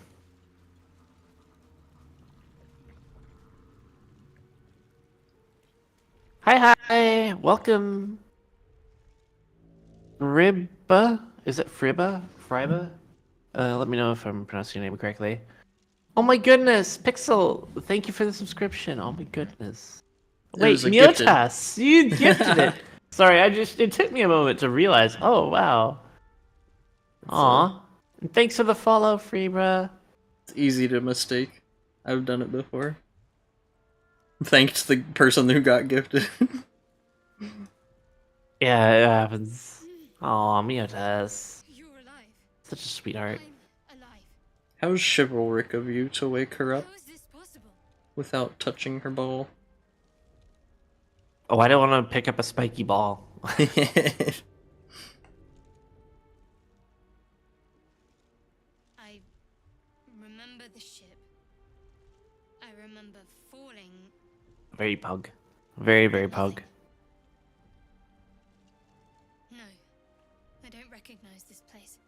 Hi, hi! Welcome! Fribba? Is it Fribba? Friba? Let me know if I'm pronouncing your name correctly. Oh my goodness! Pixel! Thank you for the subscription! Oh my goodness. Wait, was a gifted. Miotas! You gifted it! Sorry, it took me a moment to realize. Oh, wow. Aw. And thanks for the follow, Freebra. It's easy to mistake. I've done it before. Thanks to the person who got gifted. Yeah, it happens. Aw, Miotas. You're alive. Such a sweetheart. I'm alive. How chivalric of you to wake her up How is this possible? without touching her ball. Oh, I don't want to pick up a spiky ball. I remember the ship. I remember falling. Very pug. Very, very pug. No, I don't recognize this place.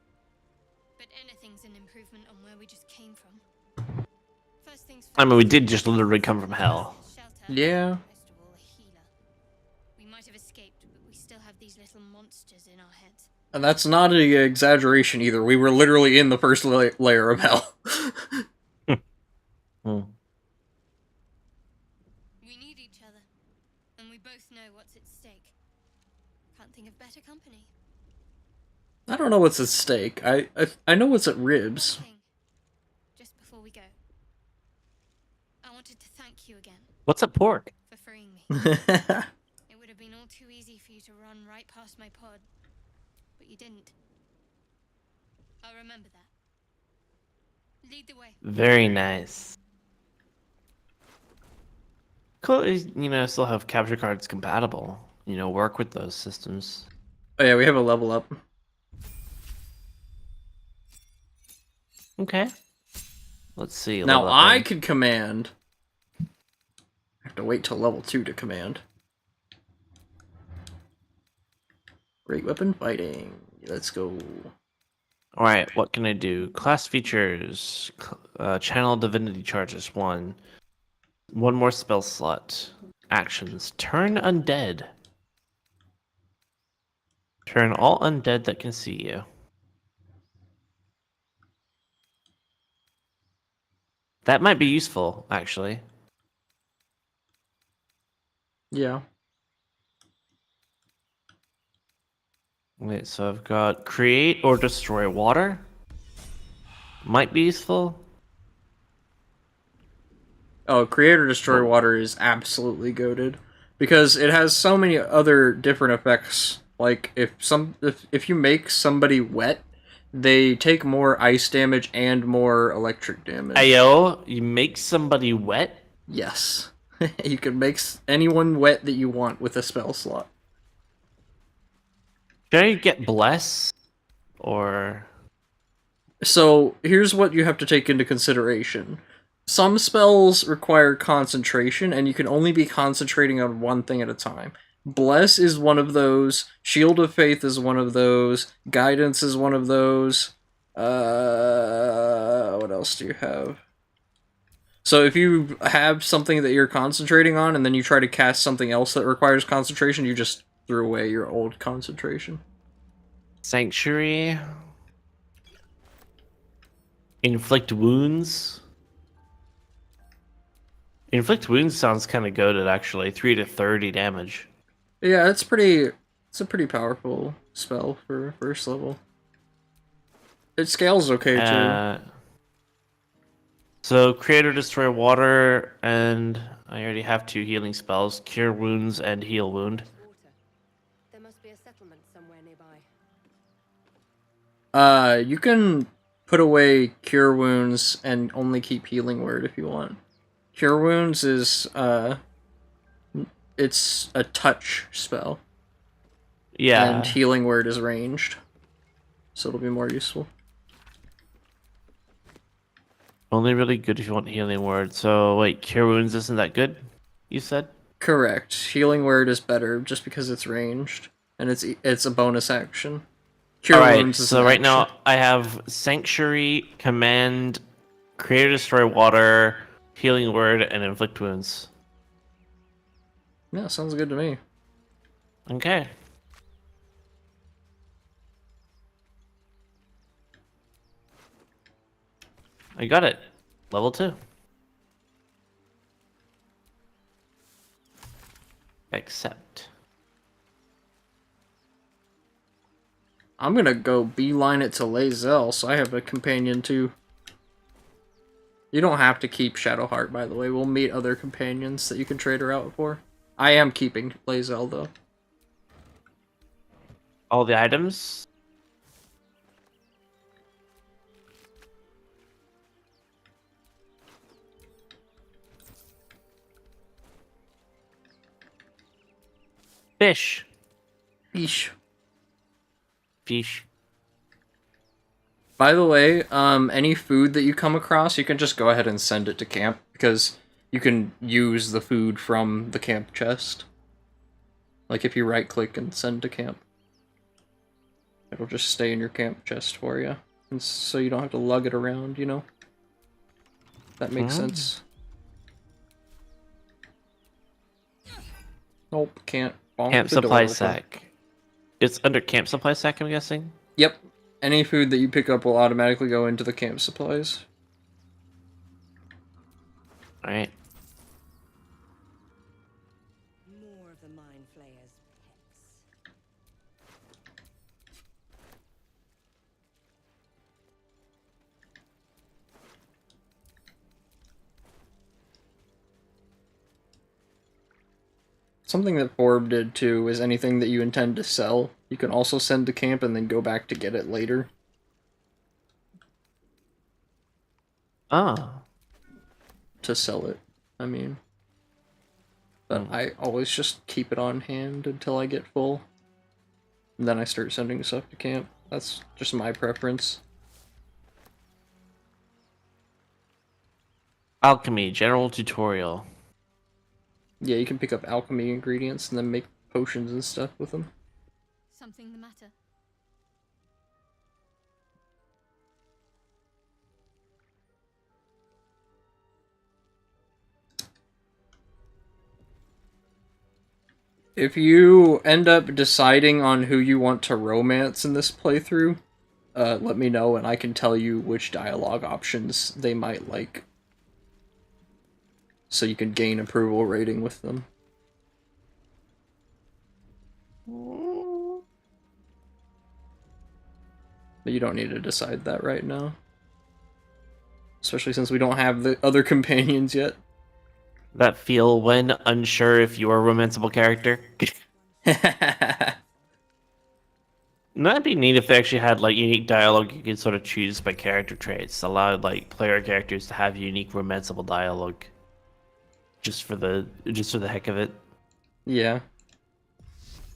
But anything's an improvement on where we just came from. First things first. I mean, we did just literally come from hell. Shelter. Yeah. Most of all, a healer. We might have escaped, but we still have these little monsters in our heads. And that's not an exaggeration either. We were literally in the first layer of hell. Hmm. We need each other, and we both know what's at stake. Can't think of better company. I don't know what's at stake. I know what's at ribs. One thing, just before we go, I wanted to thank you again What's a pork? for freeing me. It would have been all too easy for you to run right past my pod, but you didn't. I'll remember that. Lead the way. Very nice. Cool, you know, still have capture cards compatible. You know, work with those systems. Oh yeah, we have a level up. Okay. Let's see. Now level up I then. could command. I have to wait till level 2 to command. Great weapon fighting. Let's go. Alright, what can I do? Class features. Channel divinity charges 1. One more spell slot. Actions. Turn undead. Turn all undead that can see you. That might be useful, actually. Yeah. Wait, so I've got create or destroy water. Might be useful. Oh, create or destroy Oh. water is absolutely goated because it has so many other different effects. Like if you make somebody wet, they take more ice damage and more electric damage. Ayo, you make somebody wet? Yes. You can make anyone wet that you want with a spell slot. Should I get bless? Or So, here's what you have to take into consideration. Some spells require concentration, and you can only be concentrating on one thing at a time. Bless is one of those, Shield of Faith is one of those, Guidance is one of those, what else do you have? So if you have something that you're concentrating on, and then you try to cast something else that requires concentration, you just threw away your old concentration. sanctuary? Inflict wounds? Inflict wounds sounds kind of goated, actually. 3 to 30 damage. Yeah, it's a pretty powerful spell for first level. It scales okay too. So create or destroy water, and I already have 2 healing spells: cure wounds and heal wound. Water. There must be a settlement somewhere nearby. You can put away Cure Wounds and only keep Healing Word if you want. Cure Wounds is, it's a touch spell. Yeah. And Healing Word is ranged. So it'll be more useful. Only really good if you want healing word. So wait, cure wounds isn't that good? You said? Correct. Healing Word is better just because it's ranged. And it's a bonus action. Cure Alright, Wounds is so an right action. now I have sanctuary, command, create or destroy water, healing word, and inflict wounds. Yeah, sounds good to me. Okay. I got it. Level 2. Accept. I'm gonna go beeline it to Lae'zel, so I have a companion too. You don't have to keep Shadowheart, by the way. We'll meet other companions that you can trade her out for. I am keeping Lae'zel, though. All the items? Fish. Eesh. Fish. By the way, any food that you come across, you can just go ahead and send it to camp, because you can use the food from the camp chest. Like, if you right-click and send to camp. It'll just stay in your camp chest for you. And so you don't have to lug it around, you know? That makes sense. Nope, can't. Bonk Camp the door supply open. sack. It's under camp supply sack, I'm guessing? Yep. Any food that you pick up will automatically go into the camp supplies. Alright. More of the Mind Flayer's pets. Something that Forb did too is anything that you intend to sell, you can also send to camp and then go back to get it later. Ah. To sell it, I mean. But I always just keep it on hand until I get full. And then I start sending stuff to camp. That's just my preference. Alchemy, general tutorial. Yeah, you can pick up alchemy ingredients and then make potions and stuff with them. Something the matter? If you end up deciding on who you want to romance in this playthrough, let me know and I can tell you which dialogue options they might like. So you can gain approval rating with them. But you don't need to decide that right now. Especially since we don't have the other companions yet. That feel when unsure if you're a romanceable character. That'd be neat if they actually had like unique dialogue you could sort of choose by character traits. Allowed like player characters to have unique romanceable dialogue. Just for the heck of it. Yeah.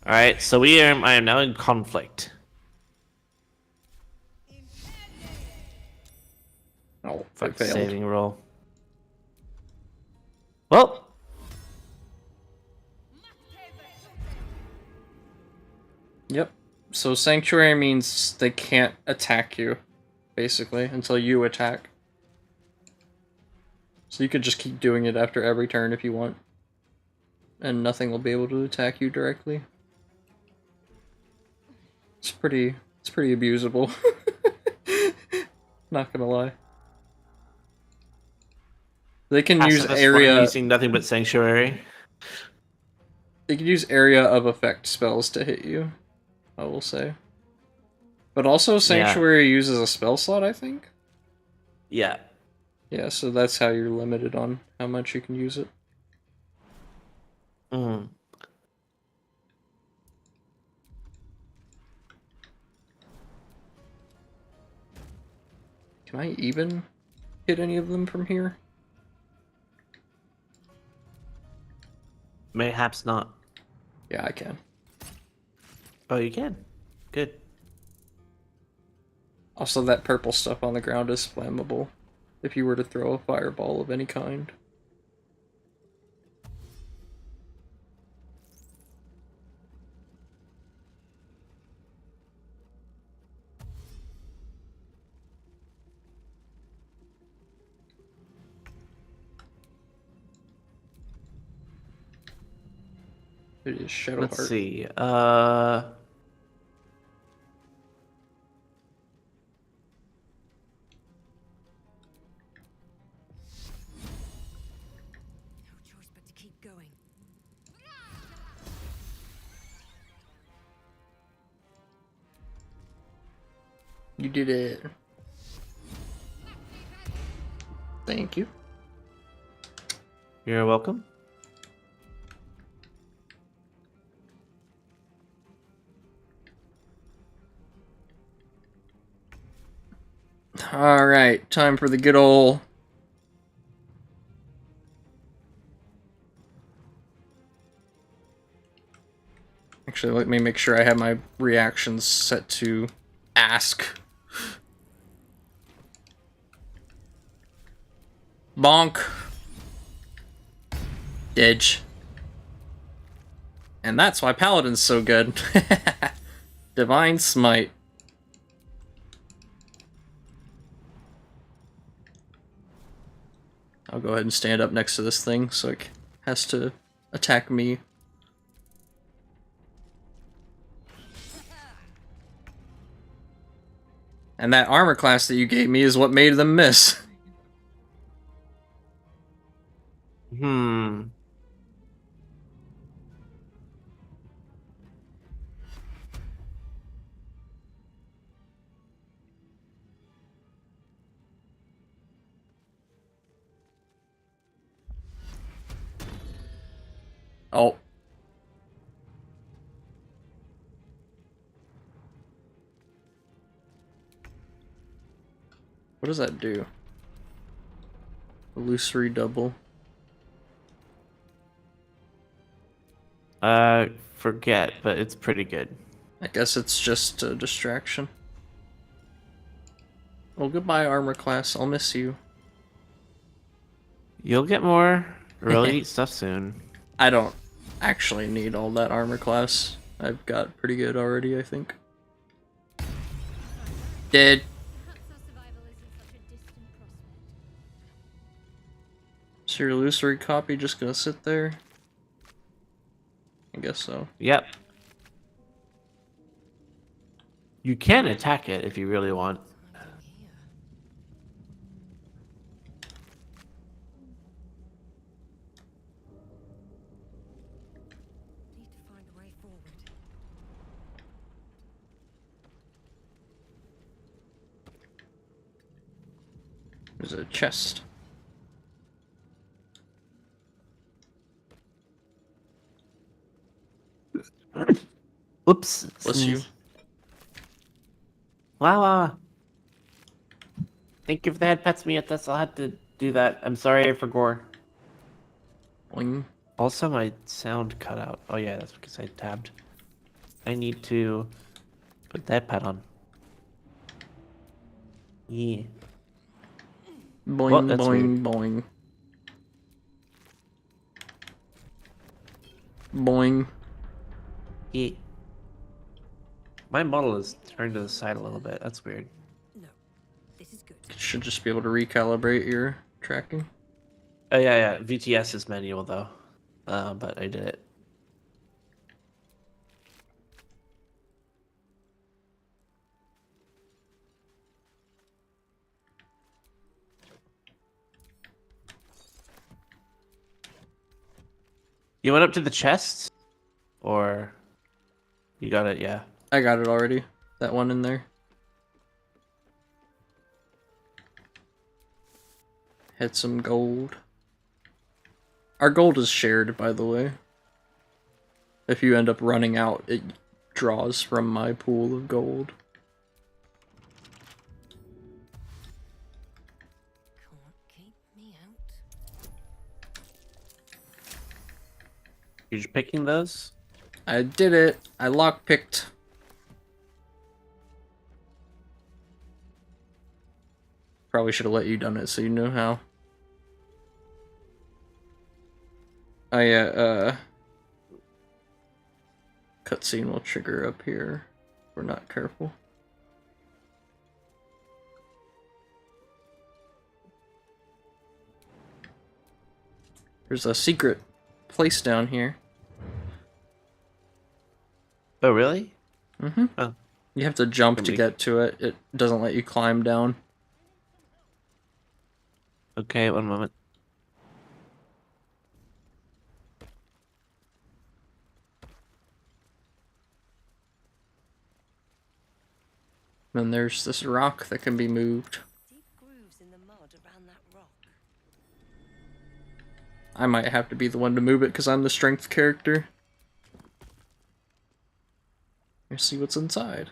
Alright, so I am now in conflict. Oh, I Fuck, failed. saving roll. Well, Yep. So Sanctuary means they can't attack you, basically, until you attack. So you could just keep doing it after every turn if you want. And nothing will be able to attack you directly. It's pretty abusable. Not gonna lie. They can use pacifist area. using nothing but sanctuary. They can use area of effect spells to hit you, I will say. But also Sanctuary uses a spell slot, I think? Yeah. Yeah, so that's how you're limited on how much you can use it. Mm. Can I even hit any of them from here? Mayhaps not. Yeah, I can. Oh, you can. Good. Also, that purple stuff on the ground is flammable if you were to throw a fireball of any kind. It is Shadowheart. Let's see. No choice but to keep going. You did it. Thank you. You're welcome. Alright, time for the good ol'... Actually, let me make sure I have my reactions set to ask. Bonk. Didge. And that's why Paladin's so good. Divine Smite. I'll go ahead and stand up next to this thing so it has to attack me. And that armor class that you gave me is what made them miss. Oh. What does that do? Illusory double. Forget, but it's pretty good. I guess it's just a distraction. Well, goodbye, armor class. I'll miss you. You'll get more really stuff soon. I don't actually need all that armor class. I've got pretty good already, I think. Dead. Perhaps our survival isn't such a distant prospect. Is your illusory copy just gonna sit there? I guess so. Yep. You can attack it if you really want. Need to find a way forward. There's a chest. Whoops. Bless you. Wow. Thank you for the head pets me at this. I'll have to do that. I'm sorry for gore. Boing. Also, my sound cut out. Oh yeah, that's because I tabbed. I need to put that pad on. Yeah. Boing, Well, that's boing, boing. Boing. Yeah. My model is turned to the side a little bit. That's weird. No, this is good. Should just be able to recalibrate your tracking. Oh yeah. VTS is manual though, but I did it. You went up to the chest, or you got it? Yeah. I got it already. That one in there. Had some gold. Our gold is shared, by the way. If you end up running out, it draws from my pool of gold. Can't keep me out. You're just picking those? I did it. I lockpicked. Probably should have let you done it so you knew how. Cutscene will trigger up here if we're not careful. There's a secret place down here. Oh really? Mm-hmm. Oh. You have to jump to get to it. It doesn't let you climb down. Okay, one moment. And there's this rock that can be moved. Deep grooves in the mud around that rock. I might have to be the one to move it because I'm the strength character. Let's see what's inside.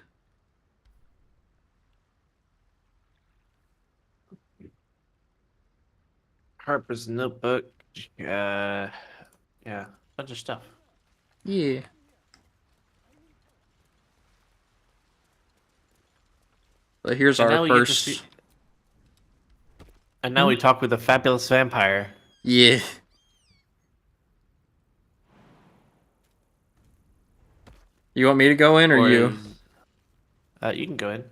Harper's notebook. Yeah, bunch of stuff. Yeah. But here's And now our we get to first. see- And now we talk with a fabulous vampire. Yeah. You want me to go in or you? You can go in.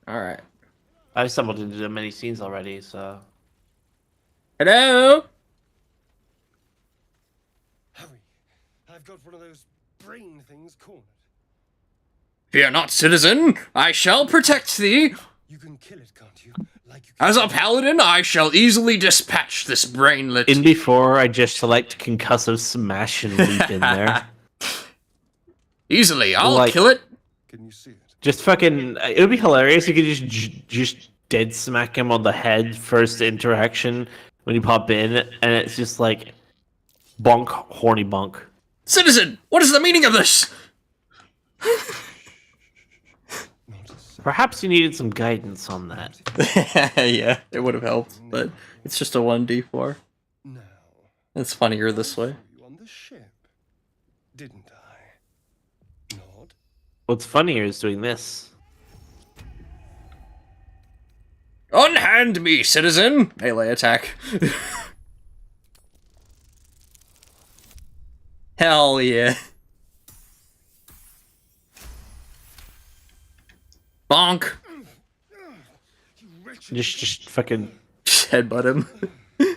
Alright. I've stumbled into many scenes already, so. Hello? Hurry. I've got one of those brain things cornered. Fear not, citizen. I shall protect thee. You can kill it, can't you? Like you As a paladin, I shall easily dispatch this brainlet. In before, I just select concussive smash and leap in there. Easily, I'll Like- kill it. Can you see it? Just fucking. It would be hilarious if you could just dead smack him on the head first interaction when you pop in, and it's just like bonk, horny bonk. Citizen, what is the meaning of this? Not a second. Perhaps you needed some guidance on that. Yeah, it would have helped, but it's just a 1d4. Now, It's funnier this way. you on the ship, didn't I? Nod. What's funnier is doing this. Unhand me, citizen! Melee attack. Hell yeah. Bonk. Just fucking. Just headbutt him.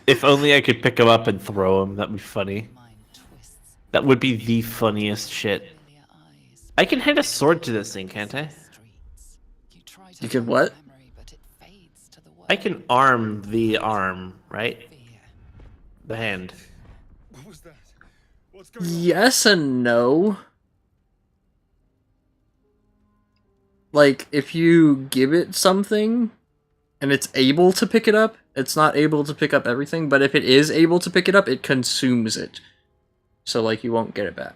If only I could pick him up and throw him. That'd be funny. Mind twists. That would be the funniest shit. Familiar eyes. I can hit a sword to this thing, can't I? Streets. You try to You can hold what? memory, but it fades to the I can arm the arm, right? fear. The hand. What was that? What's going on? Yes and no. Like, if you give it something and it's able to pick it up, it's not able to pick up everything, but if it is able to pick it up, it consumes it. So, like, you won't get it back.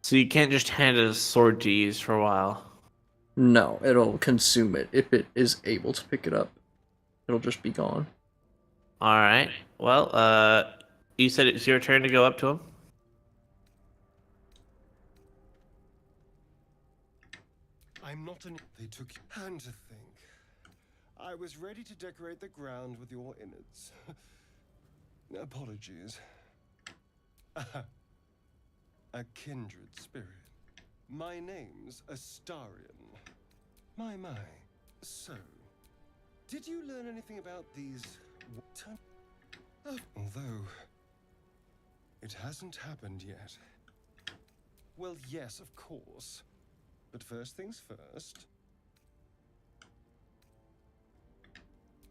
So you can't just hand it a sword to use for a while. No, it'll consume it. If it is able to pick it up, it'll just be gone. Alright. Well, you said it's your turn to go up to him? I'm not an. They took. And to think, I was ready to decorate the ground with your innards. Apologies. A kindred spirit. My name's Astarion. My. So, did you learn anything about these? Although, it hasn't happened yet. Well, yes, of course. But first things first.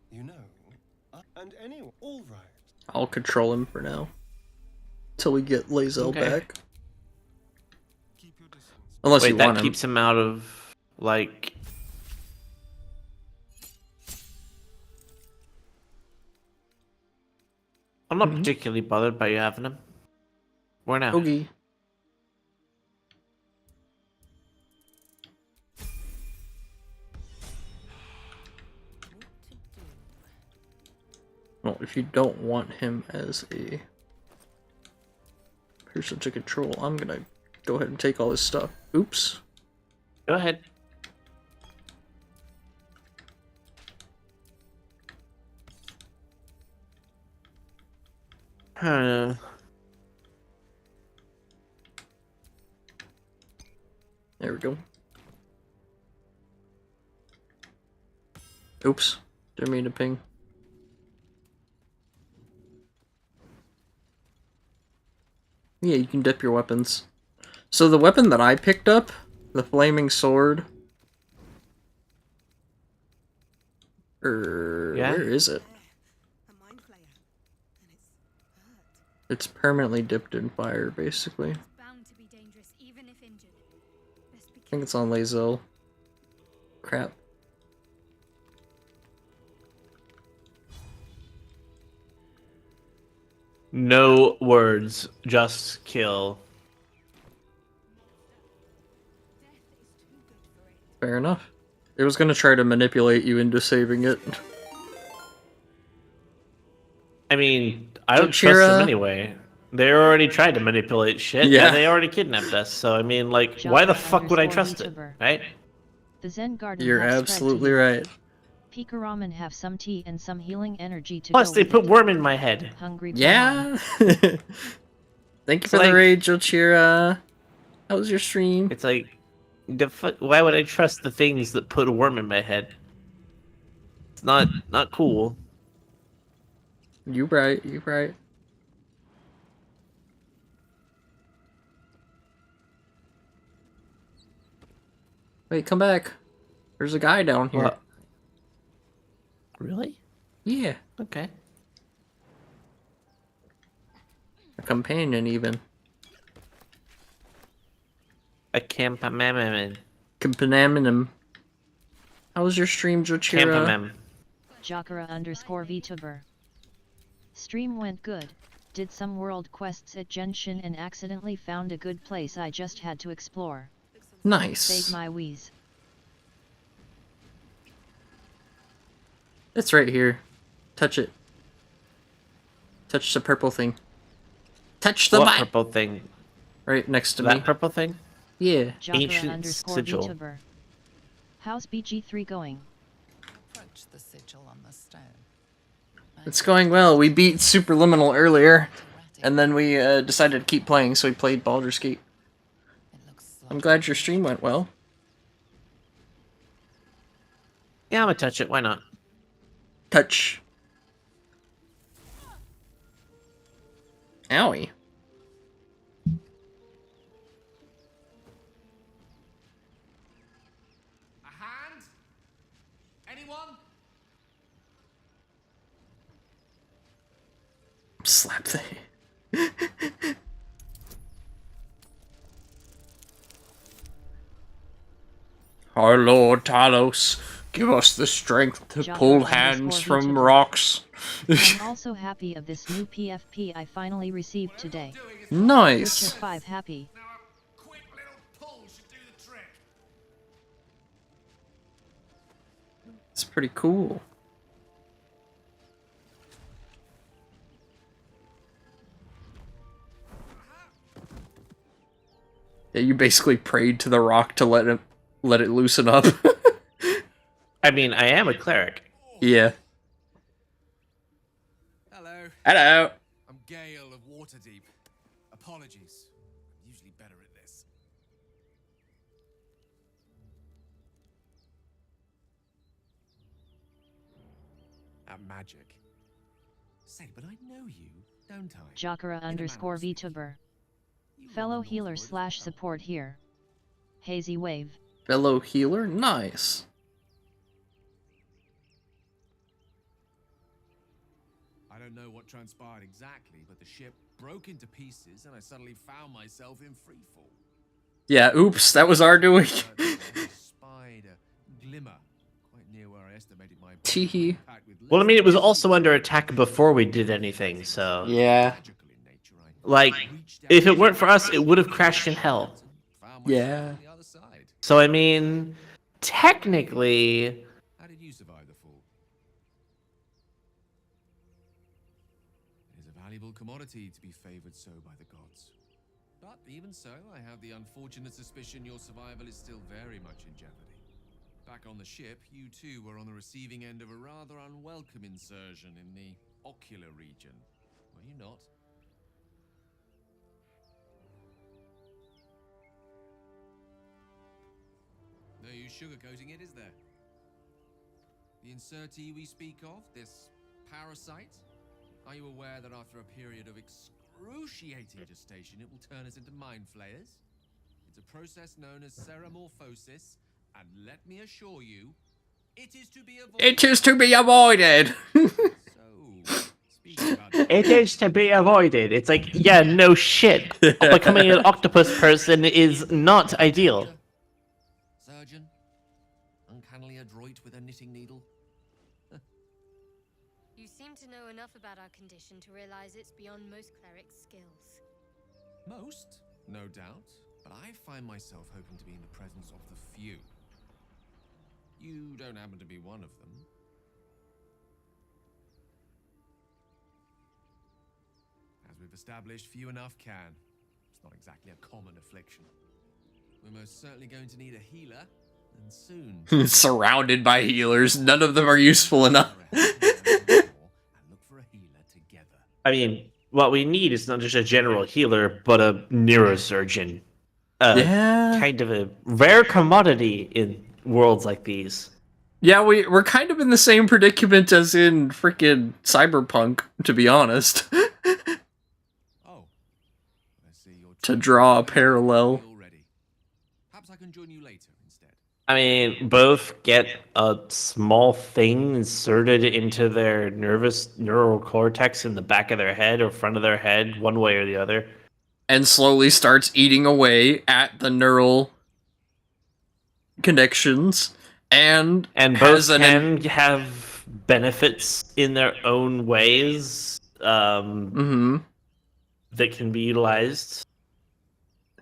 You know. And anyway, all right. I'll control him for now. Till we get Lae'zel Okay. back. Keep your distance. Unless Wait, you that want him. keeps him out of, like... I'm not particularly bothered by you having him. Where now? Okay. Well, if you don't want him as a person to control, I'm gonna go ahead and take all his stuff. Oops. Go ahead. There we go. Oops. Didn't mean to ping. Yeah, you can dip your weapons. So the weapon that I picked up, the flaming sword. Yeah? Where is it? A mind flayer. And it's hurt. It's permanently dipped in fire, basically. It's bound to be dangerous, even if injured. Best be I think it's on Lae'zel. Crap. No words, just kill. Fair enough. It was gonna try to manipulate you into saving it. I mean, I don't trust Jachira. them anyway. They already tried to manipulate shit, Yeah. and they already kidnapped us, so I mean, like, why the fuck would I trust it, Vtuber. right? The Zen Garden You're have spread to absolutely you. right. Pika ramen have some tea and some healing energy to Plus, go they with put it. worm in my head. Hungry Yeah. Thank you for like- the raid, Jachira. How was your stream? It's like, why would I trust the things that put a worm in my head? It's not cool. You right, you right. Wait, come back. There's a guy down here. What? Really? Yeah, Okay. a companion even. A campamam. Companion. How was your stream, Jachira? Campamam. Jakara _ Vtuber. Stream went good. Did some world quests at Genshin and accidentally found a good place I just had to explore. Nice. Save my wheeze. It's right here. Touch it. Touch the purple thing. Touch the What mic. purple thing? Right next to That me. purple thing? Yeah. Ancient Jakara sigil. _ Vtuber. How's BG3 going? Approach the sigil on the stone. It's going well. We beat Superliminal earlier. and then we decided to keep playing, so we played Baldur's Gate. It looks I'm glad your stream went well. Yeah, I'm gonna touch it. Why not? Touch. Owie. A hand? Anyone? Slap the... Our Lord Talos, give us the strength to pull hands from rocks. I'm also happy of this new PFP I finally received today. Nice. Witcher 5 happy. Now a quick little pull should do the trick. It's pretty cool. Yeah, you basically prayed to the rock to let it loosen up. I mean, I am a cleric. Yeah. Hello. Hello. I'm Gale of Waterdeep. Apologies. I'm usually better at this. At magic. Say, but I know you, don't I? Jakara In a manner of _Vtuber. speaking. You Fellow run healer Northwood, / support here. Hazy Wave. Fellow healer? Nice. I don't know what transpired exactly, but the ship broke into pieces and I suddenly found myself in freefall. Yeah, oops, that was our doing. I spied a glimmer quite near where I estimated my Teehee. packed with Well, I mean, it was also under attack before we did anything, so... Yeah. magical in nature. I Like, reached out if it weren't for us, it would have crashed in hell. and found myself Yeah. on the other side. So, I mean, technically... How did you survive the fall? It is a valuable commodity to be favored so by the gods. But even so, I have the unfortunate suspicion your survival is still very much in jeopardy. Back on the ship, you too were on the receiving end of a rather unwelcome insertion in the ocular region. Were you not? No use sugarcoating it, is there? The insertee we speak of, this parasite, are you aware that after a period of excruciating gestation, it will turn us into mind flayers? It's a process known as ceramorphosis, and let me assure you, it is to be avoided. It is to be avoided. So, speaking about It is to be avoided. It's like, yeah, no shit. Becoming an octopus person is not ideal. surgeon, uncannily adroit with a knitting needle. You seem to know enough about our condition to realize it's beyond most clerics' skills. Most, no doubt, but I find myself hoping to be in the presence of the few. You don't happen to be one of them. As we've established, few enough can. It's not exactly a common affliction. We're most certainly going to need a healer, and soon. Surrounded by healers, none of them are useful enough. And look for a healer together. I mean, what we need is not just a general healer, but a neurosurgeon. Yeah. Kind of a rare commodity in worlds like these. Yeah, we're kind of in the same predicament as in freaking Cyberpunk, to be honest. Oh, I see you're To draw a parallel. already. Perhaps I can join you later instead. I mean, both get a small thing inserted into their neural cortex in the back of their head or front of their head, one way or the other. And slowly starts eating away at the neural connections. And both has an can have benefits in their own ways that can be utilized.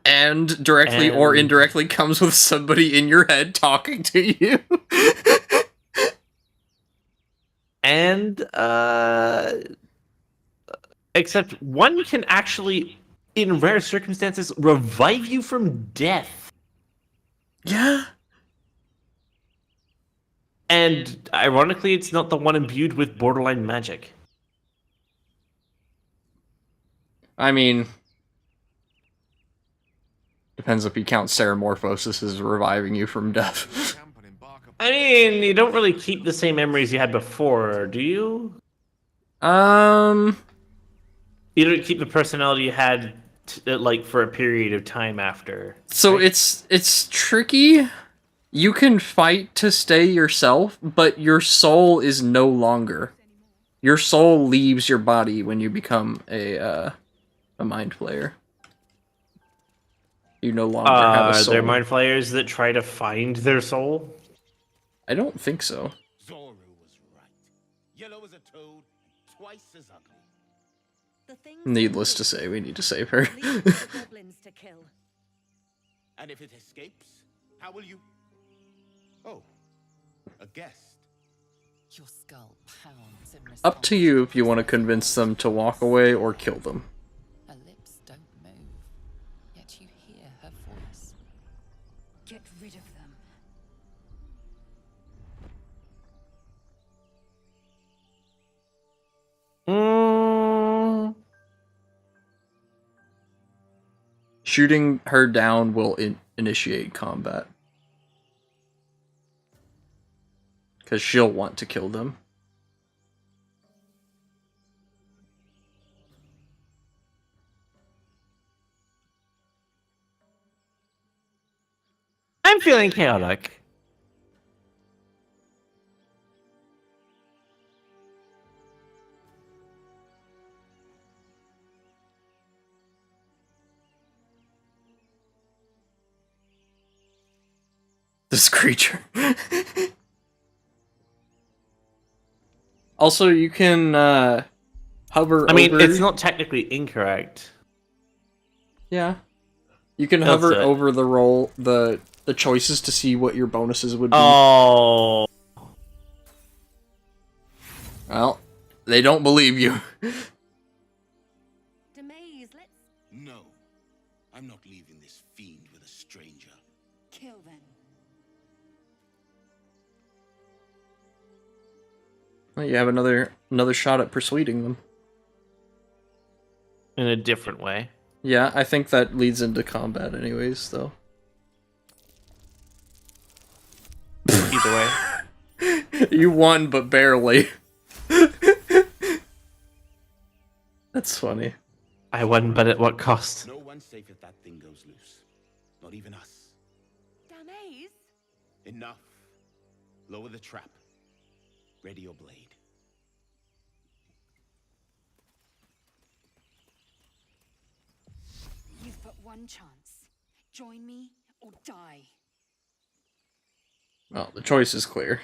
And directly or And- indirectly comes with somebody in your head talking to you. And, except one can actually, in rare circumstances, revive you from death. Yeah. And, ironically, it's not the one imbued with borderline magic. I mean, depends if you count Ceramorphosis as reviving you from death. I mean, you don't really keep the same memories you had before, do you? You don't keep the personality you had, like, for a period of time after. So right? it's tricky. You can fight to stay yourself, but your soul is no longer. Your soul leaves your body when you become a mind flayer. You no longer have a soul. Are there mind flayers that try to find their soul? I don't think so. Zoru was right. Yellow as a toad, twice as ugly. The things Needless to say, we need to save her. leave the goblins to kill. And if it escapes, how will you... Oh, a guest. Your skull pounds in response. Up to you if you want to convince them to walk away or kill them. Her lips don't move, yet you hear her voice. Get rid of them. Shooting her down will initiate combat. Because she'll want to kill them. I'm feeling chaotic. This creature. Also, you can hover I mean, over... it's not technically incorrect. Yeah. You can That's hover it. over the roll, the choices to see what your bonuses would be. Oh. Well, they don't believe you. Demaze, let's No, I'm not leaving this fiend with a stranger. kill them. Well, you have another shot at persuading them. In a different way. Yeah, I think that leads into combat anyways, though. Either way. You won, but barely. That's funny. I won, but at what cost? No one's safe if that thing goes loose. Not even us. Demaze? Enough. Lower the trap. Ready your blade. You've but one chance. Join me or die. Well, the choice is clear.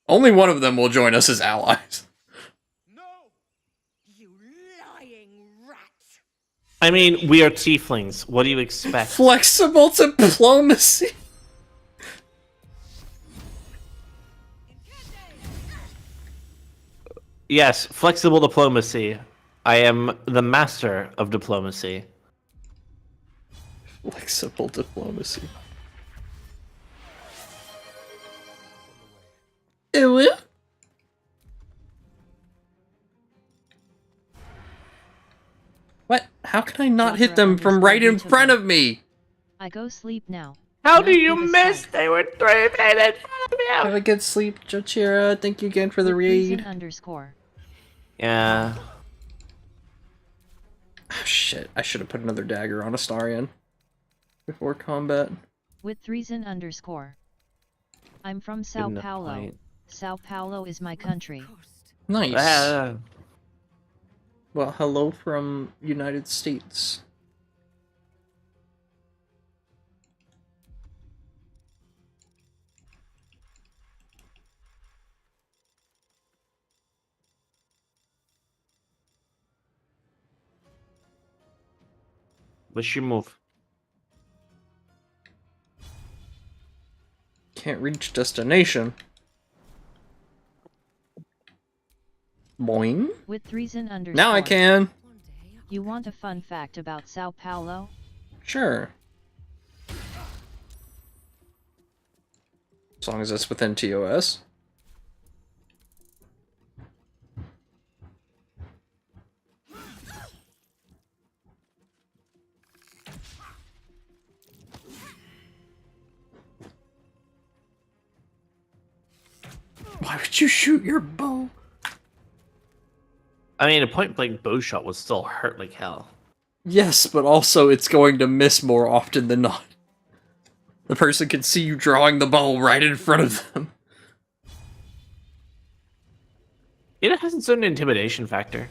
Only one of them will join us as allies. No! You lying rat! I mean, we are tieflings. What do you expect? Flexible diplomacy. Yes, flexible diplomacy. I am the master of diplomacy. Flexible diplomacy. Ew. What? How can I not hit them from right in front of me? I go sleep now. How Not do you through the miss? sight. They were 3 minutes from Have you. a good sleep, Jochira. Thank you again for the Reason raid. underscore. Yeah. Oh, shit, I should have put another dagger on Astarion before combat. With reason underscore. I'm from Sao enough Paulo. point. Sao Paulo is my country. Nice. Ah. Well, hello from United States. What's your move? Can't reach destination. Boing. With reason underscore. Now I can. You want a fun fact about Sao Paulo? Sure. As long as it's within TOS. Why would you shoot your bow? I mean, a point-blank bow shot would still hurt like hell. Yes, but also it's going to miss more often than not. The person can see you drawing the bow right in front of them. It has its own intimidation factor.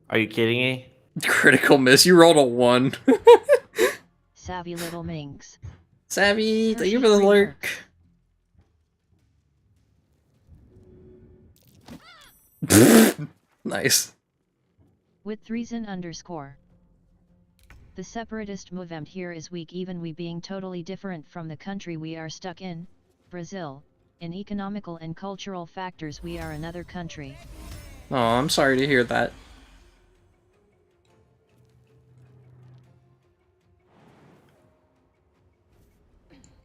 Are you kidding me? Critical miss. You rolled a 1. Savvy little minx. Savvy, thank you for the lurk. Nice. With reason _. The separatist movement here is weak, even we being totally different from the country we are stuck in, Brazil. In economical and cultural factors we are another country. Oh, I'm sorry to hear that.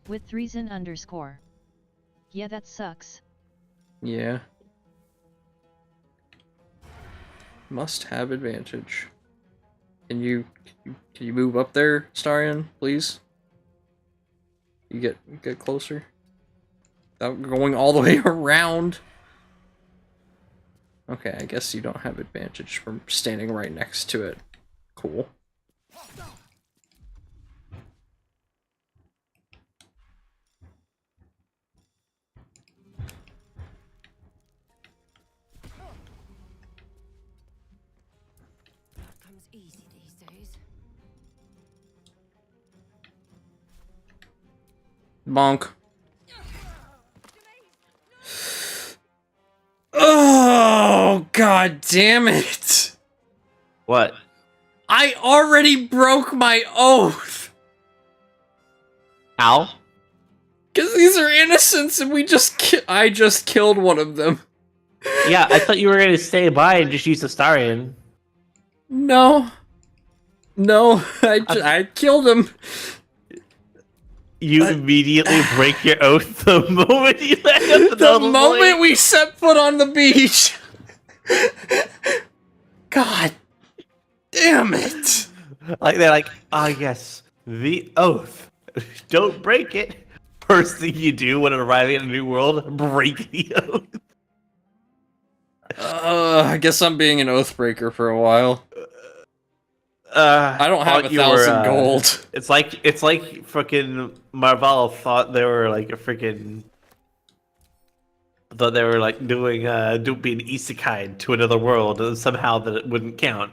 With reason _. Yeah, that sucks. Yeah. Must have advantage. Can you move up there, Starion, please? You get closer. Without going all the way around. Okay, I guess you don't have advantage from standing right next to it. Cool. Comes easy these days. Bonk. Oh, god damn it! What? I already broke my oath! How? Because these are innocents and I just killed one of them. Yeah, I thought you were gonna stay by and just use the Starion. No. No, I killed him. You immediately break your oath the moment you land up The moment we set foot on the beach. God damn it. Like they're like, ah yes, the oath. Don't break it. First thing you do when arriving in a new world, break the oath. I guess I'm being an oath breaker for a while. I don't have 1,000 gold. It's like freaking Marvel thought they were like a freaking doing being isekai to another world, and somehow that it wouldn't count.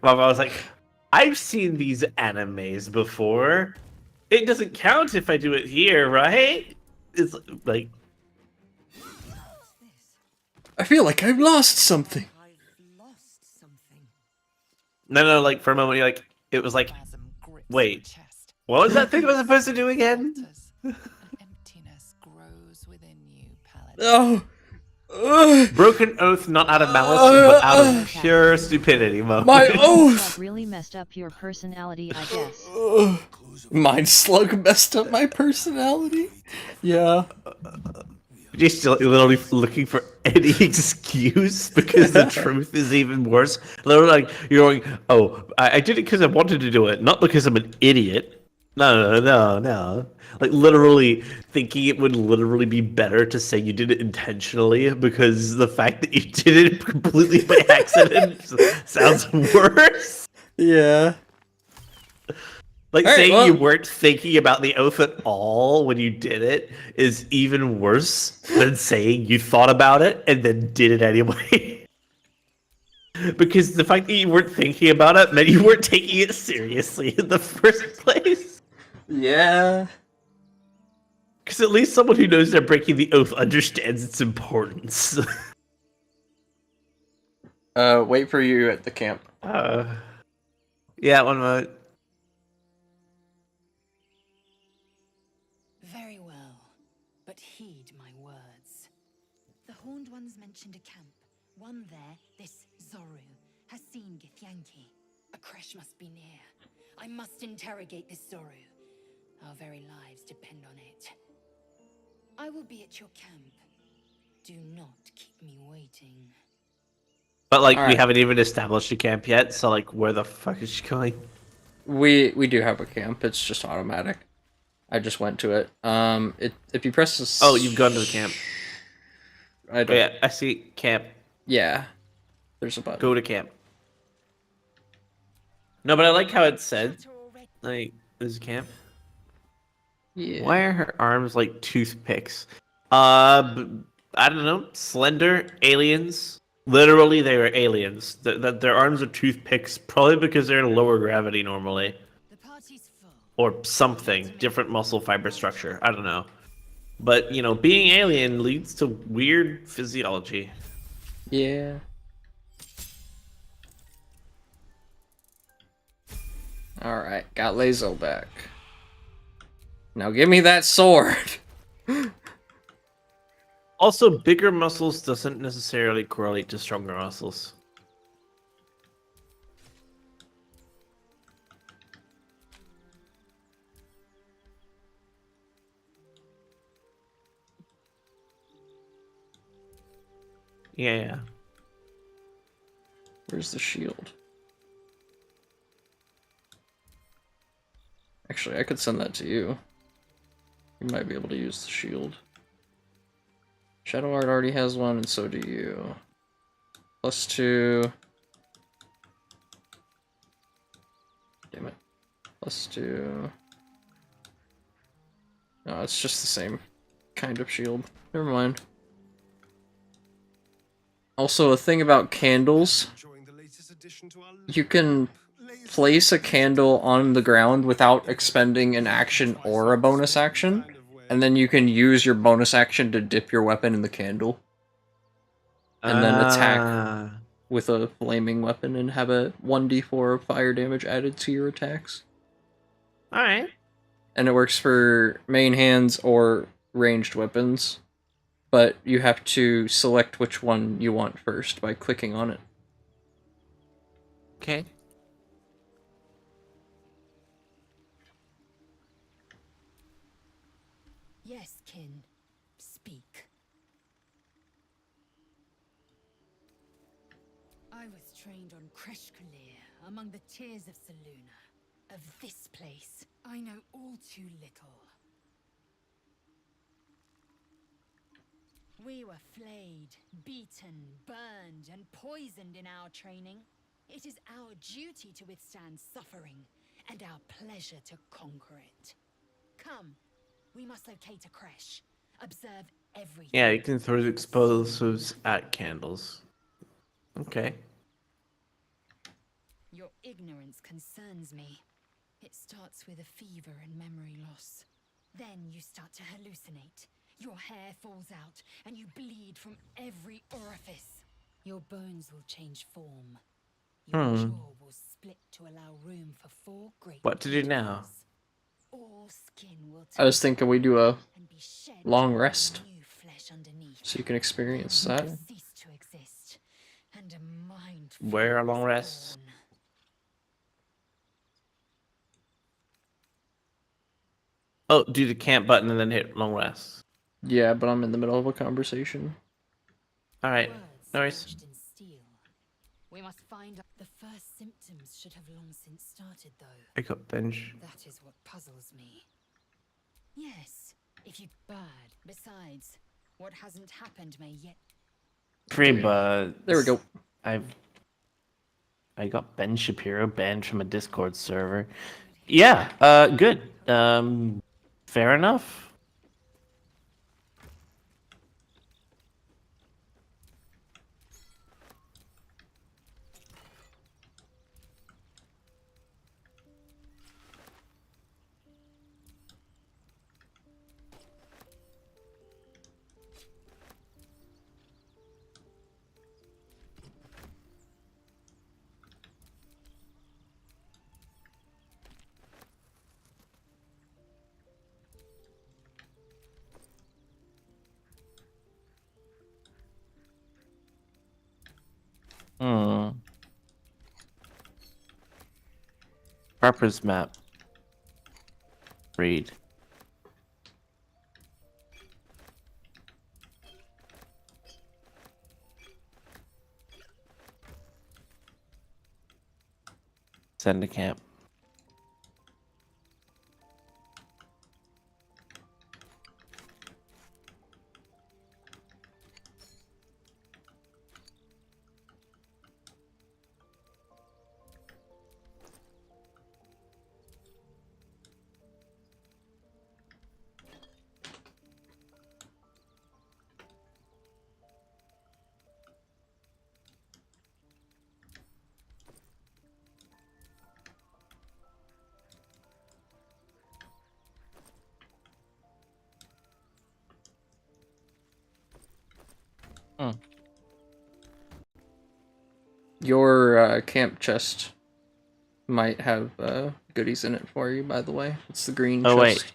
Marvel was like, I've seen these animes before. It doesn't count if I do it here, right? It's like, I feel like I've lost something. no, like for a moment, you're like, it was like, wait, what was that thing I was supposed to do again? Emptiness grows within you, Paladin. Oh. Broken oath, not out of malice, but out of pure stupidity. My oath really messed up your personality, I guess. Mind slug messed up my personality. Yeah. You're still literally looking for any excuse because the truth is even worse. Literally, like you're going, "Oh, I did it because I wanted to do it, not because I'm an idiot." No. Like literally thinking it would literally be better to say you did it intentionally because the fact that you did it completely by accident sounds worse. Yeah. Like saying you weren't thinking about the oath at all when you did it is even worse than saying you thought about it and then did it anyway. Because the fact that you weren't thinking about it meant you weren't taking it seriously in the first place. Yeah. Because at least someone who knows they're breaking the oath understands its importance. Wait for you at the camp. Yeah, one moment. Very well, but heed my words. The Horned Ones mentioned a camp. One there, this Zoru, has seen Githyanki. A crash must be near. I must interrogate this Zoru. Our very lives depend on it. I will be at your camp. Do not keep me waiting. But like All we right. haven't even established a camp yet, so like where the fuck is she going? We do have a camp. It's just automatic. I just went to it. If you press this... Oh, you've gone to the camp. I don't... Yeah, I see camp. Yeah. There's a button. Go to camp. No, but I like how it said, like, this is camp. Yeah. Why are her arms like toothpicks? I don't know. Slender aliens. Literally, they are aliens. Their arms are toothpicks, probably because they're in lower gravity normally, The party's full. or something. Different muscle fiber structure. I don't know. But you know, being alien leads to weird physiology. Yeah. Alright, got Lazo back. Now give me that sword! Also, bigger muscles doesn't necessarily correlate to stronger muscles. Yeah. Where's the shield? Actually, I could send that to you. You might be able to use the shield. Shadow Art already has one, and so do you. +2. Damn it. +2. No, it's just the same kind of shield. Never mind. Also, a thing about candles. You can place a candle on the ground without expending an action or a bonus action, and then you can use your bonus action to dip your weapon in the candle. And then attack with a flaming weapon and have a 1d4 fire damage added to your attacks. Alright. And it works for main hands or ranged weapons, but you have to select which one you want first by clicking on it. Okay. Yes, kin. Speak. I was trained on Kreshkalir, among the tears of Selûne. Of this place, I know all too little. We were flayed, beaten, burned, and poisoned in our training. It is our duty to withstand suffering, and our pleasure to conquer it. Come, we must locate a Kresh. Observe everything. Yeah, you can throw explosives at candles. Okay. Your ignorance concerns me. It starts with a fever and memory loss. Then you start to hallucinate. Your hair falls out, and you bleed from every orifice. Your bones will change form. Your jaw will split to allow room for 4 great What to do now? tentacles. All skin will I was thinking we do a and be shed long to rest, new flesh underneath. so you can experience that. Cease to exist, and a mind Where a long is rest? born. Oh, do the camp button and then hit long rest. Yeah, but I'm in the middle of a conversation. Alright. Words No worries. forged in steel. We must find out. The first symptoms should have long since started, though. I got bench. That is what puzzles me. Yes, if you bad. Besides, what hasn't happened may yet. Free bud. There we go. I got Ben Shapiro banned from a Discord server. Yeah, good. Fair enough. Harper's map. Read. Send to camp. Your camp chest might have goodies in it for you, by the way. It's the green chest. Wait.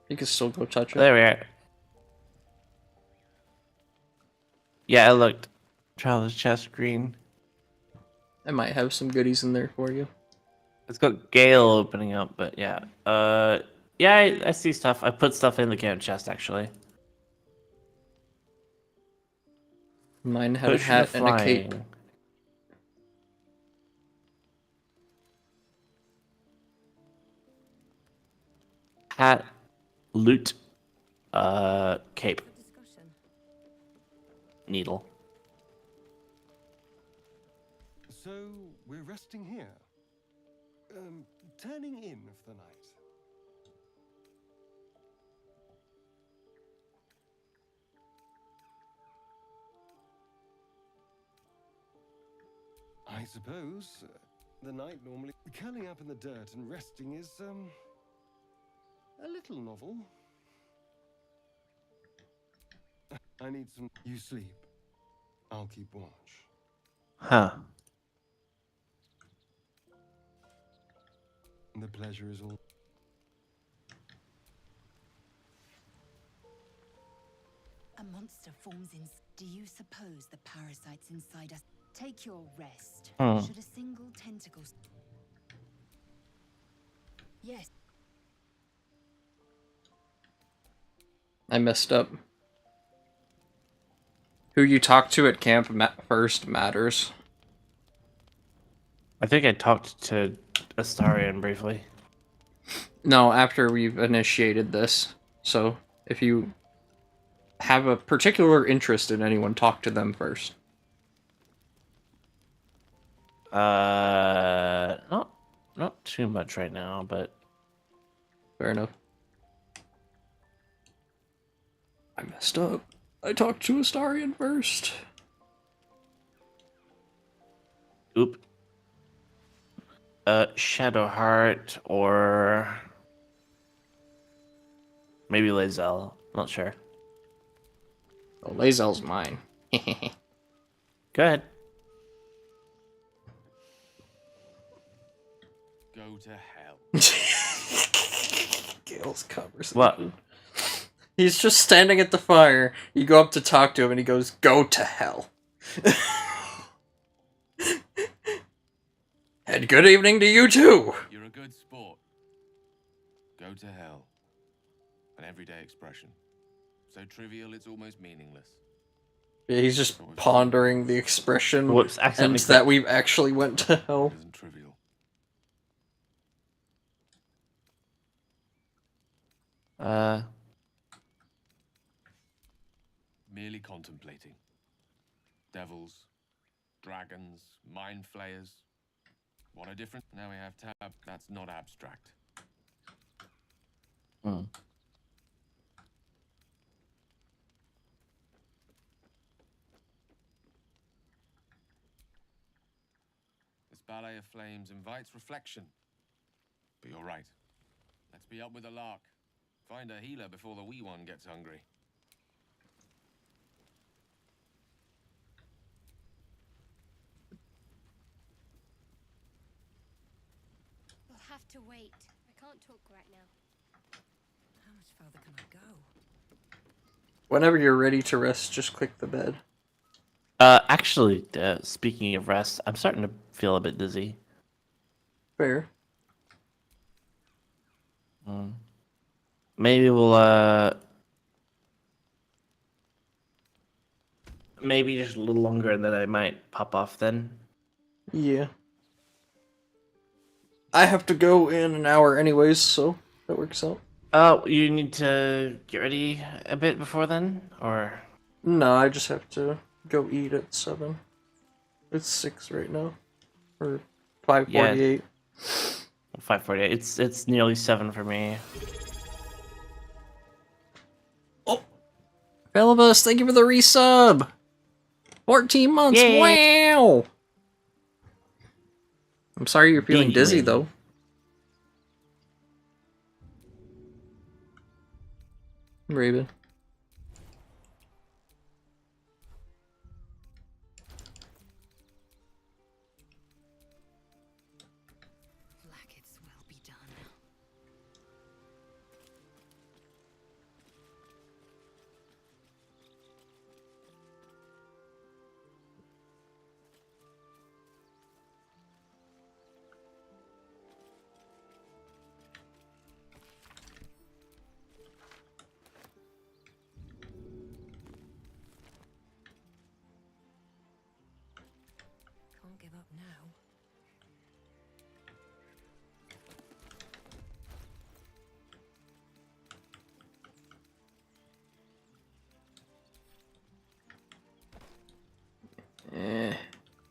You can still go touch it. There we are. Yeah, I looked. Traveler's chest green. I might have some goodies in there for you. It's got Gale opening up, but yeah. Yeah, I see stuff. I put stuff in the camp chest, actually. Mine had a Potion hat of and a cape. flying. Hat, loot, cape, needle. So, we're resting here. Turning in for the night. I suppose the night normally curling up in the dirt and resting is a little novel. I need some. You sleep. I'll keep watch. Huh. The pleasure is all. A monster forms in. Do you suppose the parasites inside us take your rest? Should a single tentacle? Yes. I messed up. Who you talk to at camp first matters. I think I talked to Astarion briefly. No, after we've initiated this. So, if you have a particular interest in anyone, talk to them first. Not too much right now, but Fair enough. I messed up. I talked to Astarion first. oop. Shadowheart or maybe Lae'zel. Not sure. Oh, Lae'zel's mine. Go ahead. Go to hell. Gale's conversation. What? He's just standing at the fire. You go up to talk to him and he goes, "Go to hell." And good evening to you too. You're a good sport. Go to hell. An everyday expression. So trivial it's almost meaningless. Yeah, he's just pondering the expression Whoops, and accidentally that we've actually went to hell. It isn't trivial. Merely contemplating. Devils, dragons, mind flayers. What a difference. Now we have tab. That's not abstract. This ballet of flames invites reflection. But you're right. Let's be up with the lark. Find a healer before the wee one gets hungry. We'll have to wait. I can't talk right now. How much further can I go? Whenever you're ready to rest, just click the bed. Actually, speaking of rest, I'm starting to feel a bit dizzy. Fair. Maybe we'll, maybe just a little longer and then I might pop off then. Yeah. I have to go in an hour anyways, so that works out. Oh, you need to get ready a bit before then? Or? No, I just have to go eat at 7. It's 6 right now. Or 5:48. 5:48. It's nearly 7 for me. Oh! Philibus, thank you for the resub! 14 months, Yay! wow! I'm sorry you're feeling Big dizzy, win. though. Raven. up now.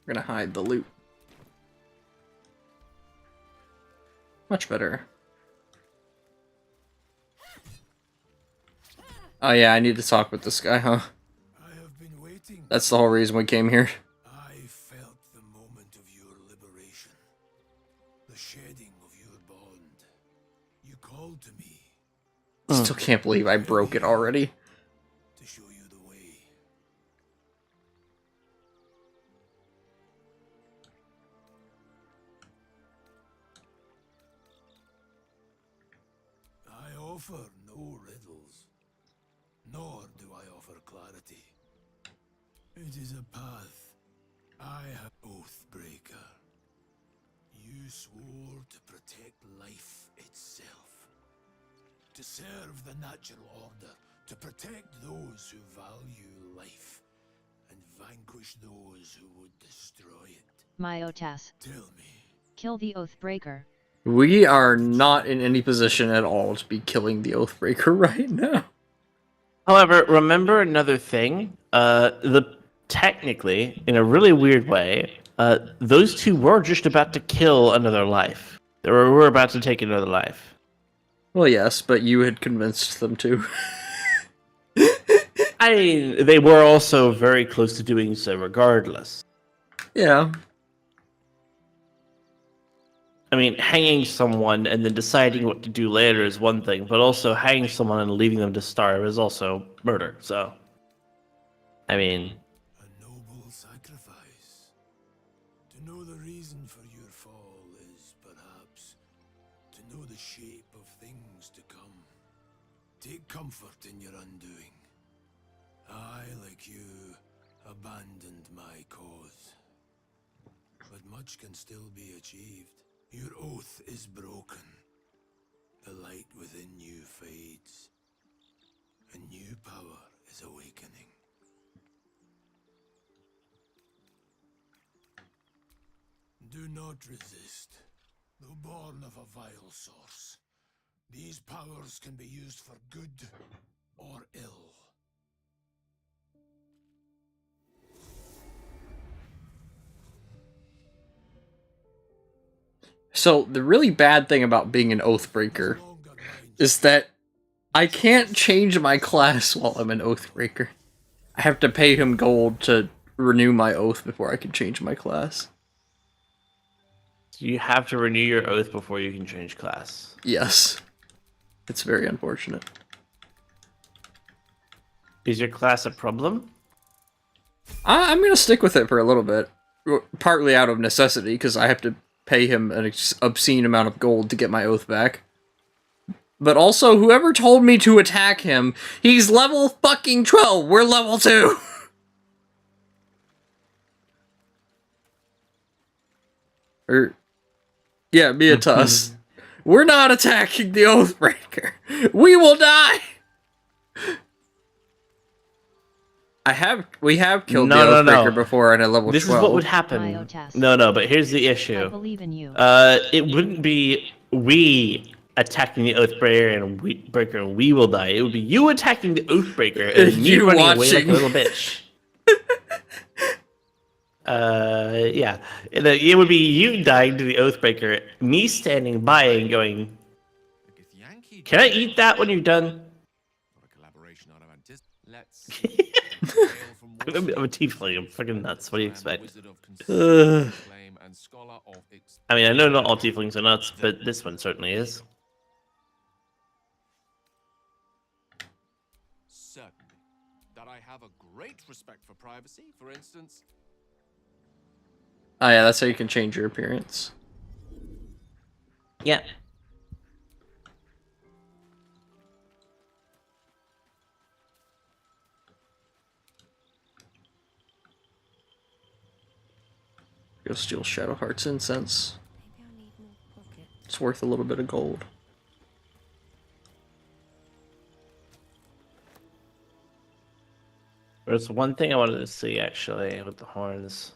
We're gonna hide the loot. Much better. Oh yeah, I need to talk with this guy, huh? I have been waiting. That's the whole reason we came here. I felt the moment of your liberation. The shedding of your bond. You called to me Still can't believe I broke it already. to show you the way. I offer no riddles, nor do I offer clarity. It is a path I have. Oathbreaker. You swore to protect life itself, to serve the natural order, to protect those who value life, and vanquish those who would destroy it. Myotas. Tell me, Kill the Oathbreaker. We are not in any position at all to be killing the Oathbreaker right now. However, remember another thing. Technically, in a really weird way, those two were just about to kill another life. They were about to take another life. Well, yes, but you had convinced them to. I mean, they were also very close to doing so regardless. Yeah. I mean, hanging someone and then deciding what to do later is one thing, but also hanging someone and leaving them to starve is also murder, so... I mean... a noble sacrifice. To know the reason for your fall is perhaps to know the shape of things to come. Take comfort in your undoing. I, like you, abandoned my cause. But much can still be achieved. Your oath is broken. The light within you fades. A new power is awakening. Do not resist. Though born of a vile source, these powers can be used for good or ill. So, the really bad thing about being an Oathbreaker is that I can't change my class while I'm an Oathbreaker. I have to pay him gold to renew my oath before I can change my class. You have to renew your oath before you can change class. Yes. It's very unfortunate. Is your class a problem? I'm gonna stick with it for a little bit. Partly out of necessity, because I have to pay him an obscene amount of gold to get my oath back. But also, whoever told me to attack him, he's level fucking 12! We're level 2! Yeah, Mia Tuss. We're not attacking the Oathbreaker! We will die! We have killed the Oathbreaker before at a level 12. This is what would happen. No, but here's the issue. I believe in you. It wouldn't be we attacking the Oathbreaker and we will die. It would be you attacking the Oathbreaker and me You running away like watching. a little bitch. Yeah. It would be you dying to the Oathbreaker, me standing by and going, "Can I eat that when you're done?" I'm a tiefling. I'm fucking nuts. What do you expect? I mean, I know not all tieflings are nuts, but this one certainly is. Certainly. That I have a great respect for privacy, for instance. Oh yeah, that's how you can change your appearance. Yeah. Go steal Shadowheart's incense. It's worth a little bit of gold. There's one thing I wanted to see actually with the horns.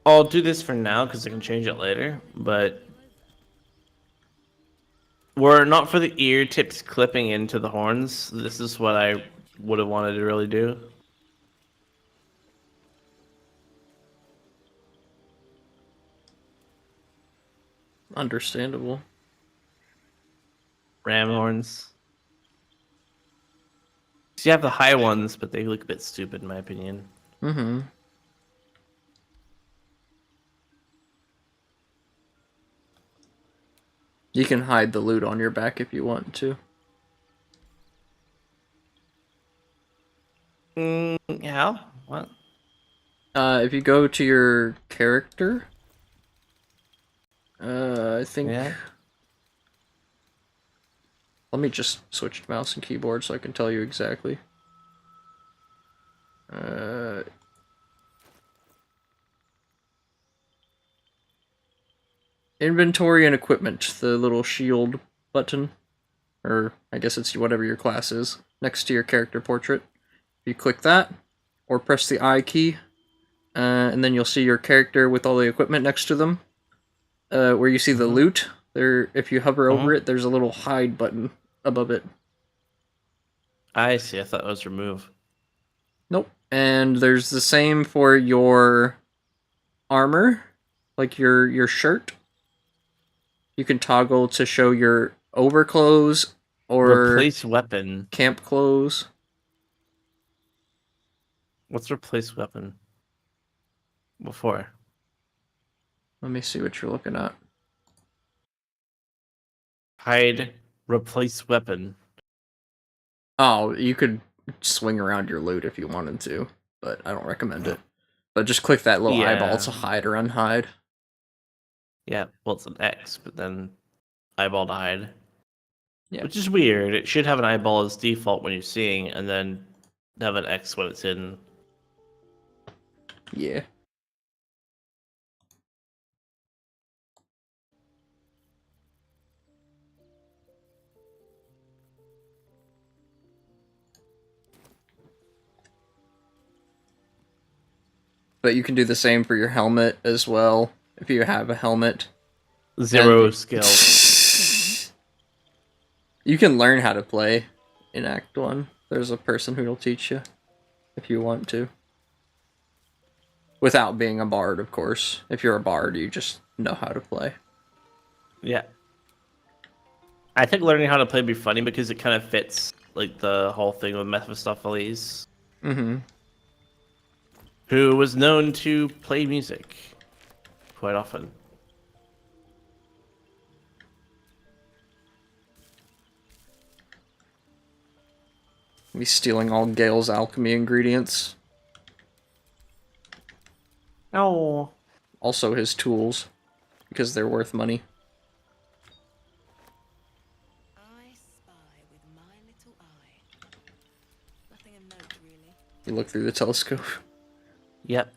I'll do this for now because I can change it later. But were it not for the ear tips clipping into the horns, this is what I would have wanted to really do. Understandable. Ram horns. So you have the high ones, but they look a bit stupid in my opinion. Mm-hmm. You can hide the loot on your back if you want to. How? What? If you go to your character, I think. Yeah. Let me just switch to mouse and keyboard so I can tell you exactly. Inventory and equipment, the little shield button, or I guess it's whatever your class is, next to your character portrait. You click that, or press the I key, and then you'll see your character with all the equipment next to them. Where you see the loot, there, if you hover over it, there's a little hide button above it. I see. I thought it was remove. Nope. And there's the same for your armor, like your shirt. You can toggle to show your overclothes or Replace weapon. camp clothes. What's replace weapon? Before. Let me see what you're looking at. Hide. Replace weapon. Oh, you could swing around your loot if you wanted to, but I don't recommend it. But just click that little eyeball to hide or unhide. Yeah, well, it's an X, but then eyeball to hide. Yeah. Which is weird. It should have an eyeball as default when you're seeing, and then have an X when it's hidden. Yeah. But you can do the same for your helmet as well, if you have a helmet. Zero skill. You can learn how to play in Act 1. There's a person who'll teach you, if you want to. Without being a bard, of course. If you're a bard, you just know how to play. Yeah. I think learning how to play would be funny because it kind of fits like the whole thing with Mephistopheles. Mm-hmm. Who was known to play music quite often. He's stealing all Gale's alchemy ingredients. Oh. Also his tools, because they're worth money. I spy with my little eye. Nothing of note, really. You look through the telescope. Yep.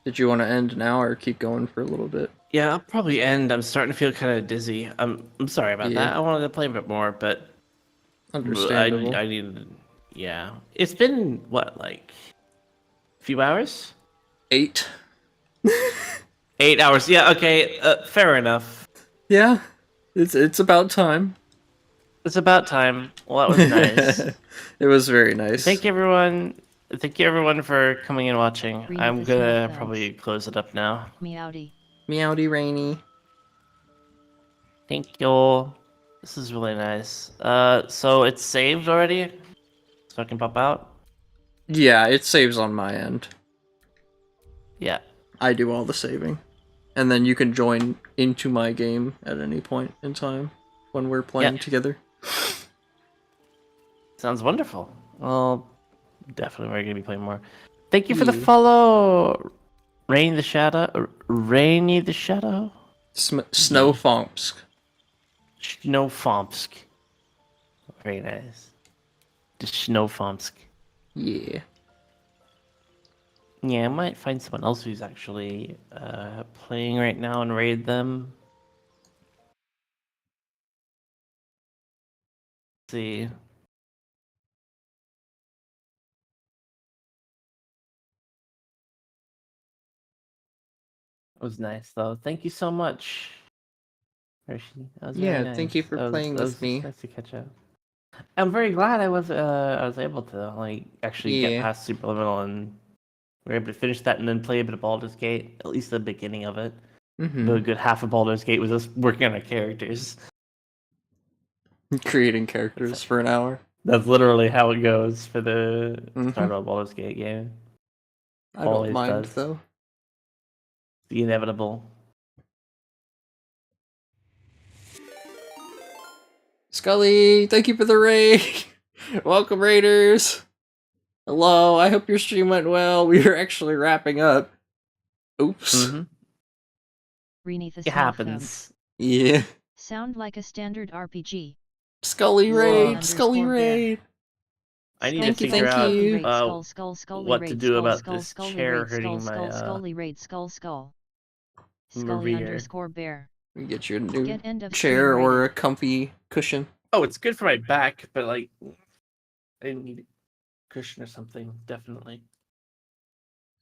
Did you want to end now or keep going for a little bit? Yeah, I'll probably end. I'm starting to feel kind of dizzy. I'm sorry about that. I wanted to play a bit more, but understandable. I needed. Yeah, it's been what, like a few hours? 8. 8 hours. Yeah. Okay. Fair enough. Yeah, it's about time. It's about time. Well, that was nice. It was very nice. Thank you, everyone. Thank you, everyone, for coming and watching. Read I'm the gonna snow probably close it up now. Meowdy. Meowdy Rainy. Thank you all. This is really nice. So it's saved already? So I can pop out? Yeah, it saves on my end. Yeah. I do all the saving. And then you can join into my game at any point in time when we're playing together. Sounds wonderful. Well, definitely we're gonna be playing more. Thank you for the follow, Rainy the Shadow. Rainy the Shadow. Snowfompsk. Snowfompsk. Very nice. The Snowfompsk. Yeah. Yeah, I might find someone else who's actually playing right now and raid them. Let's see. was nice though. Thank you so much, Hershey. That was Yeah, very nice. thank you for playing that with was me. Nice to catch up. I'm very glad I was able to like actually get Yeah. past Superliminal and we were able to finish that and then play a bit of Baldur's Gate, at least the beginning of it. Mm-hmm. But a good half of Baldur's Gate was us working on our characters. Creating characters for an hour. That's literally how it goes for the start of a Baldur's Gate game. I don't Always mind does. though. The inevitable. Scully, thank you for the raid. Welcome, raiders. Hello, I hope your stream went well. We are actually wrapping up. Oops. Renethus It happens. Yeah. Sound like a standard RPG. Scully raid, Scully _bear. raid. I need Thank to you, figure thank out you. what to do about this chair hurting my Scully raid Scully rear. _bear. We get you a new Get end of chair stream or a comfy cushion. Oh, it's good for my back, but like I need a cushion or something, definitely.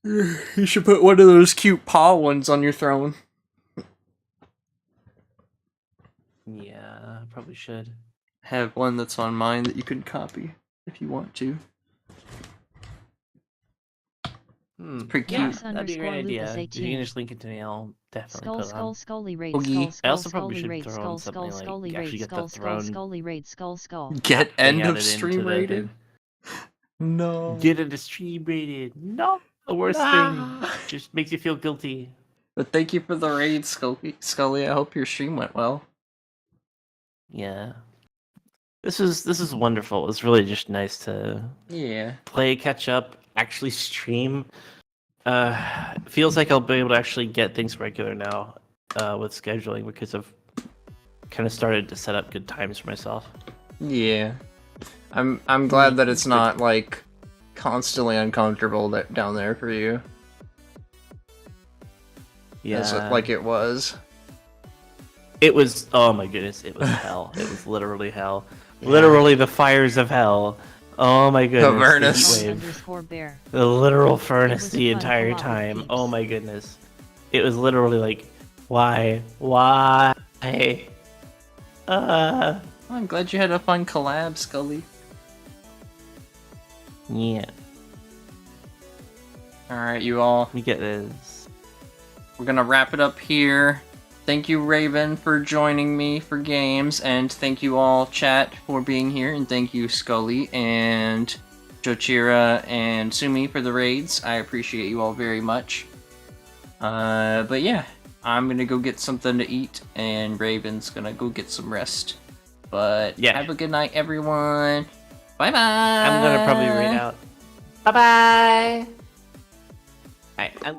You should put one of those cute paw ones on your throne. Yeah, I probably should. Have one that's on mine that you can copy if you want to. Pretty cute. Yes, That'd be a great idea. Lucas If you can just link it to me, I'll definitely put it on. Scully raid Oogie. I also probably should throw in something like actually get the throne. Get end added of stream into the rated. No. Get into stream rated. No, the worst thing. Just makes you feel guilty. But thank you for the raid, Scully. I hope your stream went well. Yeah. This is wonderful. It's really just nice to play, catch up, actually stream. It feels like I'll be able to actually get things regular now with scheduling because I've kind of started to set up good times for myself. Yeah. I'm glad that it's not like constantly uncomfortable down there for you. Yeah. Like it was. It was, oh my goodness, it was hell. It was literally hell. Yeah. Literally the fires of hell. Oh my goodness. The furnace. The literal furnace the entire time. Oh my goodness. It was literally like, why? I'm glad you had a fun collab, Scully. Yeah. Alright, you all. Let me get this. We're gonna wrap it up here. Thank you, Raven, for joining me for games, and thank you all, chat, for being here, and thank you, Scully, and Jochira, and Sumi for the raids. I appreciate you all very much. But yeah, I'm gonna go get something to eat, and Raven's gonna go get some rest. But yeah, have a good night, everyone. Bye-bye! I'm gonna probably read out. Bye-bye! Alright,